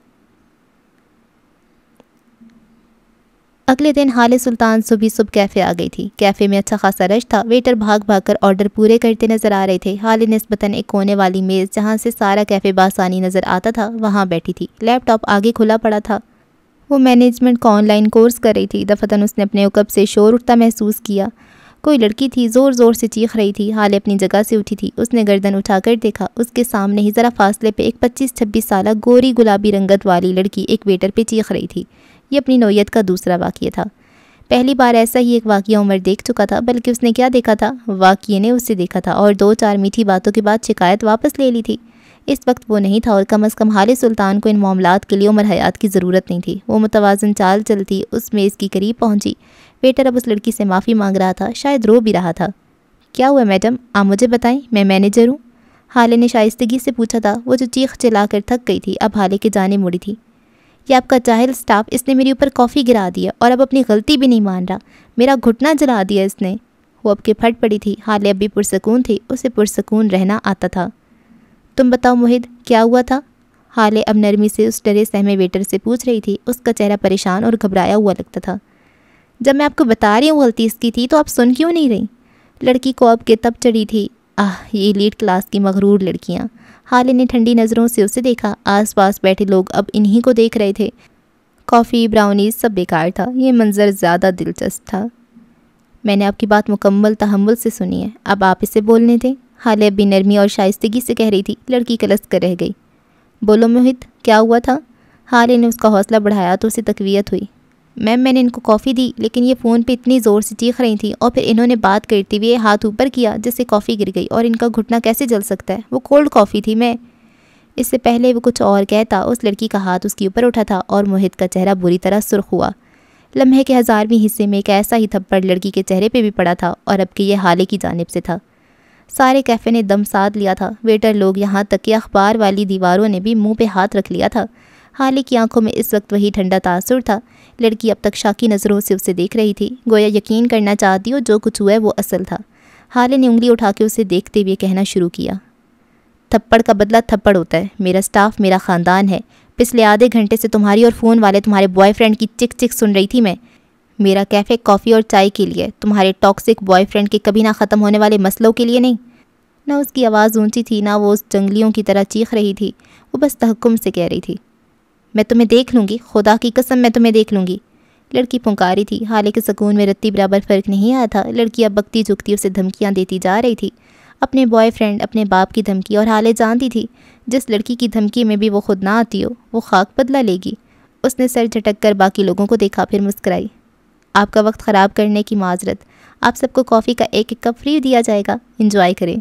Speaker 1: اگلے دن حالے سلطان صبح کیفے آ گئی تھی۔ کیفے میں اچھا خاصا رش تھا، ویٹر بھاگ بھاگ کر آرڈر پورے کرتے نظر آ رہے تھے۔ حالے نسبتاً ایک کونے والی میز جہاں سے سارا کیفے بآسانی نظر آتا تھا وہاں بیٹھی تھی، لیپ ٹاپ آگے کھلا پڑا تھا۔ وہ مینجمنٹ کا آن لائن کورس کر رہی تھی۔ دفعتاً اس نے اپنے عقب سے شور اٹھتا محسوس کیا۔ کوئی لڑکی تھی، زور زور سے چیخ رہی تھی۔ حالے اپنی جگہ سے اٹھی تھی، اس نے گردن اٹھا کر دیکھا، اس کے سامنے ہی ذرا فاصلے پہ ایک 25-26 سالہ گوری گلابی رنگت والی لڑکی ایک ویٹر پہ چیخ رہی تھی۔ یہ اپنی نوعیت کا دوسرا واقعہ تھا۔ پہلی بار ایسا ہی ایک واقعہ عمر دیکھ چکا تھا، بلکہ اس نے کیا دیکھا تھا، واقعے نے اسے دیکھا تھا اور 2-4 میٹھی باتوں کے بعد شکایت واپس لے لی تھی۔ اس وقت وہ نہیں تھا اور کم از کم حالے سلطان کو ان معاملات کے لیے عمر حیات کی ضرورت نہیں تھی۔ وہ متوازن چال چلتی اس میز کی قریب پہنچی۔ ویٹر اب اس لڑکی سے معافی مانگ رہا تھا، شاید رو بھی رہا تھا۔ کیا ہوا میڈم، آپ مجھے بتائیں، میں مینیجر ہوں۔ حالے نے شائستگی سے پوچھا تھا۔ وہ جو چیخ چلا کر تھک گئی تھی اب حالے کے جانے مڑی تھی۔ یہ آپ کا جاہل سٹاف، اس نے میرے اوپر کافی گرا دیا اور اب اپنی غلطی بھی نہیں مان رہا، میرا گھٹنا جلا دیا اس نے۔ وہ اب کے پھٹ پڑی تھی۔ حالے اب بھی پرسکون تھی، اسے پرسکون رہنا آتا تھا۔ تم بتاؤ موہد، کیا ہوا تھا؟ حالے اب نرمی سے اس ڈرے سہمے ویٹر سے پوچھ رہی تھی۔ اس کا چہرہ پریشان اور گھبرایا ہوا لگتا تھا۔ جب میں آپ کو بتا رہی ہوں غلطی اس کی تھی تو آپ سن کیوں نہیں رہی؟ لڑکی کو اب کے تب چڑھی تھی۔ یہ ایلیٹ کلاس کی مغرور لڑکیاں۔ حالے نے ٹھنڈی نظروں سے اسے دیکھا۔ آس پاس بیٹھے لوگ اب انہی کو دیکھ رہے تھے۔ کافی، براؤنیز سب بیکار تھا، یہ منظر زیادہ دلچسپ تھا۔ میں نے آپ کی بات مکمل تحمل سے سنی ہے، اب آپ اسے بولنے دیں۔ حالے اب بھی نرمی اور شائستگی سے کہہ رہی تھی۔ لڑکی کلس کر رہ گئی۔ بولو موہد، کیا ہوا تھا؟ حالے نے اس کا حوصلہ بڑھایا تو اسے تقویت ہوئی۔ میم، میں نے ان کو کافی دی، لیکن یہ فون پہ اتنی زور سے چیخ رہی تھیں اور پھر انہوں نے بات کرتے ہوئے ہاتھ اوپر کیا جس سے کافی گر گئی، اور ان کا گھٹنا کیسے جل سکتا ہے؟ وہ کولڈ کافی تھی۔ میں اس سے پہلے وہ کچھ اور کہتا، اس لڑکی کا ہاتھ اس کے اوپر اٹھا تھا اور موہد کا چہرہ بری طرح سرخ ہوا۔ لمحے کے 1000ویں حصے میں ایک ایسا ہی تھپڑ لڑکی کے چہرے پہ بھی پڑا تھا، اور اب کہ یہ حالے کی جانب سے تھا۔ سارے کیفے نے دم ساتھ لیا تھا، ویٹر لوگ، یہاں تک کہ اخبار والی دیواروں نے بھی منہ پہ ہاتھ رکھ لیا تھا۔ حالے کی آنکھوں میں اس وقت وہی ٹھنڈا تاثر تھا۔ لڑکی اب تک شاکی نظروں سے اسے دیکھ رہی تھی، گویا یقین کرنا چاہتی ہو جو کچھ ہوا ہے وہ اصل تھا۔ حالے نے انگلی اٹھا کے اسے دیکھتے ہوئے کہنا شروع کیا، تھپڑ کا بدلہ تھپڑ ہوتا ہے. میرا سٹاف میرا خاندان ہے. پچھلے آدھے گھنٹے سے تمہاری اور فون والے تمہارے بوائے فرینڈ کی چک چک سن رہی تھی میں. میرا کیفے کافی اور چائے کے لیے, تمہارے ٹاکسک بوائے فرینڈ کے کبھی نہ ختم ہونے والے مسئلوں کے لیے نہیں. نہ اس کی آواز اونچی تھی, نہ وہ اس جنگلیوں کی طرح چیخ رہی تھی. وہ بس تحکم سے کہہ رہی تھی, میں تمہیں دیکھ لوں گی, خدا کی قسم میں تمہیں دیکھ لوں گی. لڑکی پھنکاری تھی. حالے کے سکون میں رتی برابر فرق نہیں آیا تھا. لڑکی اب بکتی جھکتی اسے دھمکیاں دیتی جا رہی تھی. اپنے بوائے فرینڈ, اپنے باپ کی دھمکی, اور حالے جانتی تھی جس لڑکی کی دھمکی میں بھی وہ خود نہ آتی ہو وہ خاک بدلہ لے گی. اس نے سر جھٹک کر باقی لوگوں کو دیکھا, پھر مسکرائی. آپ کا وقت خراب کرنے کی معذرت, آپ سب کو کافی کا ایک کپ فری دیا جائے گا, انجوائے کریں.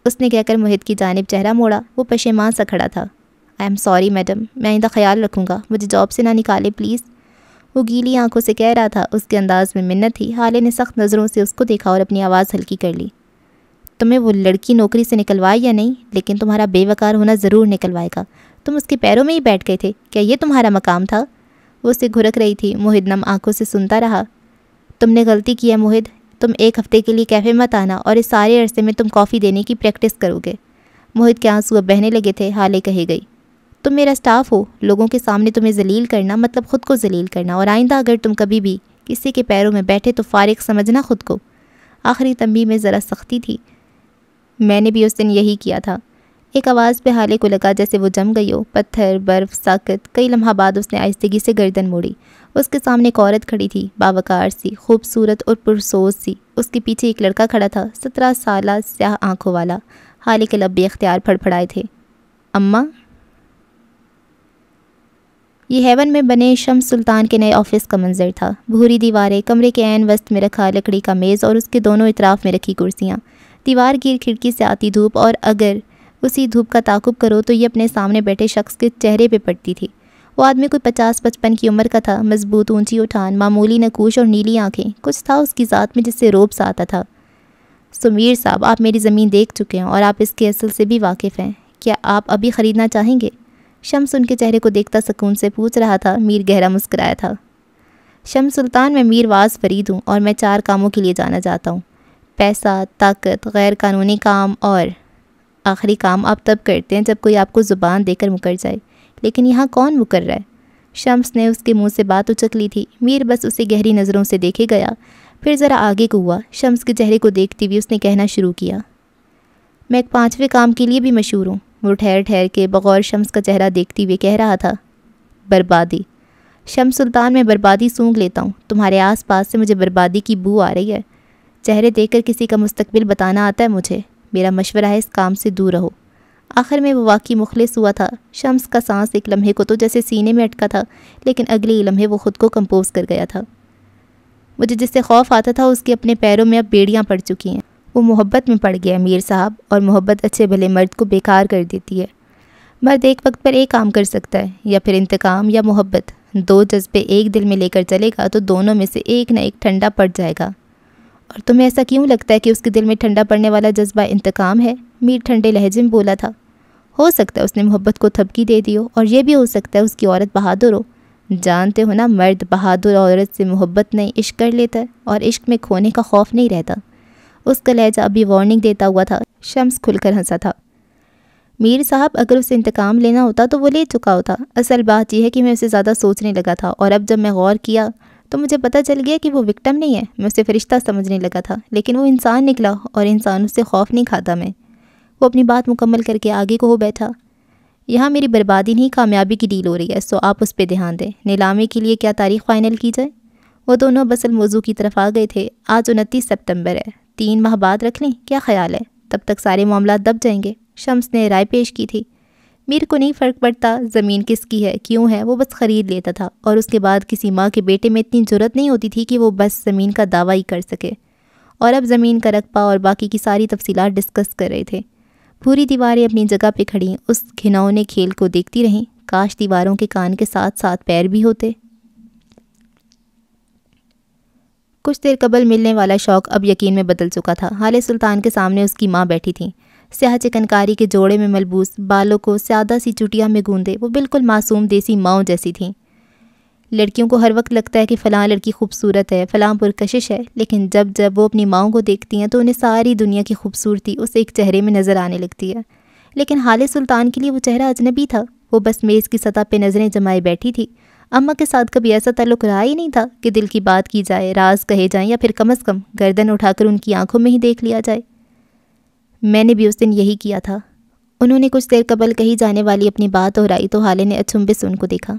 Speaker 1: اس نے کہہ کر موہت کی جانب چہرہ موڑا. وہ پشیمان سا کھڑا تھا. آئی ایم سوری میڈم, میں آئندہ خیال رکھوں گا, مجھے جاب سے نہ نکالے پلیز. وہ گیلی آنکھوں سے کہہ رہا تھا. اس کے انداز میں منت تھی. حالے نے سخت نظروں سے اس کو دیکھا اور اپنی آواز ہلکی کر لی. تمہیں وہ لڑکی نوکری سے نکلوائے یا نہیں, لیکن تمہارا بے وقار ہونا ضرور نکلوائے گا. تم اس کے پیروں میں ہی بیٹھ گئے تھے, کیا یہ تمہارا مقام تھا؟ وہ اسے گھرک رہی تھی. موہت نم آنکھوں سے سنتا رہا. تم نے غلطی کی ہے موہت, تم ایک ہفتے کے لیے کیفے مت آنا, اور اس سارے عرصے میں تم کافی دینے کی پریکٹس کرو گے. موہت کے آنسو اب بہنے لگے تھے. حالے کہے گئی, تم میرا سٹاف ہو, لوگوں کے سامنے تمہیں ذلیل کرنا مطلب خود کو ذلیل کرنا, اور آئندہ اگر تم کبھی بھی کسی کے پیروں میں بیٹھے تو فارغ سمجھنا خود کو. آخری تنبیہ میں ذرا سختی تھی. میں نے بھی اس دن یہی کیا تھا. ایک آواز پہ حالے کو لگا جیسے وہ جم گئی ہو. پتھر, برف, ساکت. کئی لمحہ بعد اس نے آہستگی سے گردن موڑی. اس کے سامنے ایک عورت کھڑی تھی, باوقار سی, خوبصورت اور پرسوز سی. اس کے پیچھے ایک لڑکا کھڑا تھا, 17 سالہ, سیاہ آنکھوں والا. حالے کے لب بے اختیار پھڑپھڑائے تھے. اماں. یہ ہیون میں بنے شمس سلطان کے نئے آفس کا منظر تھا. بھوری دیواریں, کمرے کے عین وسط میں رکھا لکڑی کا میز اور اس کے دونوں اطراف میں رکھی کرسیاں. دیوار کی کھڑکی سے آتی دھوپ, اور اگر اسی دھوپ کا تعاقب کرو تو یہ اپنے سامنے بیٹھے شخص کے چہرے پہ پڑتی تھی. وہ آدمی کوئی 50-55 کی عمر کا تھا. مضبوط, اونچی اٹھان, معمولی نقوش اور نیلی آنکھیں. کچھ تھا اس کی ذات میں جس سے روب سا آتا تھا. سمیر صاحب, آپ میری زمین دیکھ چکے ہیں اور آپ اس کے اصل سے بھی واقف ہیں. کیا آپ ابھی خریدنا چاہیں گے؟ شمس ان کے چہرے کو دیکھتا سکون سے پوچھ رہا تھا. میر گہرا مسکرایا تھا. شمس سلطان, میں میر واز فرید ہوں, اور میں 4 کاموں کے لیے جانا چاہتا ہوں: پیسہ, طاقت, غیر قانونی کام, اور آخری کام آپ تب کرتے ہیں جب کوئی آپ کو زبان دے کر مکر جائے. لیکن یہاں کون مکر رہا ہے؟ شمس نے اس کے منہ سے بات اچک لی تھی. میر بس اسے گہری نظروں سے دیکھے گیا, پھر ذرا آگے کو ہوا. شمس کے چہرے کو دیکھتی ہوئی اس نے کہنا شروع کیا, میں ایک 5ویں کام کے لیے بھی مشہور ہوں. وہ ٹھہر ٹھہر کے بغور شمس کا چہرہ دیکھتی ہوئے کہہ رہا تھا, بربادی. شمس سلطان, میں بربادی سونگھ لیتا ہوں. تمہارے آس پاس سے مجھے بربادی کی بو آ رہی ہے. چہرے دیکھ کر کسی کا مستقبل بتانا آتا ہے مجھے. میرا مشورہ ہے اس کام سے دور رہو. آخر میں وہ واقعی مخلص ہوا تھا. شمس کا سانس ایک لمحے کو تو جیسے سینے میں اٹکا تھا, لیکن اگلے ہی لمحے وہ خود کو کمپوز کر گیا تھا. مجھے جس سے خوف آتا تھا اس کے اپنے پیروں میں اب بیڑیاں پڑ چکی ہیں. وہ محبت میں پڑ گیا میر صاحب, اور محبت اچھے بھلے مرد کو بیکار کر دیتی ہے. مرد ایک وقت پر ایک کام کر سکتا ہے, یا پھر انتقام یا محبت. 2 جذبے ایک دل میں لے کر چلے گا تو دونوں میں سے ایک نہ ایک ٹھنڈا پڑ جائے گا. اور تمہیں ایسا کیوں لگتا ہے کہ اس کے دل میں ٹھنڈا پڑنے والا جذبہ انتقام ہے؟ میر ٹھنڈے لہجے میں بولا تھا. ہو سکتا ہے اس نے محبت کو تھپکی دے دی ہو, اور یہ بھی ہو سکتا ہے اس کی عورت بہادر ہو. جانتے ہو نا, مرد بہادر عورت سے محبت نہیں عشق کر لیتا ہے, اور عشق میں کھونے کا خوف نہیں رہتا. اس کا لہجہ ابھی وارننگ دیتا ہوا تھا. شمس کھل کر ہنسا تھا. میر صاحب, اگر اسے انتقام لینا ہوتا تو وہ لے چکا ہوتا. اصل بات یہ ہے کہ میں اسے زیادہ سوچنے لگا تھا, اور اب جب میں غور کیا تو مجھے پتہ چل گیا کہ وہ وکٹم نہیں ہے. میں اسے فرشتہ سمجھنے لگا تھا, لیکن وہ انسان نکلا, اور انسانوں سے خوف نہیں کھاتا میں. وہ اپنی بات مکمل کر کے آگے کو ہو بیٹھا. یہاں میری بربادی نہیں کامیابی کی ڈیل ہو رہی ہے, سو آپ اس پہ دھیان دیں. نیلامی کے لیے کیا تاریخ فائنل کی جائے؟ وہ دونوں اصل موضوع کی طرف آ گئے تھے. آج 29 سپتمبر ہے, 3 ماہ بعد رکھ لیں, کیا خیال ہے؟ تب تک سارے معاملات دب جائیں گے. شمس نے رائے پیش کی تھی. میر کو نہیں فرق پڑتا زمین کس کی ہے, کیوں ہے, وہ بس خرید لیتا تھا. اور اس کے بعد کسی ماں کے بیٹے میں اتنی جرت نہیں ہوتی تھی کہ وہ بس زمین کا دعویٰ ہی کر سکے. اور اب زمین کا رقبہ اور باقی کی ساری تفصیلات ڈسکس کر رہے تھے. پوری دیواریں اپنی جگہ پہ کھڑیں اس گھناؤنے کھیل کو دیکھتی رہیں. کاش دیواروں کے کان کے ساتھ ساتھ پیر بھی ہوتے. کچھ دیر قبل ملنے والا شوق اب یقین میں بدل چکا تھا. حالے سلطان کے سامنے اس کی ماں بیٹھی تھیں. سیاہ چکنکاری کے جوڑے میں ملبوس, بالوں کو سادہ سی چوٹیاں میں گوندے, وہ بالکل معصوم دیسی ماؤں جیسی تھیں. لڑکیوں کو ہر وقت لگتا ہے کہ فلاں لڑکی خوبصورت ہے, فلاں پرکشش ہے, لیکن جب وہ اپنی ماؤں کو دیکھتی ہیں تو انہیں ساری دنیا کی خوبصورتی اس ایک چہرے میں نظر آنے لگتی ہے. لیکن حال سلطان کے لیے وہ چہرہ اجنبی تھا۔ وہ بس میز کی سطح پہ نظریں جمائے بیٹھی تھی۔ اماں کے ساتھ کبھی ایسا تعلق رہا ہی نہیں تھا کہ دل کی بات کی جائے، راز کہے جائیں، یا پھر کم از کم گردن اٹھا کر ان کی آنکھوں میں ہی دیکھ لیا جائے۔ میں نے بھی اس دن یہی کیا تھا۔ انہوں نے کچھ دیر قبل کہی جانے والی اپنی بات دہرائی تو حالے نے اچنبھے سے ان کو دیکھا۔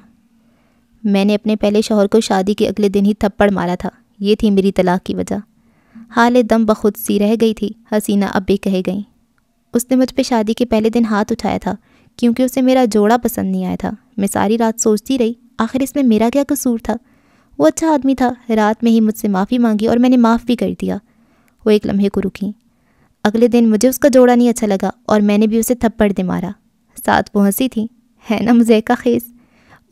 Speaker 1: میں نے اپنے پہلے شوہر کو شادی کے اگلے دن ہی تھپڑ مارا تھا، یہ تھی میری طلاق کی وجہ۔ حالے دم بخود سی رہ گئی تھی۔ حسینہ اب بھی کہے گئیں، اس نے مجھ پہ شادی کے پہلے دن ہاتھ اٹھایا تھا کیونکہ اسے میرا جوڑا پسند نہیں آیا تھا۔ میں ساری رات سوچتی رہی آخر اس میں میرا کیا قصور تھا۔ وہ اچھا آدمی تھا، رات میں ہی مجھ سے معافی مانگی اور میں نے معاف بھی کر دیا۔ وہ ایک لمحے کو رکیں۔ اگلے دن مجھے اس کا جوڑا نہیں اچھا لگا اور میں نے بھی اسے تھپڑ دے مارا۔ ساتھ وہ ہنسی تھی، ہے نا مذائقہ خیز؟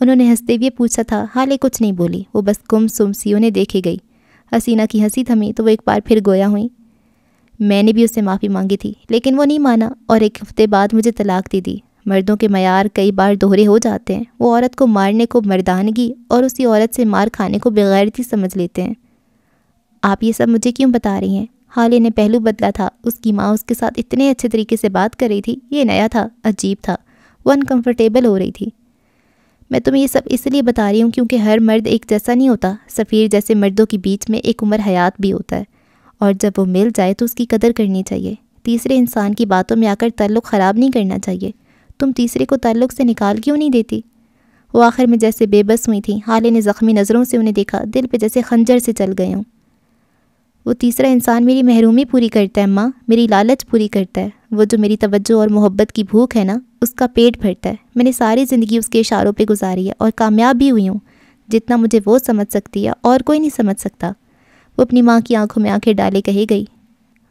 Speaker 1: انہوں نے ہنستے ہوئے پوچھا تھا۔ حالے کچھ نہیں بولی، وہ بس گم سم سی انہیں دیکھے گئی۔ حسینہ کی ہنسی تھمی تو وہ ایک بار پھر گویا ہوئیں۔ میں نے بھی اس سے معافی مانگی تھی لیکن وہ نہیں مانا اور ایک ہفتے بعد مجھے طلاق دے دی۔ مردوں کے معیار کئی بار دوہرے ہو جاتے ہیں۔ وہ عورت کو مارنے کو مردانگی اور اسی عورت سے مار کھانے کو بغیرتی سمجھ لیتے ہیں۔ آپ یہ سب مجھے کیوں بتا رہی ہیں؟ حالے نے پہلو بدلا تھا۔ اس کی ماں اس کے ساتھ اتنے اچھے طریقے سے بات کر رہی تھی، یہ نیا تھا، عجیب تھا۔ وہ انکمفرٹیبل ہو رہی تھی۔ میں تمہیں یہ سب اس لیے بتا رہی ہوں کیونکہ ہر مرد ایک جیسا نہیں ہوتا۔ سفیر جیسے مردوں کے بیچ میں ایک عمر حیات بھی ہوتا ہے اور جب وہ مل جائے تو اس کی قدر کرنی چاہیے۔ تیسرے انسان کی باتوں میں آ کر تعلق خراب نہیں کرنا چاہیے۔ تم تیسرے کو تعلق سے نکال کیوں نہیں دیتی؟ وہ آخر میں جیسے بے بس ہوئی تھیں۔ حالے نے زخمی نظروں سے انہیں دیکھا، دل پہ جیسے خنجر سے چل گئے ہوں۔ وہ تیسرا انسان میری محرومی پوری کرتا ہے ماں، میری لالچ پوری کرتا ہے۔ وہ جو میری توجہ اور محبت کی بھوک ہے نا، اس کا پیٹ بھرتا ہے۔ میں نے ساری زندگی اس کے اشاروں پہ گزاری ہے اور کامیاب بھی ہوئی ہوں۔ جتنا مجھے وہ سمجھ سکتی ہے اور کوئی نہیں سمجھ سکتا۔ وہ اپنی ماں کی آنکھوں میں آنکھیں ڈالے کہے گئی،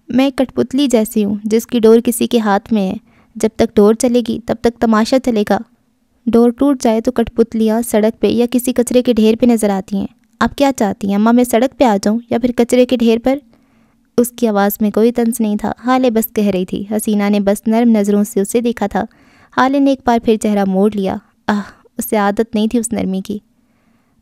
Speaker 1: میں ایک کٹ پتلی جیسی ہوں جس کی ڈور کسی کے ہاتھ میں ہے۔ جب تک ڈور چلے گی تب تک تماشا چلے گا۔ ڈور ٹوٹ جائے تو کٹ پتلیاں سڑک پہ یا کسی کچرے کے ڈھیر پہ نظر آتی ہیں۔ آپ کیا چاہتی ہیں اماں، میں سڑک پہ آ جاؤں یا پھر کچرے کے ڈھیر پر؟ اس کی آواز میں کوئی طنز نہیں تھا۔ حالے بس کہہ رہی تھی۔ حسینہ نے بس نرم نظروں سے اسے دیکھا تھا۔ حالے نے ایک بار پھر چہرہ موڑ لیا۔ اسے عادت نہیں تھی اس نرمی کی۔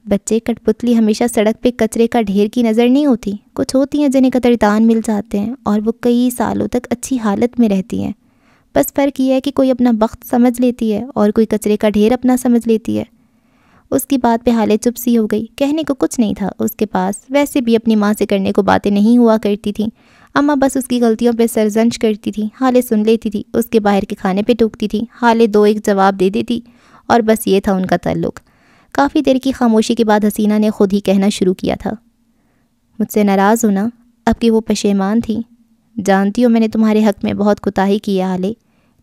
Speaker 1: بچے، کٹ پتلی ہمیشہ سڑک پہ کچرے کا ڈھیر کی نظر نہیں ہوتی۔ کچھ ہوتی ہیں جنہیں قدردان مل جاتے ہیں اور وہ کئی سالوں تک اچھی حالت میں رہتی ہیں۔ بس فرق یہ ہے کہ کوئی اپنا بخت سمجھ لیتی ہے اور کوئی کچرے کا ڈھیر اپنا سمجھ لیتی ہے۔ اس کی بات پہ حالے چپ سی ہو گئی۔ کہنے کو کچھ نہیں تھا اس کے پاس۔ ویسے بھی اپنی ماں سے کرنے کو باتیں نہیں ہوا کرتی تھیں۔ اماں بس اس کی غلطیوں پہ سرزنش کرتی تھی۔ حالے سن لیتی تھی، اس کے باہر کے کھانے پہ ٹوکتی تھی۔ حالے دو ایک جواب دے دیتی اور بس یہ تھا ان کا تعلق۔ کافی دیر کی خاموشی کے بعد حسینہ نے خود ہی کہنا شروع کیا تھا، مجھ سے ناراض ہونا اب کہ وہ پشیمان تھی۔ جانتی ہو میں نے تمہارے حق میں بہت کوتاہی کی ہے حالے،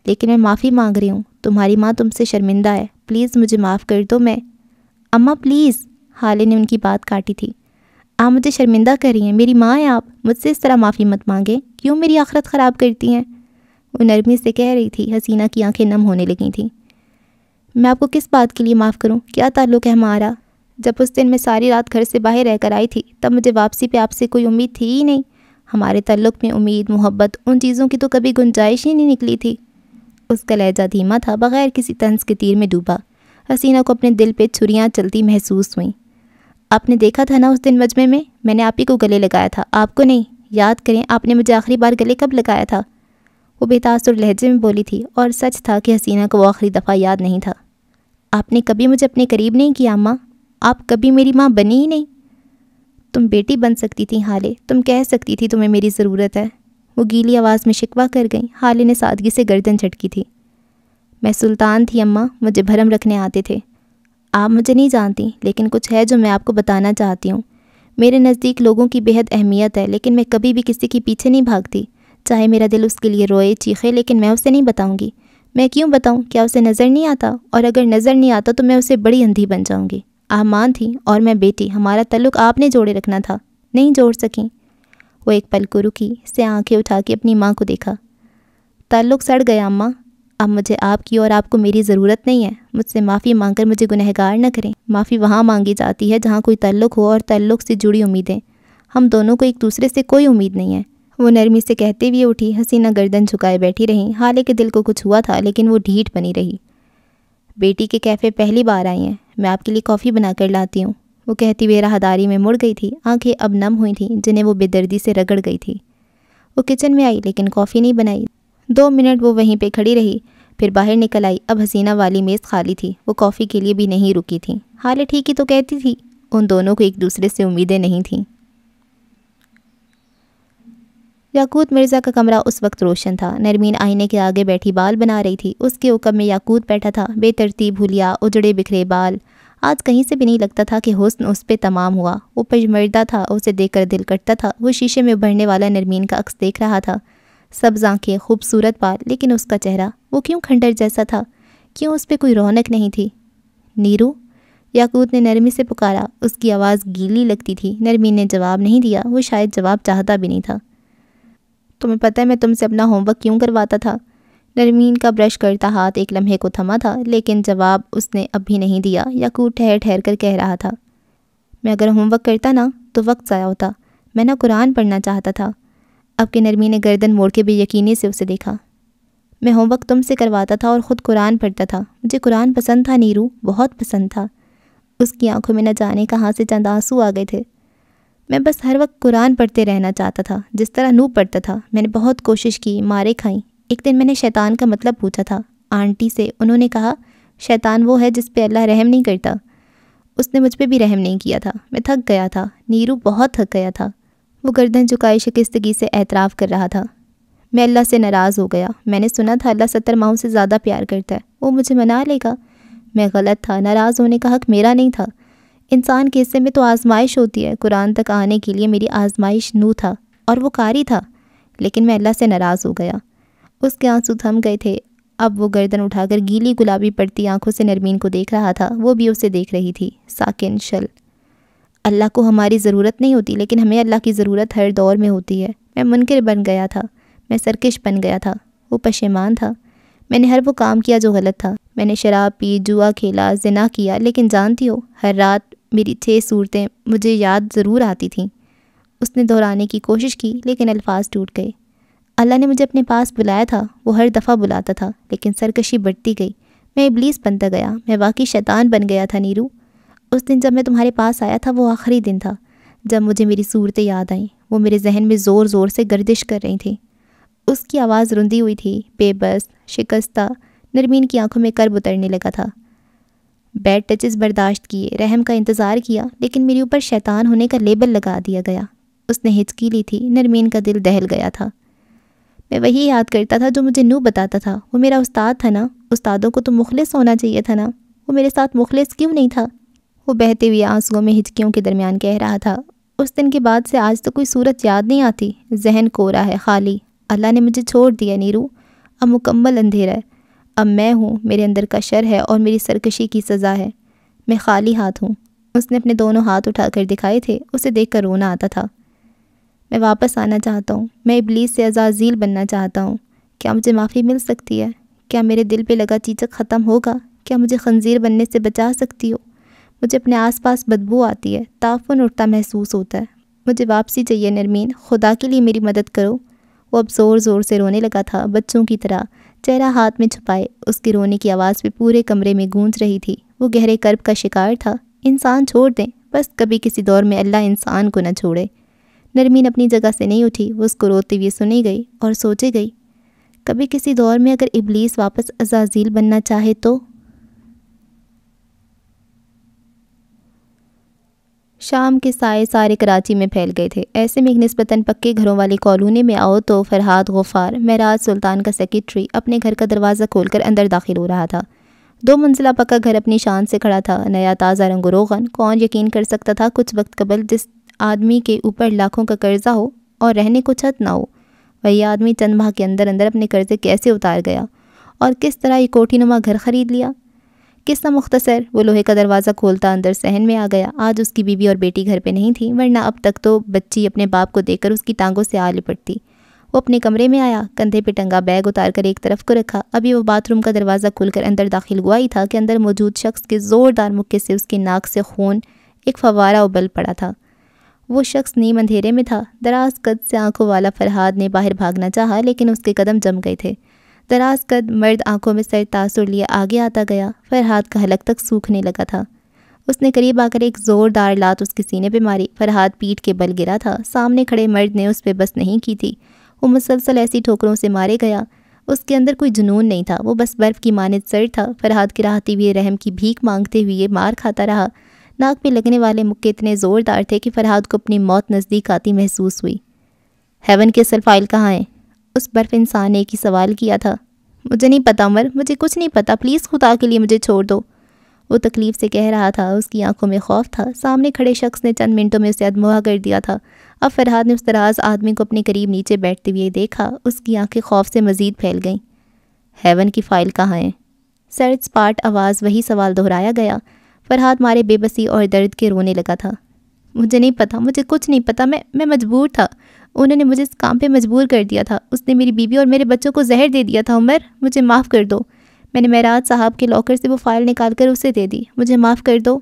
Speaker 1: لیکن میں معافی مانگ رہی ہوں۔ تمہاری ماں تم سے شرمندہ ہے، پلیز مجھے معاف کر دو۔ میں اماں پلیز، حالے نے ان کی بات کاٹی تھی۔ آپ مجھے شرمندہ کر رہی ہیں، میری ماں ہیں آپ، مجھ سے اس طرح معافی مت مانگیں، کیوں میری آخرت خراب کرتی ہیں؟ وہ نرمی سے کہہ رہی تھی۔ حسینہ کی آنکھیں نم ہونے لگی تھیں۔ میں آپ کو کس بات کے لیے معاف کروں؟ کیا تعلق ہے ہمارا؟ جب اس دن میں ساری رات گھر سے باہر رہ کر آئی تھی تب مجھے واپسی پہ آپ سے کوئی امید تھی ہی نہیں۔ ہمارے تعلق میں امید، محبت، ان چیزوں کی تو کبھی گنجائش ہی نہیں نکلی تھی۔ اس کا لہجہ دھیما تھا، بغیر کسی طنز کے تیر میں ڈوبا۔ حسینہ کو اپنے دل پہ چھریاں چلتی محسوس ہوئیں۔ آپ نے دیکھا تھا نا اس دن مجمع میں نے آپ ہی کو گلے لگایا تھا، آپ کو نہیں۔ یاد کریں آپ نے مجھے آخری بار گلے کب لگایا تھا؟ وہ بے تاثر لہجے میں بولی تھی اور سچ تھا کہ حسینہ کو وہ آخری دفعہ یاد نہیں تھا۔ آپ نے کبھی مجھے اپنے قریب نہیں کیا اماں، آپ کبھی میری ماں بنی ہی نہیں۔ تم بیٹی بن سکتی تھی حالے، تم کہہ سکتی تھی تمہیں میری ضرورت ہے۔ وہ گیلی آواز میں شکوہ کر گئیں۔ حالے نے سادگی سے گردن جھٹکی تھی۔ میں سلطان تھی اماں، مجھے بھرم رکھنے آتے تھے۔ آپ مجھے نہیں جانتی لیکن کچھ ہے جو میں آپ کو بتانا چاہتی ہوں۔ میرے نزدیک لوگوں کی بے حد اہمیت ہے لیکن میں کبھی بھی کسی کے پیچھے نہیں بھاگتی، چاہے میرا دل اس کے لیے روئے چیخے، لیکن میں اسے نہیں بتاؤں گی۔ میں کیوں بتاؤں؟ کیا اسے نظر نہیں آتا؟ اور اگر نظر نہیں آتا تو میں اسے بڑی اندھی بن جاؤں گی۔ آپ ماں تھی اور میں بیٹی، ہمارا تعلق آپ نے جوڑے رکھنا تھا، نہیں جوڑ سکیں۔ وہ ایک پل کو رکی، سے آنکھیں اٹھا کے اپنی ماں کو دیکھا۔ تعلق سڑ گیا اماں، اب مجھے آپ کی اور آپ کو میری ضرورت نہیں ہے۔ مجھ سے معافی مانگ کر مجھے گنہگار نہ کریں۔ معافی وہاں مانگی جاتی ہے جہاں کوئی تعلق ہو اور تعلق سے جڑی امیدیں۔ ہم دونوں کو ایک دوسرے سے کوئی امید نہیں ہے۔ وہ نرمی سے کہتے ہوئے اٹھی۔ حسینہ گردن جھکائے بیٹھی رہیں۔ حالے کے دل کو کچھ ہوا تھا لیکن وہ ڈھیٹ بنی رہی۔ بیٹی کے کیفے پہلی بار آئی ہیں، میں آپ کے لیے کافی بنا کر لاتی ہوں، وہ کہتی ہوئے راہداری میں مڑ گئی تھی۔ آنکھیں اب نم ہوئی تھیں جنہیں وہ بے دردی سے رگڑ گئی تھی۔ وہ کچن میں آئی لیکن کافی نہیں بنائی۔ 2 منٹ وہ وہیں پہ کھڑی رہی۔ پھر باہر نکل آئی۔ اب حسینہ والی میز خالی تھی، وہ کافی کے لیے بھی نہیں رکی تھیں۔ حالت ٹھیک ہی تو کہتی تھی، ان دونوں کو ایک دوسرے سے امیدیں نہیں تھیں۔ یاقوت مرزا کا کمرہ اس وقت روشن تھا۔ نرمین آئینے کے آگے بیٹھی بال بنا رہی تھی۔ اس کے عقب میں یاقوت بیٹھا تھا، بے ترتیب ہولیا، اجڑے بکھرے بال۔ آج کہیں سے بھی نہیں لگتا تھا کہ حسن اس پہ تمام ہوا۔ وہ پژمردہ تھا، اسے دیکھ کر دل کٹتا تھا۔ وہ شیشے میں ابھرنے والا نرمین کا عکس دیکھ رہا تھا، سبز آنکھیں، خوبصورت بال، لیکن اس کا چہرہ وہ کیوں کھنڈر جیسا تھا؟ کیوں اس پہ کوئی رونق نہیں تھی؟ نیرو، یاقوت نے نرمی سے پکارا۔ اس کی آواز گیلی لگتی تھی۔ نرمین نے جواب نہیں دیا، وہ شاید جواب چاہتا بھی نہیں تھا۔ تمہیں پتہ ہے میں تم سے اپنا ہوم ورک کیوں کرواتا تھا؟ نرمین کا برش کرتا ہاتھ ایک لمحے کو تھما تھا، لیکن جواب اس نے اب بھی نہیں دیا۔ یاقوت ٹھہر ٹھہر کر کہہ رہا تھا، میں اگر ہوم ورک کرتا نا تو وقت ضائع ہوتا، میں نا قرآن پڑھنا چاہتا تھا۔ اب کہ نرمین نے گردن موڑ کے بے یقینی سے اسے دیکھا۔ میں ہوم ورک تم سے کرواتا تھا اور خود قرآن پڑھتا تھا۔ مجھے قرآن پسند تھا نیرو، بہت پسند تھا۔ اس کی آنکھوں میں نہ جانے کہاں سے چند آنسو آ گئے تھے۔ میں بس ہر وقت قرآن پڑھتے رہنا چاہتا تھا، جس طرح نو پڑھتا تھا۔ میں نے بہت کوشش کی، مارے کھائیں۔ ایک دن میں نے شیطان کا مطلب پوچھا تھا آنٹی سے۔ انہوں نے کہا شیطان وہ ہے جس پہ اللہ رحم نہیں کرتا۔ اس نے مجھ پہ بھی رحم نہیں کیا تھا۔ میں تھک گیا تھا نیرو، بہت تھک گیا تھا۔ وہ گردن جھکائے شکستگی سے اعتراف کر رہا تھا۔ میں اللہ سے ناراض ہو گیا۔ میں نے سنا تھا اللہ 70 ماؤں سے زیادہ پیار کرتا ہے، وہ مجھے منا لے گا۔ میں غلط تھا، ناراض ہونے کا حق میرا نہیں تھا۔ انسان کے حصے میں تو آزمائش ہوتی ہے۔ قرآن تک آنے کے لیے میری آزمائش نو تھا اور وہ قاری تھا، لیکن میں اللہ سے ناراض ہو گیا۔ اس کے آنسو تھم گئے تھے۔ اب وہ گردن اٹھا کر گیلی گلابی پڑتی آنکھوں سے نرمین کو دیکھ رہا تھا، وہ بھی اسے دیکھ رہی تھی۔ ساکن شل، اللہ کو ہماری ضرورت نہیں ہوتی، لیکن ہمیں اللہ کی ضرورت ہر دور میں ہوتی ہے۔ میں منکر بن گیا تھا، میں سرکش بن گیا تھا، وہ پشیمان تھا۔ میں نے ہر وہ کام کیا جو غلط تھا۔ میں نے شراب پی، جوا کھیلا، زنا کیا، لیکن جانتی ہو ہر رات میری 6 صورتیں مجھے یاد ضرور آتی تھیں۔ اس نے دہرانے کی کوشش کی، لیکن الفاظ ٹوٹ گئے۔ اللہ نے مجھے اپنے پاس بلایا تھا، وہ ہر دفعہ بلاتا تھا، لیکن سرکشی بڑھتی گئی۔ میں ابلیس بنتا گیا، میں واقعی شیطان بن گیا تھا نیرو۔ اس دن جب میں تمہارے پاس آیا تھا وہ آخری دن تھا جب مجھے میری صورتیں یاد آئیں۔ وہ میرے ذہن میں زور زور سے گردش کر رہی تھیں۔ اس کی آواز رندی ہوئی تھی، بے بس، شکستہ۔ نرمین کی آنکھوں میں کرب اترنے لگا تھا۔ بیڈ ٹچز برداشت کیے، رحم کا انتظار کیا، لیکن میرے اوپر شیطان ہونے کا لیبل لگا دیا گیا۔ اس نے ہچکی لی تھی۔ نرمین کا دل دہل گیا تھا۔ میں وہی یاد کرتا تھا جو مجھے نو بتاتا تھا۔ وہ میرا استاد تھا نا، استادوں کو تو مخلص ہونا چاہیے تھا نا، وہ میرے ساتھ مخلص کیوں نہیں تھا؟ وہ بہتے ہوئے آنسوؤں میں ہچکیوں کے درمیان کہہ رہا تھا۔ اس دن کے بعد سے آج تو کوئی صورت یاد نہیں آتی، ذہن کورا ہے، خالی۔ اللہ نے مجھے چھوڑ دیا نیرو، اب مکمل اندھیرا ہے۔ اب میں ہوں، میرے اندر کا شر ہے اور میری سرکشی کی سزا ہے۔ میں خالی ہاتھ ہوں۔ اس نے اپنے دونوں ہاتھ اٹھا کر دکھائے تھے، اسے دیکھ کر رونا آتا تھا۔ میں واپس آنا چاہتا ہوں، میں ابلیس سے عزازیل بننا چاہتا ہوں۔ کیا مجھے معافی مل سکتی ہے؟ کیا میرے دل پہ لگا چیچک ختم ہوگا؟ کیا مجھے خنزیر بننے سے بچا سکتی ہو؟ مجھے اپنے آس پاس بدبو آتی ہے، تعفن اٹھتا محسوس ہوتا ہے۔ مجھے واپسی چاہیے نرمین، خدا کے لیے میری مدد کرو۔ وہ اب زور زور سے رونے لگا تھا، بچوں کی طرح، چہرہ ہاتھ میں چھپائے۔ اس کی رونے کی آواز پہ پورے کمرے میں گونج رہی تھی۔ وہ گہرے کرب کا شکار تھا۔ انسان چھوڑ دیں، بس کبھی کسی دور میں اللہ انسان کو نہ چھوڑے۔ نرمین اپنی جگہ سے نہیں اٹھی، وہ اس کو روتے ہوئے سنی گئی اور سوچے گئی، کبھی کسی دور میں اگر ابلیس واپس عزازیل بننا چاہے تو۔ شام کے سائے سارے کراچی میں پھیل گئے تھے۔ ایسے میں ایک نسبتاً پکے گھروں والی کالونی میں آؤ تو فرحاد غفار، معراج سلطان کا سیکرٹری، اپنے گھر کا دروازہ کھول کر اندر داخل ہو رہا تھا۔ 2 منزلہ پکا گھر اپنی شان سے کھڑا تھا، نیا تازہ رنگ و روغن۔ کون یقین کر سکتا تھا کچھ وقت قبل جس آدمی کے اوپر لاکھوں کا قرضہ ہو اور رہنے کو چھت نہ ہو، وہی آدمی چند ماہ کے اندر اندر اپنے قرضے کیسے اتار گیا اور کس طرح یہ کوٹھی نما گھر خرید لیا۔ قصہ مختصر، وہ لوہے کا دروازہ کھولتا اندر صحن میں آ گیا۔ آج اس کی بیوی اور بیٹی گھر پہ نہیں تھی، ورنہ اب تک تو بچی اپنے باپ کو دیکھ کر اس کی ٹانگوں سے آ لپٹتی۔ وہ اپنے کمرے میں آیا، کندھے پہ ٹنگا بیگ اتار کر ایک طرف کو رکھا۔ ابھی وہ باتھ روم کا دروازہ کھول کر اندر داخل ہوا ہی تھا کہ اندر موجود شخص کے زوردار مکے سے اس کی ناک سے خون ایک فوارہ ابل پڑا تھا۔ وہ شخص نیم اندھیرے میں تھا۔ دراز قد سے آنکھوں والا فرحاد نے باہر بھاگنا چاہا، لیکن اس کے قدم جم گئے تھے۔ دراز قد مرد آنکھوں میں سر تاثر لیے آگے آتا گیا۔ فرحاد کا حلق تک سوکھنے لگا تھا۔ اس نے قریب آ کر ایک زوردار لات اس کے سینے پہ ماری۔ فرحاد پیٹھ کے بل گرا تھا۔ سامنے کھڑے مرد نے اس پہ بس نہیں کی تھی۔ وہ مسلسل ایسی ٹھوکروں سے مارے گیا۔ اس کے اندر کوئی جنون نہیں تھا، وہ بس برف کی مانند سرد تھا۔ فرحاد کی راحتی ہوئے رحم کی بھیک مانگتے ہوئے مار کھاتا رہا۔ ناک پہ لگنے والے مکے اتنے زوردار تھے کہ فرحاد کو اپنی موت نزدیک آتی محسوس ہوئی۔ ہیون کی اصل فائل کہاں ہے؟ اس برف انسان نے ایک ہی سوال کیا تھا۔ مجھے نہیں پتا عمر، مجھے کچھ نہیں پتا، پلیز خدا کے لیے مجھے چھوڑ دو، وہ تکلیف سے کہہ رہا تھا۔ اس کی آنکھوں میں خوف تھا۔ سامنے کھڑے شخص نے چند منٹوں میں اسے ادمغا کر دیا تھا۔ اب فرحاد نے اس دراز آدمی کو اپنے قریب نیچے بیٹھتے ہوئے دیکھا۔ اس کی آنکھیں خوف سے مزید پھیل گئیں۔ ہیون کی فائل کہاں ہے؟ سرد سپاٹ آواز وہی سوال دہرایا گیا۔ فرحاد مارے بے بسی اور درد کے رونے لگا تھا۔ مجھے نہیں پتا، مجھے کچھ نہیں پتا، میں مجبور تھا، انہوں نے مجھے اس کام پہ مجبور کر دیا تھا، اس نے میری بیوی اور میرے بچوں کو زہر دے دیا تھا۔ عمر مجھے معاف کر دو، میں نے معراج صاحب کے لاکر سے وہ فائل نکال کر اسے دے دی، مجھے معاف کر دو۔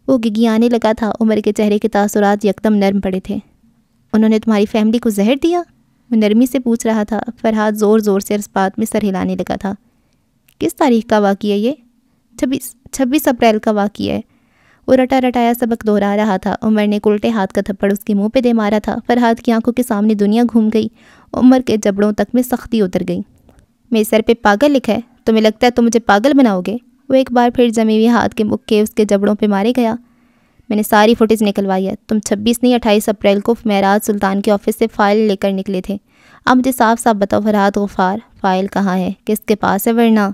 Speaker 1: وہ گگیانے لگا تھا۔ عمر کے چہرے کے تاثرات یکدم نرم پڑے تھے۔ انہوں نے تمہاری فیملی کو زہر دیا؟ وہ نرمی سے پوچھ رہا تھا۔ فرحاد زور زور سے اس بات میں سر ہلانے لگا تھا۔ کس تاریخ کا واقعہ ہے یہ؟ 26 اپریل کا واقعہ ہے۔ وہ رٹا رٹایا سبق دہرا رہا تھا۔ عمر نے الٹے ہاتھ کا تھپڑ اس کے منہ پہ دے مارا تھا۔ فرحاد کی آنکھوں کے سامنے دنیا گھوم گئی۔ عمر کے جبڑوں تک میں سختی اتر گئی۔ میرے سر پہ پاگل لکھا ہے، تمہیں لگتا ہے تم مجھے پاگل بناؤ گے؟ وہ ایک بار پھر جمے ہوئے ہاتھ کے مکے اس کے جبڑوں پہ مارے گیا۔ میں نے ساری فوٹیج نکلوائی ہے، تم 26 نہیں 28 اپریل کو معراج سلطان کے آفس سے فائل لے کر نکلے تھے۔ اب مجھے صاف صاف بتاؤ فرحاد غفار، فائل کہاں ہے، کس کے پاس ہے؟ ورنہ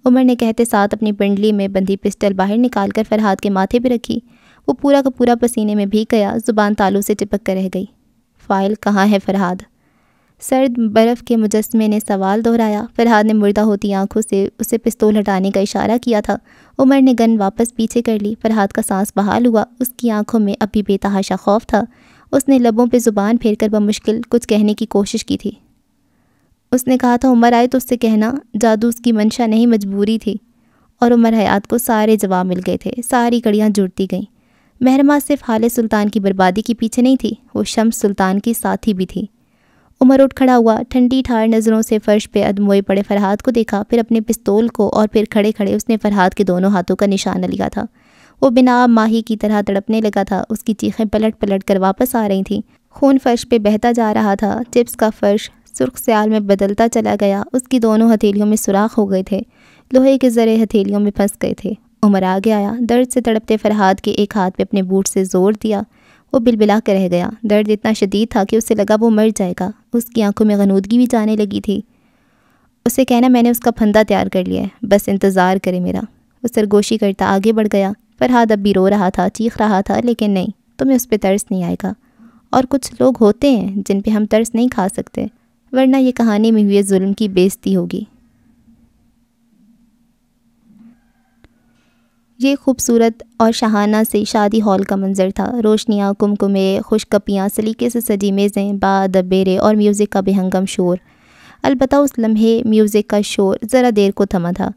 Speaker 1: عمر نے کہتے ساتھ اپنی پنڈلی میں بندھی پسٹل باہر نکال کر فرحاد کے ماتھے پہ رکھی۔ وہ پورا کا پورا پسینے میں بھیگ گیا، زبان تالوں سے چپک کر رہ گئی۔ فائل کہاں ہے فرحاد؟ سرد برف کے مجسمے نے سوال دہرایا۔ فرحاد نے مردہ ہوتی آنکھوں سے اسے پستول ہٹانے کا اشارہ کیا تھا۔ عمر نے گن واپس پیچھے کر لی۔ فرحاد کا سانس بحال ہوا۔ اس کی آنکھوں میں اب بھی بے تحاشا خوف تھا۔ اس نے لبوں پہ زبان پھیر کر بمشکل کچھ کہنے کی کوشش کی تھی۔ اس نے کہا تھا عمر آئے تو اس سے کہنا جادو اس کی منشا نہیں مجبوری تھی۔ اور عمر حیات کو سارے جواب مل گئے تھے، ساری کڑیاں جڑتی گئیں۔ مہرماں صرف حال سلطان کی بربادی کے پیچھے نہیں تھی، وہ شمس سلطان کی ساتھی بھی تھی۔ عمر اٹھ کھڑا ہوا، ٹھنڈی ٹھار نظروں سے فرش پہ ادموئے پڑے فرحاد کو دیکھا، پھر اپنے پستول کو، اور پھر کھڑے کھڑے اس نے فرحاد کے دونوں ہاتھوں کا نشانہ لیا تھا۔ وہ بنا ماہی کی طرح تڑپنے لگا تھا۔ اس کی چیخیں پلٹ پلٹ کر واپس آ رہی تھیں۔ خون فرش پہ بہتا جا رہا تھا۔ چپس کا فرش سرخ سیال میں بدلتا چلا گیا۔ اس کی دونوں ہتھیلیوں میں سوراخ ہو گئے تھے، لوہے کے ذرے ہتھیلیوں میں پھنس گئے تھے۔ عمر آگے آیا، درد سے تڑپتے فرحاد کے ایک ہاتھ پہ اپنے بوٹ سے زور دیا۔ وہ بلبلا کر رہ گیا۔ درد اتنا شدید تھا کہ اسے لگا وہ مر جائے گا۔ اس کی آنکھوں میں غنودگی بھی جانے لگی تھی۔ اسے کہنا میں نے اس کا پھندا تیار کر لیا ہے، بس انتظار کرے میرا۔ وہ سرگوشی کرتا آگے بڑھ گیا۔ فرحاد اب بھی رو رہا تھا، چیخ رہا تھا، لیکن نہیں، تمہیں اس پہ ترس نہیں آئے گا۔ اور کچھ لوگ ہوتے ہیں جن پہ ہم ترس نہیں کھا سکتے، ورنہ یہ کہانی میں ہوئے ظلم کی بےعزتی ہوگی۔ یہ خوبصورت اور شاہانہ سے شادی ہال کا منظر تھا۔ روشنیاں، کمکمے، خوش کپیاں، سلیقے سے سجی میزیں، باادب بیرے اور میوزک کا بے ہنگم شور۔ البتہ اس لمحے میوزک کا شور ذرا دیر کو تھما تھا۔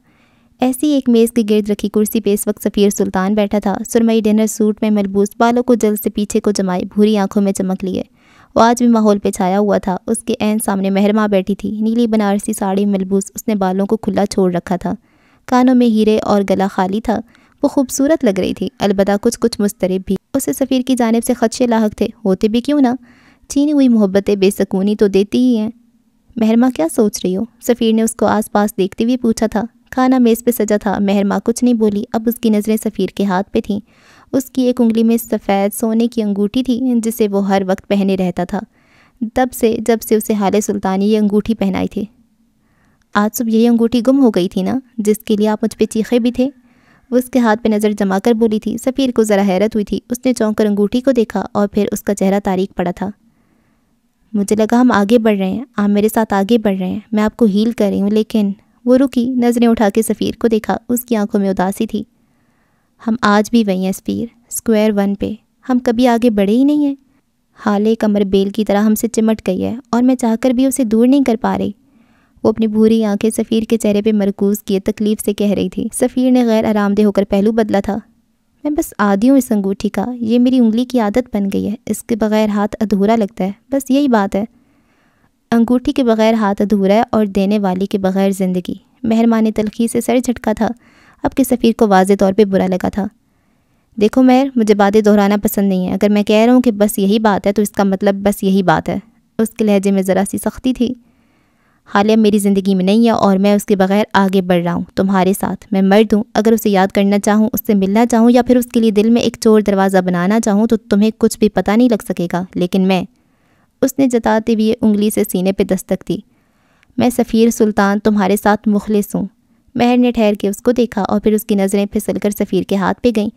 Speaker 1: ایسی ایک میز کے گرد رکھی کرسی پہ اس وقت سفیر سلطان بیٹھا تھا، سرمئی ڈنر سوٹ میں ملبوس، بالوں کو جلد سے پیچھے کو جمائے، بھوری آنکھوں میں چمک لیے۔ وہ آج بھی ماحول پہ چھایا ہوا تھا۔ اس کے عین سامنے مہرماں بیٹھی تھی، نیلی بنارسی ساڑی ملبوس، اس نے بالوں کو کھلا چھوڑ رکھا تھا، کانوں میں ہیرے اور گلا خالی تھا۔ وہ خوبصورت لگ رہی تھی، البتہ کچھ مضطرب بھی۔ اسے سفیر کی جانب سے خدشے لاحق تھے، ہوتے بھی کیوں نہ، چھینی ہوئی محبتیں بے سکونی تو دیتی ہی ہیں۔ مہرماں کیا سوچ رہی ہو؟ سفیر نے اس کو آس پاس دیکھتے ہوئے پوچھا تھا۔ کھانا میز پہ سجا تھا۔ مہرماں کچھ نہیں بولی۔ اب اس کی نظریں سفیر کے ہاتھ پہ تھیں۔ اس کی ایک انگلی میں سفید سونے کی انگوٹھی تھی جسے وہ ہر وقت پہنے رہتا تھا، جب سے اسے حال سلطان یہ انگوٹھی پہنائی تھی۔ آج صبح یہی انگوٹھی گم ہو گئی تھی نا، جس کے لیے آپ مجھ پہ چیخے بھی تھے؟ وہ اس کے ہاتھ پہ نظر جما کر بولی تھی۔ سفیر کو ذرا حیرت ہوئی تھی۔ اس نے چونک کر انگوٹھی کو دیکھا اور پھر اس کا چہرہ تاریک پڑا تھا۔ مجھے لگا ہم آگے بڑھ رہے ہیں، آپ میرے ساتھ آگے بڑھ رہے ہیں، میں آپ کو ہیل کر رہی ہوں، لیکن وہ رکی، نظریں اٹھا کے سفیر کو دیکھا۔ اس کی آنکھوں میں اداسی تھی۔ ہم آج بھی وہی ہیں سفیر، اسکوائر 1 پہ، ہم کبھی آگے بڑھے ہی نہیں ہیں۔ حالے کمر بیل کی طرح ہم سے چمٹ گئی ہے اور میں چاہ کر بھی اسے دور نہیں کر پا رہی۔ وہ اپنی بھوری آنکھیں سفیر کے چہرے پہ مرکوز کیے تکلیف سے کہہ رہی تھی۔ سفیر نے غیر آرام دہ ہو کر پہلو بدلا تھا۔ میں بس عادی ہوں اس انگوٹھی کا، یہ میری انگلی کی عادت بن گئی ہے، اس کے بغیر ہاتھ ادھورا لگتا ہے، بس یہی بات ہے۔ انگوٹھی کے بغیر ہاتھ ادھورا ہے اور دینے والی کے بغیر زندگی۔ مہرماں نے تلخی سے سر جھٹکا تھا، اب کہ سفیر کو واضح طور پہ برا لگا تھا۔ دیکھو مہر، مجھے باتیں دہرانا پسند نہیں ہے، اگر میں کہہ رہا ہوں کہ بس یہی بات ہے تو اس کا مطلب بس یہی بات ہے۔ اس کے لہجے میں ذرا سی سختی تھی۔ حالیہ میری زندگی میں نہیں ہے اور میں اس کے بغیر آگے بڑھ رہا ہوں تمہارے ساتھ. میں مرد ہوں. اگر اسے یاد کرنا چاہوں, اس سے ملنا چاہوں یا پھر اس کے لیے دل میں ایک چور دروازہ بنانا چاہوں تو تمہیں کچھ بھی پتہ نہیں لگ سکے گا. لیکن میں, اس نے جتاتے ہوئے انگلی سے سینے پہ دستک دی, میں سفیر سلطان تمہارے ساتھ مخلص ہوں. مہر نے ٹھہر کے اس کو دیکھا اور پھر اس کی نظریں پھسل کر سفیر کے ہاتھ پہ گئیں.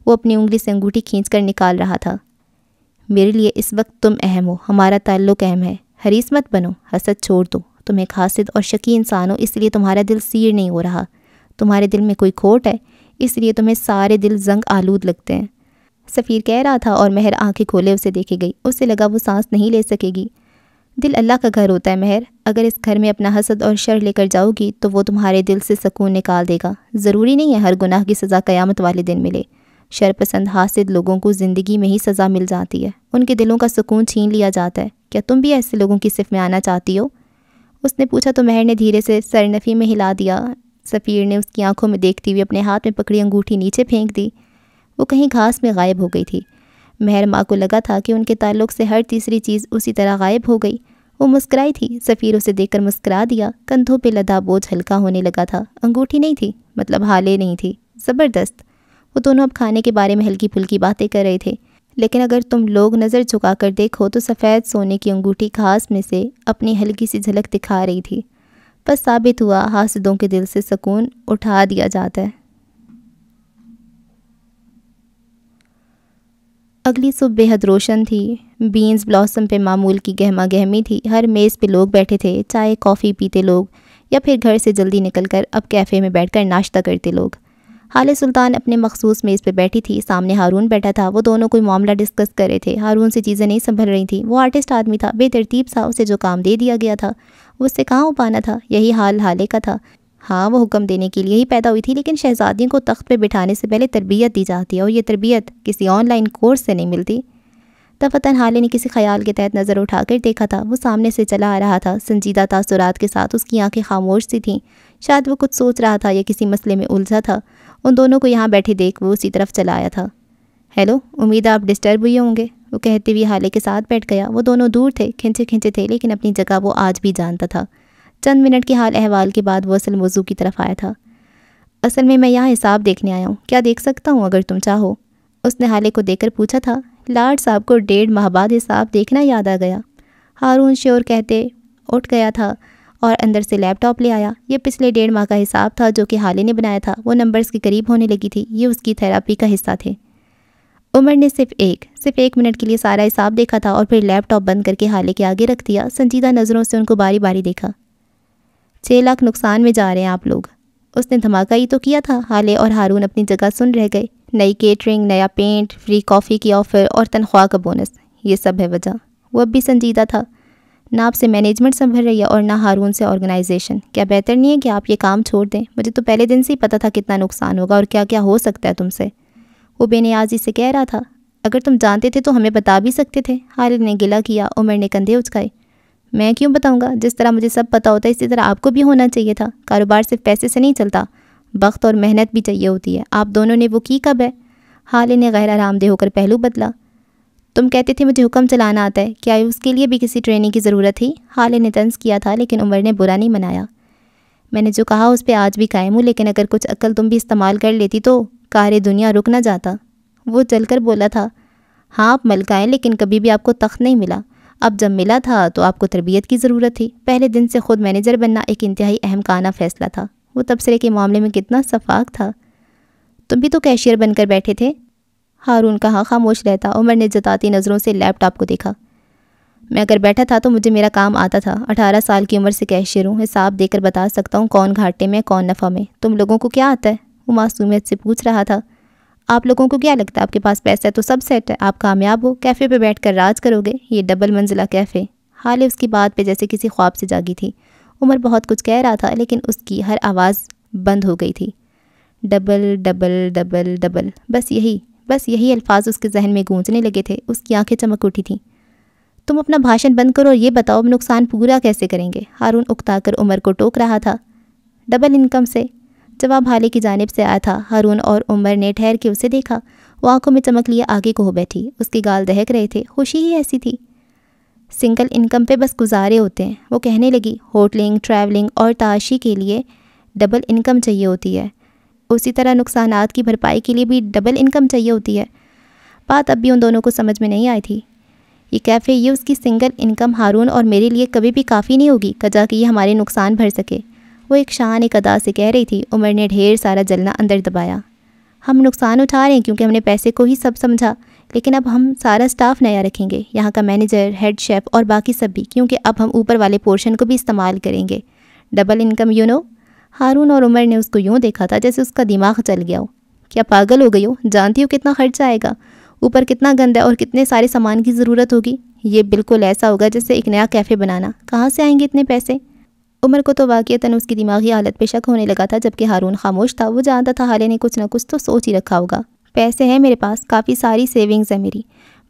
Speaker 1: وہ اپنی انگلی سے انگوٹھی کھینچ کر نکال رہا تھا. میرے لیے اس وقت تم اہم ہو, ہمارا تعلق اہم ہے. حریص مت بنو, حسد چھوڑ دو. تم ایک حاسد اور شکی انسان ہو, اس لیے تمہارا دل سیر نہیں ہو رہا. تمہارے دل میں کوئی کھوٹ ہے, اس لیے تمہیں سارے دل زنگ آلود لگتے ہیں. سفیر کہہ رہا تھا اور مہر آنکھیں کھولے اسے دیکھے گئی. اسے لگا وہ سانس نہیں لے سکے گی. دل اللہ کا گھر ہوتا ہے مہر. اگر اس گھر میں اپنا حسد اور شر لے کر جاؤ گی تو وہ تمہارے دل سے سکون نکال دے گا. ضروری نہیں ہے ہر گناہ کی سزا قیامت والے دن ملے. شر پسند حاسد لوگوں کو زندگی میں ہی سزا مل جاتی ہے, ان کے دلوں کا سکون چھین لیا جاتا ہے. کیا تم بھی ایسے لوگوں کی صف میں آنا چاہتی ہو؟ اس نے پوچھا تو مہر نے دھیرے سے سر نفی میں ہلا دیا. سفیر نے اس کی آنکھوں میں دیکھتی ہوئی اپنے ہاتھ میں پکڑی انگوٹھی نیچے پھینک دی. وہ کہیں گھاس میں غائب ہو گئی تھی. مہر ماں کو لگا تھا کہ ان کے تعلق سے ہر تیسری چیز اسی طرح غائب ہو گئی. وہ مسکرائی تھی. سفیر اسے دیکھ کر مسکرا دیا. کندھوں پہ لدا بوجھ ہلکا ہونے لگا تھا. انگوٹھی نہیں تھی, مطلب ہالے نہیں تھی. زبردست. وہ دونوں اب کھانے کے بارے میں ہلکی پھلکی باتیں کر رہے تھے. لیکن اگر تم لوگ نظر جھکا کر دیکھو تو سفید سونے کی انگوٹھی گھاس میں سے اپنی ہلکی سی جھلک دکھا رہی تھی. بس ثابت ہوا حاسدوں کے دل سے سکون اٹھا دیا جاتا ہے. اگلی صبح بے حد روشن تھی. بینز بلاسم پہ معمول کی گہما گہمی تھی. ہر میز پہ لوگ بیٹھے تھے, چائے کافی پیتے لوگ یا پھر گھر سے جلدی نکل کر اب کیفے میں بیٹھ کر ناشتہ کرتے لوگ. حالیہ سلطان اپنے مخصوص میز پہ بیٹھی تھی. سامنے ہارون بیٹھا تھا. وہ دونوں کوئی معاملہ ڈسکس کر رہے تھے. ہارون سے چیزیں نہیں سنبھل رہی تھیں. وہ آرٹسٹ آدمی تھا, بے ترتیب سا. اسے جو کام دے دیا گیا تھا وہ اس سے کہاں ہو پانا تھا. یہی حال حالے کا تھا. ہاں وہ حکم دینے کے لیے ہی پیدا ہوئی تھی, لیکن شہزادیوں کو تخت پہ بٹھانے سے پہلے تربیت دی جاتی ہے, اور یہ تربیت کسی آن لائن کورس سے نہیں ملتی. دفتن حالیہ نے کسی خیال کے تحت نظر اٹھا کر دیکھا تھا. وہ سامنے سے چلا آ رہا تھا, سنجیدہ تاثرات کے ساتھ. اس کی آنکھیں خاموش سی تھیں. شاید وہ کچھ سوچ رہا تھا یا کسی مسئلے میں الجھا تھا. ان دونوں کو یہاں بیٹھے دیکھ وہ اسی طرف چلا آیا تھا. ہیلو, امید ہے آپ ڈسٹرب ہوئے ہوں گے, وہ کہتے ہوئے حالیہ کے ساتھ بیٹھ گیا. وہ دونوں دور تھے, کھنچے کھنچے تھے, لیکن اپنی جگہ وہ آج بھی جانتا تھا. چند منٹ کے حال احوال کے بعد وہ اصل موضوع کی طرف آیا تھا. اصل میں یہاں حساب دیکھنے آیا ہوں. کیا دیکھ سکتا ہوں اگر تم چاہو؟ اس نے حالیہ کو دیکھ کر پوچھا تھا. لارڈ صاحب کو 1.5 ماہ بعد حساب دیکھنا یاد آ گیا. ہارون شور کہتے اٹھ گیا تھا اور اندر سے لیپ ٹاپ لے آیا. یہ پچھلے 1.5 ماہ کا حساب تھا جو کہ حالیہ نے بنایا تھا. وہ نمبرز کے قریب ہونے لگی تھی. یہ اس کی تھیراپی کا حصہ تھے. عمر نے صرف ایک منٹ کے لیے سارا حساب دیکھا تھا اور پھر لیپ ٹاپ بند کر کے حالیہ کے آگے رکھ دیا. سنجیدہ نظروں سے ان کو باری باری دیکھا. 6 لاکھ نقصان میں جا رہے ہیں آپ لوگ. اس نے دھماکہ ہی تو کیا تھا. حالیہ اور ہارون اپنی جگہ سن رہ گئے. نئی کیٹرنگ, نیا پینٹ, فری کافی کی آفر اور تنخواہ کا بونس, یہ سب ہے وجہ. وہ اب بھی سنجیدہ تھا. نہ آپ سے مینجمنٹ سنبھل رہی ہے اور نہ ہارون سے آرگنائزیشن. کیا بہتر نہیں ہے کہ آپ یہ کام چھوڑ دیں؟ مجھے تو پہلے دن سے ہی پتہ تھا کتنا نقصان ہوگا اور کیا کیا ہو سکتا ہے تم سے. وہ بے نیازی سے کہہ رہا تھا. اگر تم جانتے تھے تو ہمیں بتا بھی سکتے تھے. حالد نے گلہ کیا. عمر نے کندھے اچکائے. میں کیوں بتاؤں گا؟ جس طرح مجھے سب پتہ ہوتا ہے اسی طرح آپ کو بھی ہونا چاہیے تھا. کاروبار صرف پیسے سے نہیں چلتا, وقت اور محنت بھی چاہیے ہوتی ہے. آپ دونوں نے وہ کی کب ہے؟ حالد نے غیر آرام دہ ہو کر پہلو بدلا. تم کہتے تھے مجھے حکم چلانا آتا ہے, کیا اس کے لیے بھی کسی ٹریننگ کی ضرورت تھی؟ حالد نے طنز کیا تھا, لیکن عمر نے برا نہیں منایا. میں نے جو کہا اس پہ آج بھی قائم ہوں, لیکن اگر کچھ عقل تم بھی استعمال کر لیتی تو کار دنیا رک نہ جاتا. وہ چل کر بولا تھا. ہاں آپ ملکہ ہیں, لیکن کبھی بھی آپ کو تخت نہیں ملا. اب جب ملا تھا تو آپ کو تربیت کی ضرورت تھی. پہلے دن سے خود مینیجر بننا ایک انتہائی اہم کانہ فیصلہ تھا. وہ تبصرے کے معاملے میں کتنا شفاق تھا. تم بھی تو کیشیئر بن کر بیٹھے تھے. ہارون کہاں خاموش رہتا. عمر نے جتاتی نظروں سے لیپ ٹاپ کو دیکھا. میں اگر بیٹھا تھا تو مجھے میرا کام آتا تھا. 18 سال کی عمر سے کیشیئر ہوں. حساب دے کر بتا سکتا ہوں کون گھاٹے میں کون نفع میں. تم لوگوں کو کیا آتا ہے؟ وہ معصومیت سے پوچھ رہا تھا. آپ لوگوں کو کیا لگتا ہے آپ کے پاس پیسہ ہے تو سب سیٹ ہے, آپ کامیاب ہو, کیفے پہ بیٹھ کر راج کرو گے. یہ ڈبل منزلہ کیفے. حالہ اس کی بات پہ جیسے کسی خواب سے جاگی تھی. عمر بہت کچھ کہہ رہا تھا لیکن اس کی ہر آواز بند ہو گئی تھی. ڈبل ڈبل ڈبل ڈبل, بس یہی الفاظ اس کے ذہن میں گونجنے لگے تھے. اس کی آنکھیں چمک اٹھی تھیں. تم اپنا بھاشن بند کرو اور یہ بتاؤ اب نقصان پورا کیسے کریں گے؟ ہارون اکتا کر عمر کو ٹوک رہا تھا. ڈبل انکم سے. جواب حالہ کی جانب سے آیا تھا. ہارون اور عمر نے ٹھہر کے اسے دیکھا. وہ آنکھوں میں چمک لیے آگے کو ہو بیٹھی. اس کے گال دہک رہے تھے. خوشی ہی ایسی تھی. سنگل انکم پہ بس گزارے ہوتے ہیں۔ وہ کہنے لگی ہوٹلنگ، ٹریولنگ اور تعاشی کے لیے ڈبل انکم چاہیے ہوتی ہے، اسی طرح نقصانات کی بھرپائی کے لیے بھی ڈبل انکم چاہیے ہوتی ہے۔ بات اب بھی ان دونوں کو سمجھ میں نہیں آئی تھی۔ یہ کیفے، یہ اس کی سنگل انکم ہارون اور میرے لیے کبھی بھی کافی نہیں ہوگی کجا کہ یہ ہمارے نقصان بھر سکے، وہ ایک شان ایک ادا سے کہہ رہی تھی۔ عمر نے ڈھیر سارا جلنا اندر دبایا۔ ہم نقصان اٹھا رہے ہیں کیونکہ ہم نے پیسے کو ہی سب سمجھا، لیکن اب ہم سارا سٹاف نیا رکھیں گے، یہاں کا مینیجر، ہیڈ شیف اور باقی سب بھی، کیونکہ اب ہم اوپر والے پورشن کو بھی استعمال کریں گے۔ ڈبل انکم ہارون اور عمر نے اس کو یوں دیکھا تھا جیسے اس کا دماغ چل گیا ہو۔ کیا پاگل ہو گئی ہو؟ جانتی ہو کتنا خرچہ آئے گا، اوپر کتنا گند ہے اور کتنے سارے سامان کی ضرورت ہوگی؟ یہ بالکل ایسا ہوگا جیسے ایک نیا کیفے بنانا، کہاں سے آئیں گے اتنے پیسے؟ عمر کو تو واقعتاً اس کی دماغی حالت پہ شک ہونے لگا تھا، جبکہ ہارون خاموش تھا۔ وہ جانتا تھا حالے نے کچھ نہ کچھ تو سوچ ہی رکھا ہوگا۔ پیسے ہیں میرے پاس، کافی ساری سیونگز ہے میری،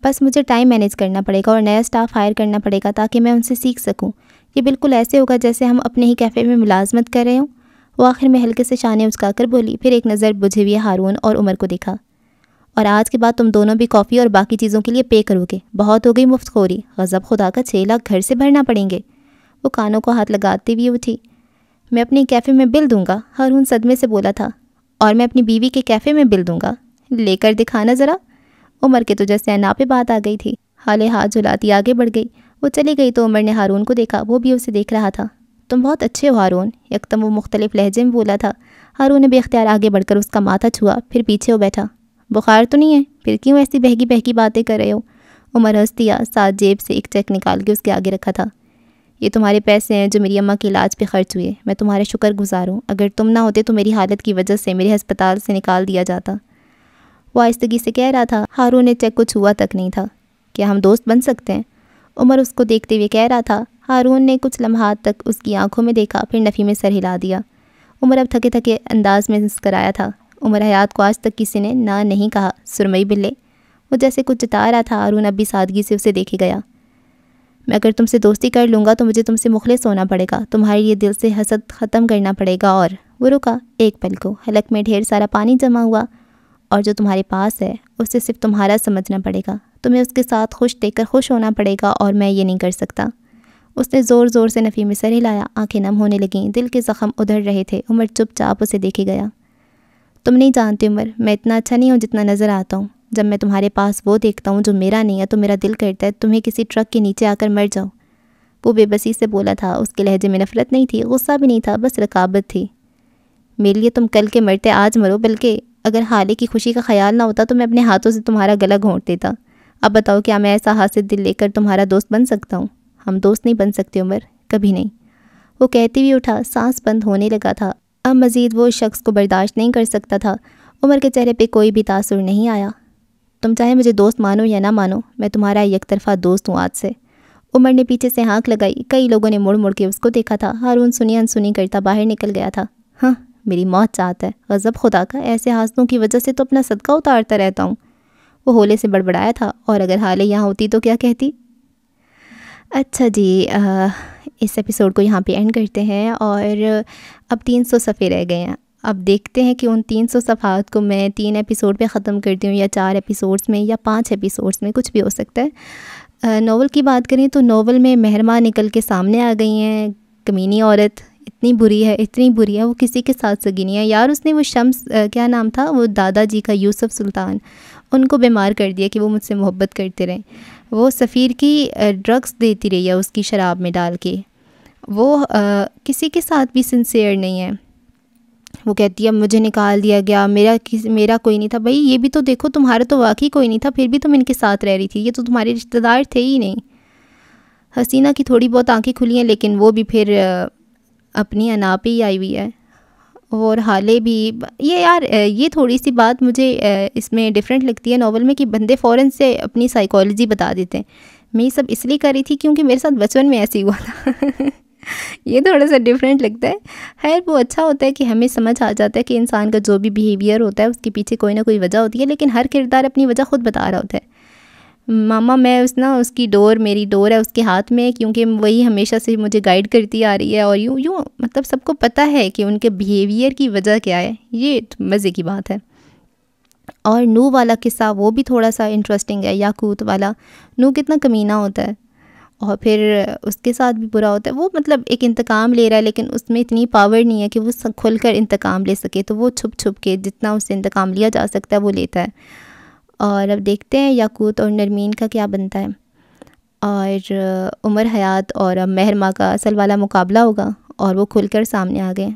Speaker 1: بس مجھے ٹائم مینیج کرنا پڑے گا اور نیا سٹاف ہائر کرنا پڑے گا تاکہ میں ان سے سیکھ سکوں۔ یہ بالکل ایسے ہوگا جیسے ہم اپنے ہی کیفے میں ملازمت کر رہے ہوں۔ وہ آخر میں ہلکے سے شانے اچکا کر بولی، پھر ایک نظر بجھے ہوئے ہارون اور عمر کو دیکھا۔ اور آج کے بعد تم دونوں بھی کافی اور باقی چیزوں کے لیے پے کرو گے، بہت ہو گئی مفت خوری، غضب خدا کا 6 لاکھ گھر سے بھرنا پڑیں گے۔ وہ کانوں کو ہاتھ لگاتے ہوئے اٹھی۔ میں اپنے کیفے میں بل دوں گا، ہارون صدمے سے بولا تھا۔ اور میں اپنی بیوی کے کیفے میں بل دوں گا، لے کر دکھانا ذرا۔ عمر کے تو جیسے انا پہ بات آ گئی تھی، حالے ہاتھ جھلاتی آگے بڑھ گئی۔ وہ چلی گئی تو عمر نے ہارون کو دیکھا، وہ بھی اسے دیکھ رہا تھا۔ تم بہت اچھے ہو ہارون، یکدم وہ مختلف لہجے میں بولا تھا۔ ہارون نے بے اختیار آگے بڑھ کر اس کا ماتھا چھوا، پھر پیچھے ہو بیٹھا۔ بخار تو نہیں ہے؟ پھر کیوں ایسی بہکی بہکی باتیں کر رہے ہو؟ عمر ہنس دیا، ساتھ جیب سے ایک چیک نکال کے اس کے آگے رکھا تھا۔ یہ تمہارے پیسے ہیں جو میری اماں کے علاج پہ خرچ ہوئے، میں تمہارے شکر گزار ہوں۔ اگر تم نہ ہوتے تو میری حالت کی وجہ سے میرے ہسپتال سے نکال دیا جاتا۔ وہ آہستگی سے کہہ رہا تھا۔ ہارون نے چیک کو چھوا تک نہیں تھا۔ کیا ہم دوست بن سکتے ہیں؟ عمر اس کو دیکھتے ہوئے کہہ رہا تھا۔ ہارون نے کچھ لمحات تک اس کی آنکھوں میں دیکھا، پھر نفی میں سر ہلا دیا۔ عمر اب تھکے تھکے انداز میں مسکرایا تھا۔ عمر حیات کو آج تک کسی نے نہ نہیں کہا، سرمئی بلے۔ وہ جیسے کچھ جتا رہا تھا۔ ہارون اب بھی سادگی سے اسے دیکھے گیا۔ میں اگر تم سے دوستی کر لوں گا تو مجھے تم سے مخلص ہونا پڑے گا، تمہارے لیے دل سے حسد ختم کرنا پڑے گا۔ اور وہ رکا ایک پل کو، حلق میں ڈھیر سارا پانی جمع ہوا۔ اور جو تمہارے پاس ہے اسے صرف تمہارا سمجھنا پڑے گا، تمہیں اس کے ساتھ خوش دیکھ کر خوش ہونا پڑے گا، اور میں یہ نہیں کر سکتا۔ اس نے زور زور سے نفی میں سر ہلایا، آنکھیں نم ہونے لگیں، دل کے زخم ادھر رہے تھے۔ عمر چپ چاپ اسے دیکھے گیا۔ تم نہیں جانتے عمر، میں اتنا اچھا نہیں ہوں جتنا نظر آتا ہوں۔ جب میں تمہارے پاس وہ دیکھتا ہوں جو میرا نہیں ہے تو میرا دل کرتا ہے تمہیں کسی ٹرک کے نیچے آ کر مر جاؤ۔ وہ بے بسی سے بولا تھا، اس کے لہجے میں نفرت نہیں تھی، غصہ بھی نہیں تھا، بس رقابت تھی۔ میرے لیے تم کل کے مرتے آج مرو، بلکہ اگر حالے کی خوشی کا خیال نہ ہوتا تو میں اپنے ہاتھوں سے تمہارا گلا گھونٹ دیتا۔ اب بتاؤ کیا میں ایسا حاسد دل لے کر تمہارا دوست بن سکتا ہوں؟ ہم دوست نہیں بن سکتے عمر، کبھی نہیں۔ وہ کہتے ہوئے اٹھا، سانس بند ہونے لگا تھا۔ اب مزید وہ شخص کو برداشت نہیں کر سکتا تھا۔ عمر کے چہرے پہ کوئی بھی تاثر نہیں آیا۔ تم چاہے مجھے دوست مانو یا نہ مانو، میں تمہارا یک طرفہ دوست ہوں آج سے۔ عمر نے پیچھے سے ہانک لگائی۔ کئی لوگوں نے مڑ مڑ کے اس کو دیکھا تھا۔ ہارون سنی انسنی کرتا باہر نکل گیا تھا۔ ہاں میری موت چاہتا ہے، غضب خدا کا، ایسے حاسدوں کی وجہ سے تو اپنا صدقہ اتارتا رہتا ہوں۔ وہ ہولے سے بڑبڑایا تھا، اور اگر حالے یہاں ہوتی تو کیا کہتی؟ اچھا جی، اس ایپیسوڈ کو یہاں پہ اینڈ کرتے ہیں، اور اب 300 صفحے رہ گئے ہیں۔ اب دیکھتے ہیں کہ ان 300 صفحات کو میں 3 ایپیسوڈ پہ ختم کرتی ہوں، یا 4 ایپیسوڈز میں، یا 5 ایپیسوڈز میں، کچھ بھی ہو سکتا ہے۔ ناول کی بات کریں تو ناول میں مہرماں نکل کے سامنے آ گئی ہیں۔ کمینی عورت اتنی بری ہے، اتنی بری ہے، وہ کسی کے ساتھ سگی نہیں ہے یار۔ اس نے وہ شمس، کیا نام تھا وہ دادا جی کا، یوسف سلطان، ان کو بیمار کر دیا کہ وہ مجھ سے محبت کرتے رہیں۔ وہ سفیر کی ڈرگس دیتی رہی ہے اس کی شراب میں ڈال کے۔ وہ کسی کے ساتھ بھی سنسیئر نہیں ہے۔ وہ کہتی ہے مجھے نکال دیا گیا، میرا کوئی نہیں تھا۔ بھائی یہ بھی تو دیکھو، تمہارا تو واقعی کوئی نہیں تھا، پھر بھی تم ان کے ساتھ رہ رہی تھی، یہ تو تمہارے رشتہ دار تھے ہی نہیں۔ حسینہ کی تھوڑی بہت آنکھیں کھلی ہیں، لیکن وہ بھی پھر اپنی انا پہ ہی آئی ہوئی ہے۔ اور حالے بھی یہ تھوڑی سی بات مجھے اس میں ڈیفرنٹ لگتی ہے ناول میں، کہ بندے فوراً سے اپنی سائیکالوجی بتا دیتے ہیں۔ میں یہ سب اس لیے کر رہی تھی کیونکہ میرے ساتھ بچپن میں ایسے ہی ہوا تھا۔ یہ تھوڑا سا ڈیفرنٹ لگتا ہے۔ خیر وہ اچھا ہوتا ہے کہ ہمیں سمجھ آ جاتا ہے کہ انسان کا جو بھی بیہیویئر ہوتا ہے اس کے پیچھے کوئی نہ کوئی وجہ ہوتی ہے، لیکن ہر کردار اپنی وجہ خود بتا رہا ہوتا ہے۔ ماما میں اس کی ڈور، میری ڈور ہے اس کے ہاتھ میں، کیونکہ وہی ہمیشہ سے مجھے گائیڈ کرتی آ رہی ہے، اور یوں مطلب سب کو پتہ ہے کہ ان کے بیہیویئر کی وجہ کیا ہے۔ یہ مزے کی بات ہے۔ اور نو والا قصہ وہ بھی تھوڑا سا انٹرسٹنگ ہے، یاقوت والا۔ نو کتنا کمینہ ہوتا ہے، اور پھر اس کے ساتھ بھی برا ہوتا ہے. وہ مطلب ایک انتقام لے رہا ہے لیکن اس میں اتنی پاور نہیں ہے کہ وہ کھل کر انتقام لے سکے, تو وہ چھپ چھپ کے جتنا اس سے انتقام لیا جا سکتا ہے وہ لیتا ہے. اور اب دیکھتے ہیں یاقوت اور نرمین کا کیا بنتا ہے, اور عمر حیات اور اب مہر ماں کا اصل والا مقابلہ ہوگا, اور وہ کھل کر سامنے آ گئے.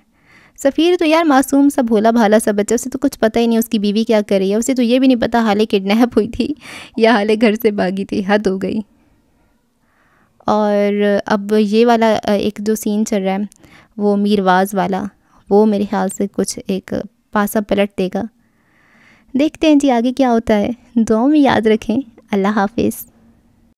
Speaker 1: سفیر تو یار معصوم سا بھولا بھالا سا بچہ, اسے تو کچھ پتہ ہی نہیں اس کی بیوی کیا کر رہی ہے, اسے تو یہ بھی نہیں پتہ حالے کڈنیپ ہوئی تھی یا حالے گھر سے بھاگی تھی. حد ہو گئی. اور اب یہ والا ایک جو سین چل رہا ہے وہ میرواز والا, وہ میرے خیال سے کچھ ایک پاسا پلٹ دے گا. دیکھتے ہیں جی آگے کیا ہوتا ہے. دعاؤں میں یاد رکھیں. اللہ حافظ.